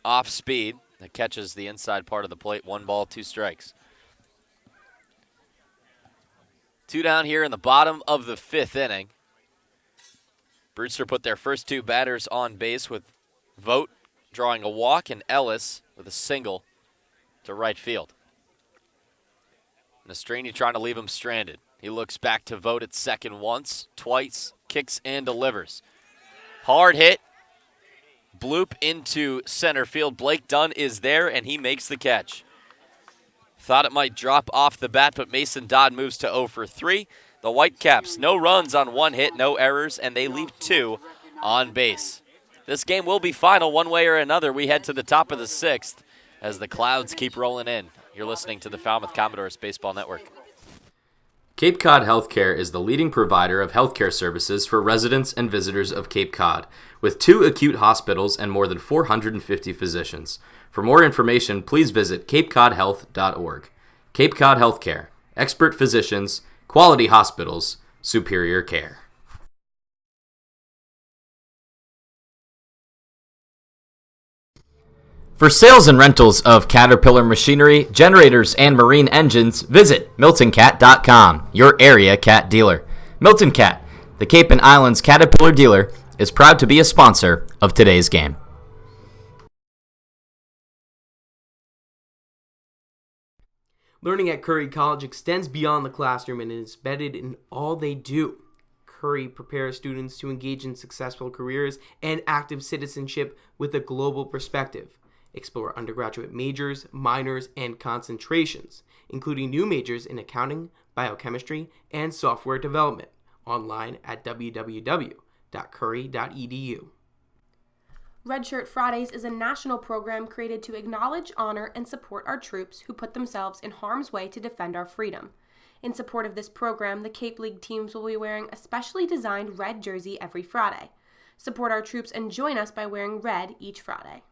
Speaker 3: Off speed. That catches the inside part of the plate. 1 ball, 2 strikes. 2 down here in the bottom of the 5th inning. Brewster put their first 2 batters on base with Vogt drawing a walk and Ellis with a single to right field. Nastrini trying to leave him stranded. He looks back to Vogt at second once, twice, kicks and delivers. Hard hit. Bloop into center field. Blake Dunn is there, and he makes the catch. Thought it might drop off the bat, but Mason Dodd moves to 0 for 3. The Whitecaps, no runs on 1 hit, no errors, and they leave 2 on base. This game will be final one way or another. We head to the top of the 6th as the clouds keep rolling in. You're listening to the Falmouth Commodores Baseball Network.
Speaker 4: Cape Cod Healthcare is the leading provider of healthcare services for residents and visitors of Cape Cod, with 2 acute hospitals and more than 450 physicians. For more information, please visit capecodhealth.org. Cape Cod Healthcare, expert physicians, quality hospitals, superior care. For sales and rentals of Caterpillar machinery, generators, and marine engines, visit MiltonCat.com, your area cat dealer. Milton Cat, the Cape and Islands Caterpillar dealer, is proud to be a sponsor of today's game.
Speaker 5: Learning at Curry College extends beyond the classroom and is embedded in all they do. Curry prepares students to engage in successful careers and active citizenship with a global perspective. Explore undergraduate majors, minors, and concentrations, including new majors in accounting, biochemistry, and software development, online at www.curry.edu.
Speaker 7: Redshirt Fridays is a national program created to acknowledge, honor, and support our troops who put themselves in harm's way to defend our freedom. In support of this program, the Cape League teams will be wearing a specially designed red jersey every Friday. Support our troops and join us by wearing red each Friday.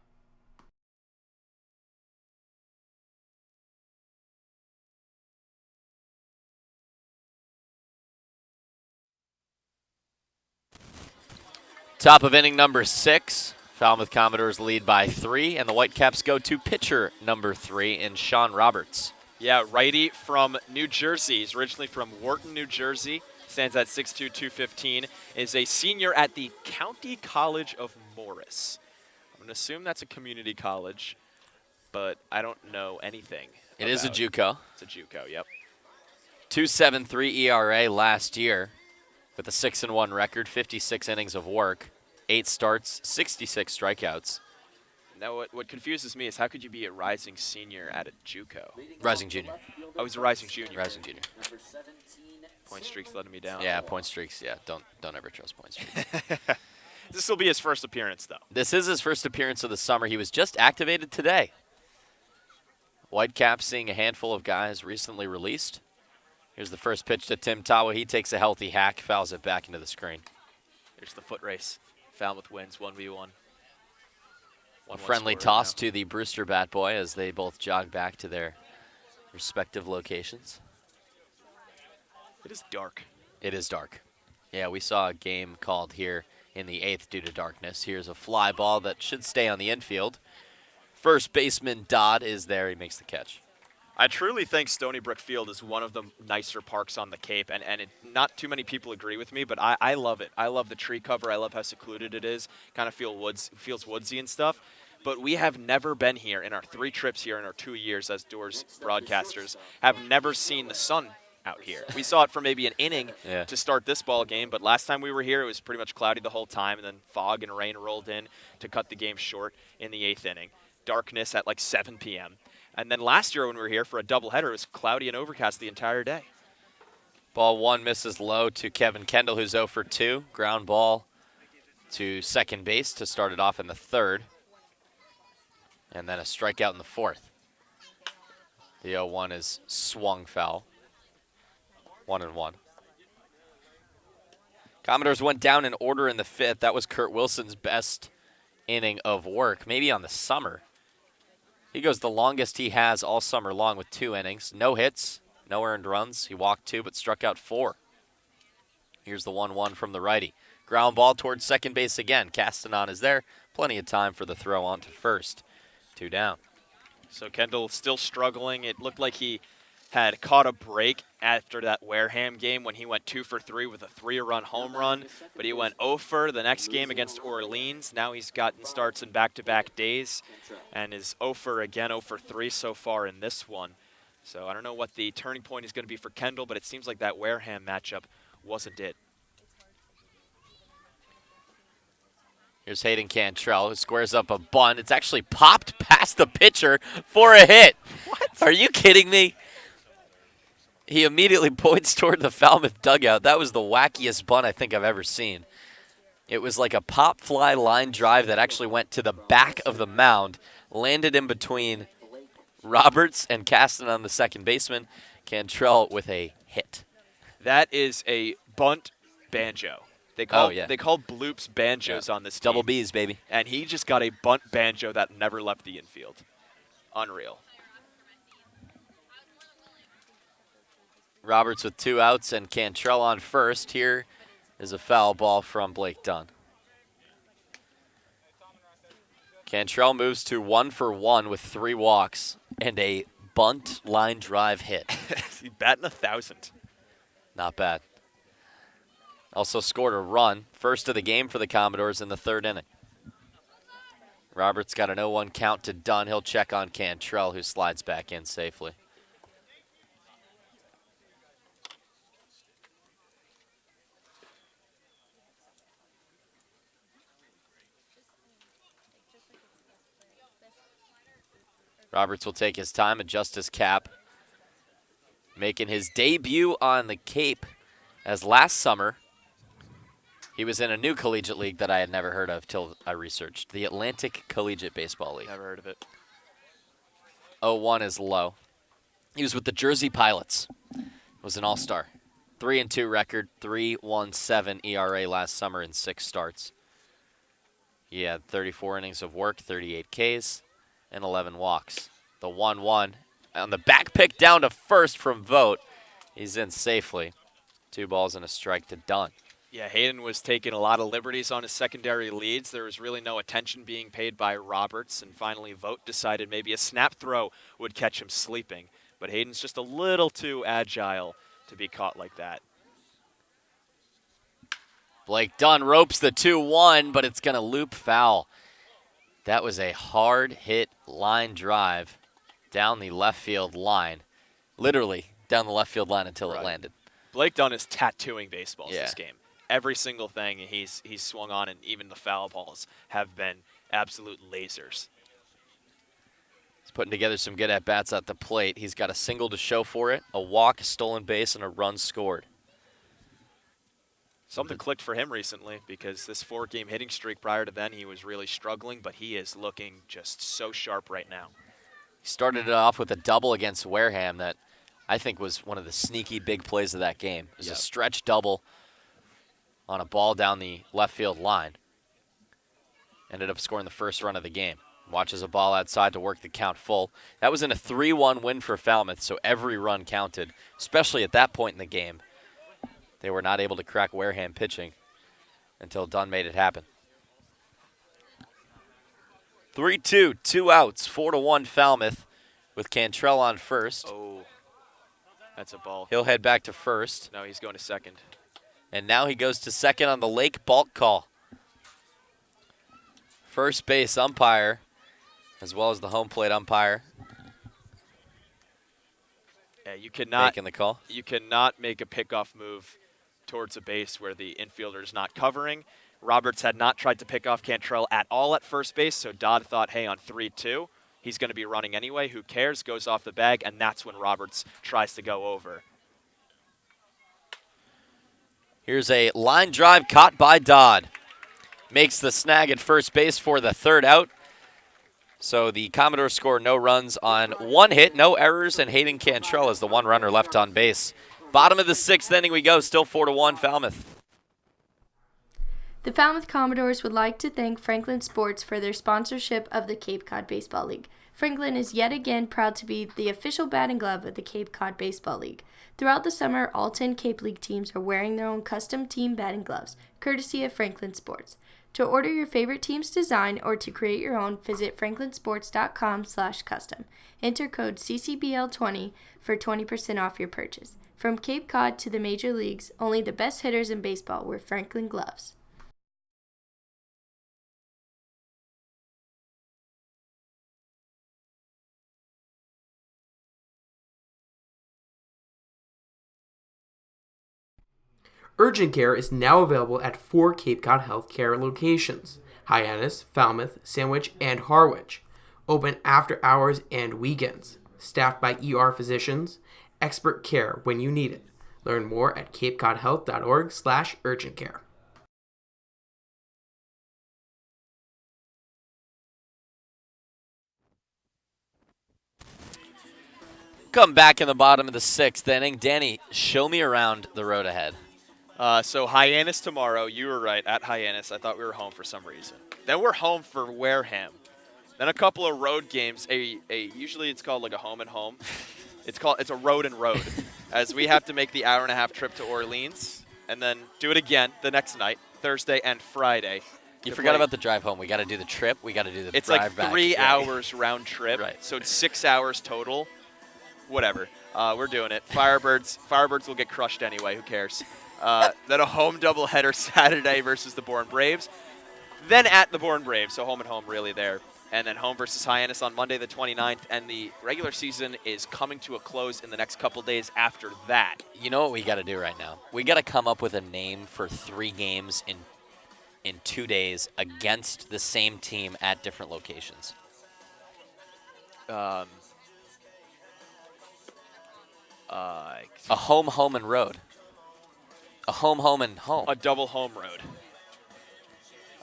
Speaker 3: Top of inning number 6. Falmouth Commodores lead by 3, and the Whitecaps go to pitcher number 3 in Sean Roberts.
Speaker 1: Yeah, righty from New Jersey. He's originally from Wharton, New Jersey. Stands at 6'2", 215. Is a senior at the County College of Morris. I'm going to assume that's a community college, but I don't know anything.
Speaker 3: It is a JUCO.
Speaker 1: It's a JUCO, yep.
Speaker 3: 2.73 ERA last year with a 6-1 record, 56 innings of work, 8 starts, 66 strikeouts.
Speaker 1: Now, what confuses me is how could you be a rising senior at a JUCO?
Speaker 3: Rising junior.
Speaker 1: Oh, he's a rising junior.
Speaker 3: Rising junior.
Speaker 1: Point streaks letting me down.
Speaker 3: Yeah, point streaks. Yeah, don't ever trust point streaks.
Speaker 1: This will be his first appearance, though.
Speaker 3: This is his first appearance of the summer. He was just activated today. Whitecaps seeing a handful of guys recently released. Here's the first pitch to Tim Tawa. He takes a healthy hack, fouls it back into the screen.
Speaker 1: Here's the foot race. Falmouth wins 1v1.
Speaker 3: A friendly toss to the Brewster bat boy as they both jog back to their respective locations.
Speaker 1: It is dark.
Speaker 3: It is dark. Yeah, we saw a game called here in the 8th due to darkness. Here's a fly ball that should stay on the infield. First baseman Dodd is there. He makes the catch.
Speaker 1: I truly think Stony Brook Field is one of the nicer parks on the Cape, and not too many people agree with me, but I love it. I love the tree cover. I love how secluded it is. Kind of feels woodsy and stuff. But we have never been here in our 3 trips here in our 2 years as Doors broadcasters, have never seen the sun out here. We saw it for maybe an inning to start this ball game, but last time we were here, it was pretty much cloudy the whole time, and then fog and rain rolled in to cut the game short in the 8th inning. Darkness at like 7 p.m. And then last year when we were here for a doubleheader, it was cloudy and overcast the entire day.
Speaker 3: Ball 1 misses low to Kevin Kendall, who's 0 for 2. Ground ball to second base to start it off in the 3rd. And then a strikeout in the 4th. The 0-1 is swung foul. 1-1. Commodores went down in order in the 5th. That was Kurt Wilson's best inning of work, maybe on the summer. He goes the longest he has all summer long with 2 innings. No hits, no earned runs. He walked 2 but struck out 4. Here's the 1-1 from the righty. Ground ball towards second base again. Castanon is there. Plenty of time for the throw on to first. 2 down.
Speaker 1: So Kendall still struggling. It looked like he had caught a break after that Wareham game when he went 2 for 3 with a 3-run home run, but he went 0 for the next game against Orleans. Now he's gotten starts in back-to-back days and is 0 for again, 0 for 3 so far in this one. So I don't know what the turning point is going to be for Kendall, but it seems like that Wareham matchup wasn't it.
Speaker 3: Here's Hayden Cantrelle, who squares up a bunt. It's actually popped past the pitcher for a hit. What? Are you kidding me? He immediately points toward the Falmouth dugout. That was the wackiest bunt I think I've ever seen. It was like a pop fly line drive that actually went to the back of the mound, landed in between Roberts and Castanon, the second baseman. Cantrelle with a hit.
Speaker 1: That is a bunt banjo. They call bloops banjos on this team.
Speaker 3: Double B's, baby.
Speaker 1: And he just got a bunt banjo that never left the infield. Unreal.
Speaker 3: Roberts with 2 outs and Cantrelle on first. Here is a foul ball from Blake Dunn. Cantrelle moves to 1 for 1 with 3 walks and a bunt line drive hit.
Speaker 1: He's batting 1,000.
Speaker 3: Not bad. Also scored a run, first of the game for the Commodores in the 3rd inning. Roberts got an 0-1 count to Dunn. He'll check on Cantrelle, who slides back in safely. Roberts will take his time, adjust his cap. Making his debut on the Cape, as last summer he was in a new collegiate league that I had never heard of till I researched. The Atlantic Collegiate Baseball League.
Speaker 1: Never heard of it.
Speaker 3: 0-1 is low. He was with the Jersey Pilots. Was an all-star. 3-2 record, 3.17 ERA last summer in 6 starts. He had 34 innings of work, 38 Ks, and 11 walks. The 1-1 on the back pick down to first from Vogt. He's in safely. 2 balls and a strike to Dunn.
Speaker 1: Yeah, Hayden was taking a lot of liberties on his secondary leads. There was really no attention being paid by Roberts, and finally Vogt decided maybe a snap throw would catch him sleeping. But Hayden's just a little too agile to be caught like that.
Speaker 3: Blake Dunn ropes the 2-1, but it's going to loop foul. That was a hard hit line drive down the left field line. Literally down the left field line until it landed.
Speaker 1: Blake Dunn is tattooing baseballs this game. Every single thing he's swung on, and even the foul balls have been absolute lasers.
Speaker 3: He's putting together some good at-bats at the plate. He's got a single to show for it, a walk, a stolen base, and a run scored.
Speaker 1: Something clicked for him recently, because this 4-game hitting streak prior to then, he was really struggling, but he is looking just so sharp right now.
Speaker 3: He started it off with a double against Wareham that I think was one of the sneaky big plays of that game. It was a stretch double on a ball down the left field line. Ended up scoring the first run of the game. Watches a ball outside to work the count full. That was in a 3-1 win for Falmouth, so every run counted, especially at that point in the game. They were not able to crack Wareham pitching until Dunn made it happen. 3-2, 2 outs, 4-1 Falmouth with Cantrelle on first.
Speaker 1: Oh, that's a ball.
Speaker 3: He'll head back to first.
Speaker 1: No, he's going to second.
Speaker 3: And now he goes to second on the Lake Bulk call. First base umpire, as well as the home plate umpire.
Speaker 1: Yeah, you cannot
Speaker 3: making the call.
Speaker 1: You cannot make a pickoff move towards a base where the infielder is not covering. Roberts had not tried to pick off Cantrelle at all at first base, so Dodd thought, hey, on 3-2, he's going to be running anyway. Who cares? Goes off the bag, and that's when Roberts tries to go over.
Speaker 3: Here's a line drive caught by Dodd. Makes the snag at first base for the 3rd out. So the Commodores score no runs on 1 hit, no errors, and Hayden Cantrelle is the 1 runner left on base Bottom of the 6th inning we go, still 4-1 Falmouth.
Speaker 9: The Falmouth Commodores would like to thank Franklin Sports for their sponsorship of the Cape Cod Baseball League. Franklin is yet again proud to be the official batting glove of the Cape Cod Baseball League. Throughout the summer, all 10 Cape League teams are wearing their own custom team batting gloves, courtesy of Franklin Sports. To order your favorite team's design or to create your own, visit franklinsports.com/custom. Enter code CCBL20 for 20% off your purchase. From Cape Cod to the major leagues, only the best hitters in baseball wear Franklin gloves.
Speaker 5: Urgent care is now available at 4 Cape Cod Healthcare locations: Hyannis, Falmouth, Sandwich, and Harwich. Open after hours and weekends. Staffed by ER physicians. Expert care when you need it. Learn more at capecodhealth.org/urgentcare.
Speaker 3: Come back in the bottom of the 6th inning. Danny, show me around the road ahead.
Speaker 1: So Hyannis tomorrow. You were right, at Hyannis. I thought we were home for some reason. Then we're home for Wareham. Then a couple of road games. Usually it's called like a home and home. It's a road and road, as we have to make the hour-and-a-half trip to Orleans and then do it again the next night, Thursday and Friday.
Speaker 3: You forgot about the drive home. We got to do the trip. We got to do the
Speaker 1: it's
Speaker 3: drive
Speaker 1: like
Speaker 3: back.
Speaker 1: 3 hours round trip.
Speaker 3: Right.
Speaker 1: So it's 6 hours total. Whatever. We're doing it. Firebirds will get crushed anyway. Who cares? Then a home doubleheader Saturday versus the Bourne Braves. Then at the Bourne Braves, so home and home really there. And then home versus Hyannis on Monday the 29th. And the regular season is coming to a close in the next couple days after that.
Speaker 3: You know what we got to do right now? We got to come up with a name for 3 games in 2 days against the same team at different locations. A home, home, and road. A home, home, and home.
Speaker 1: A double home road.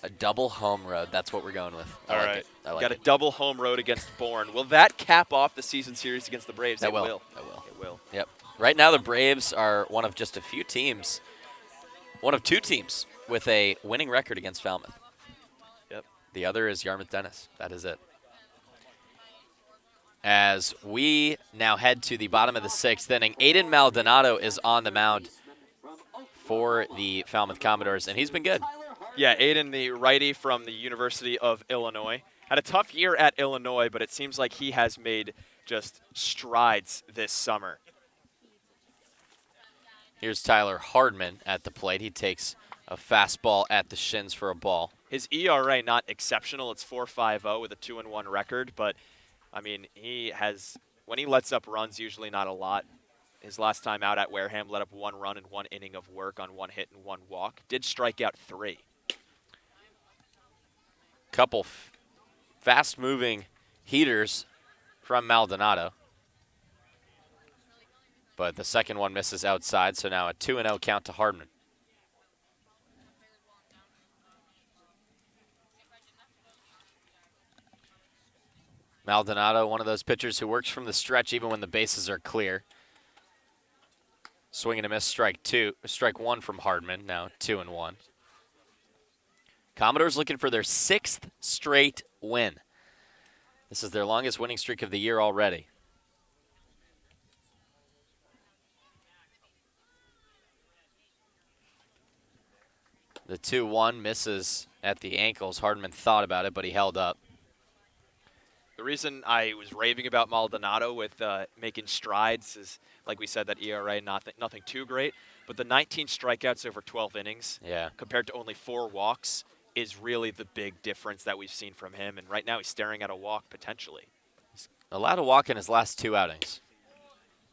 Speaker 3: A double home road. That's what we're going with. I like it. I like
Speaker 1: Got
Speaker 3: it.
Speaker 1: a double home road against Bourne. Will that cap off the season series against the Braves?
Speaker 3: That will.
Speaker 1: It will.
Speaker 3: Yep. Right now, the Braves are one of just a few teams, one of 2 teams with a winning record against Falmouth.
Speaker 1: Yep.
Speaker 3: The other is Yarmouth Dennis. That is it. As we now head to the bottom of the 6th inning, Aiden Maldonado is on the mound for the Falmouth Commodores, and he's been good.
Speaker 1: Yeah, Aiden, the righty from the University of Illinois. Had a tough year at Illinois, but it seems like he has made just strides this summer.
Speaker 3: Here's Tyler Hardman at the plate. He takes a fastball at the shins for a ball.
Speaker 1: His ERA not exceptional. It's 4.50 with a 2-1 record, but I mean, when he lets up runs, usually not a lot. His last time out at Wareham let up 1 run in 1 inning of work on 1 hit and 1 walk. Did strike out 3.
Speaker 3: Couple fast-moving heaters from Maldonado. But the second one misses outside, so now a 2-0 count to Hardman. Maldonado, one of those pitchers who works from the stretch even when the bases are clear. Swing and a miss, strike 1 from Hardman, now 2-1. Commodores looking for their 6th straight win. This is their longest winning streak of the year already. The 2-1 misses at the ankles. Hardman thought about it, but he held up.
Speaker 1: The reason I was raving about Maldonado with making strides is, like we said, that ERA, nothing too great. But the 19 strikeouts over 12 innings compared to only 4 walks is really the big difference that we've seen from him. And right now he's staring at a walk potentially.
Speaker 3: He's allowed a walk in his last 2 outings.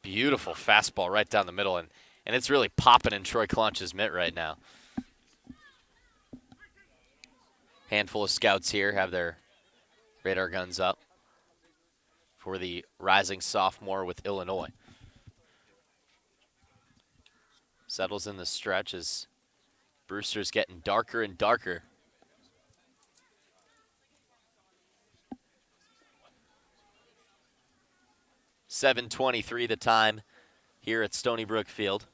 Speaker 3: Beautiful fastball right down the middle. And it's really popping in Trei Claunch's mitt right now. Handful of scouts here have their radar guns up for the rising sophomore with Illinois. Settles in the stretch as Brewster's getting darker and darker. .723 the time here at Stony Brook Field.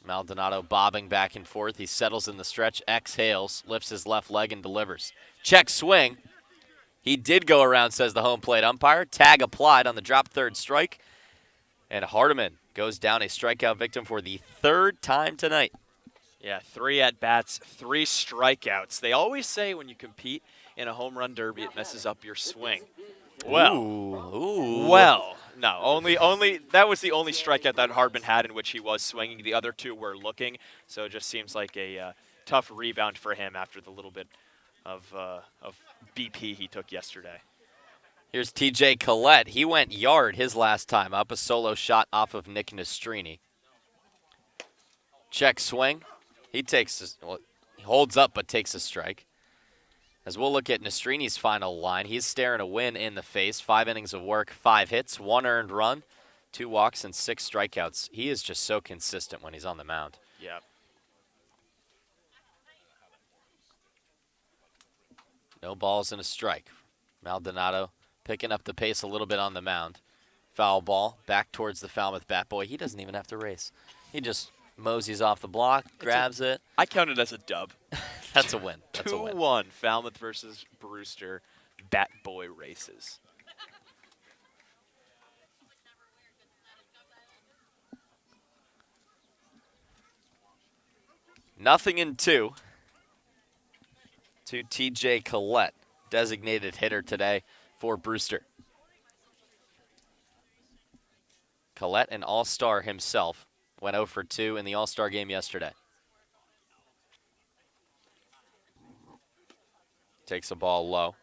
Speaker 3: Maldonado bobbing back and forth. He settles in the stretch, exhales, lifts his left leg and delivers. Check swing. He did go around, says the home plate umpire. Tag applied on the drop third strike. And Hardman goes down, a strikeout victim for the third time tonight.
Speaker 1: Yeah, 3 at-bats, 3 strikeouts. They always say when you compete in a home run derby, it messes up your swing. Well, no, only that was the only strikeout that Hardman had in which he was swinging. The other 2 were looking, so it just seems like a tough rebound for him after the little bit of BP he took yesterday.
Speaker 3: Here's TJ Collett. He went yard his last time up, a solo shot off of Nick Nastrini. Check swing. He he holds up but takes a strike. As we'll look at Nastrini's final line, he's staring a win in the face. 5 innings of work, 5 hits, 1 earned run, 2 walks, and 6 strikeouts. He is just so consistent when he's on the mound.
Speaker 1: Yeah.
Speaker 3: No balls and a strike. Maldonado picking up the pace a little bit on the mound. Foul ball back towards the Falmouth bat boy. He doesn't even have to race. He just moseys off the block, grabs it.
Speaker 1: I count it as a dub.
Speaker 3: That's a win. That's a win.
Speaker 1: 2-1, Falmouth versus Brewster, bat boy races.
Speaker 3: Nothing in 2 to TJ Collett, designated hitter today for Brewster. Collett, an all-star himself, went 0 for 2 in the all-star game yesterday. Takes a ball low.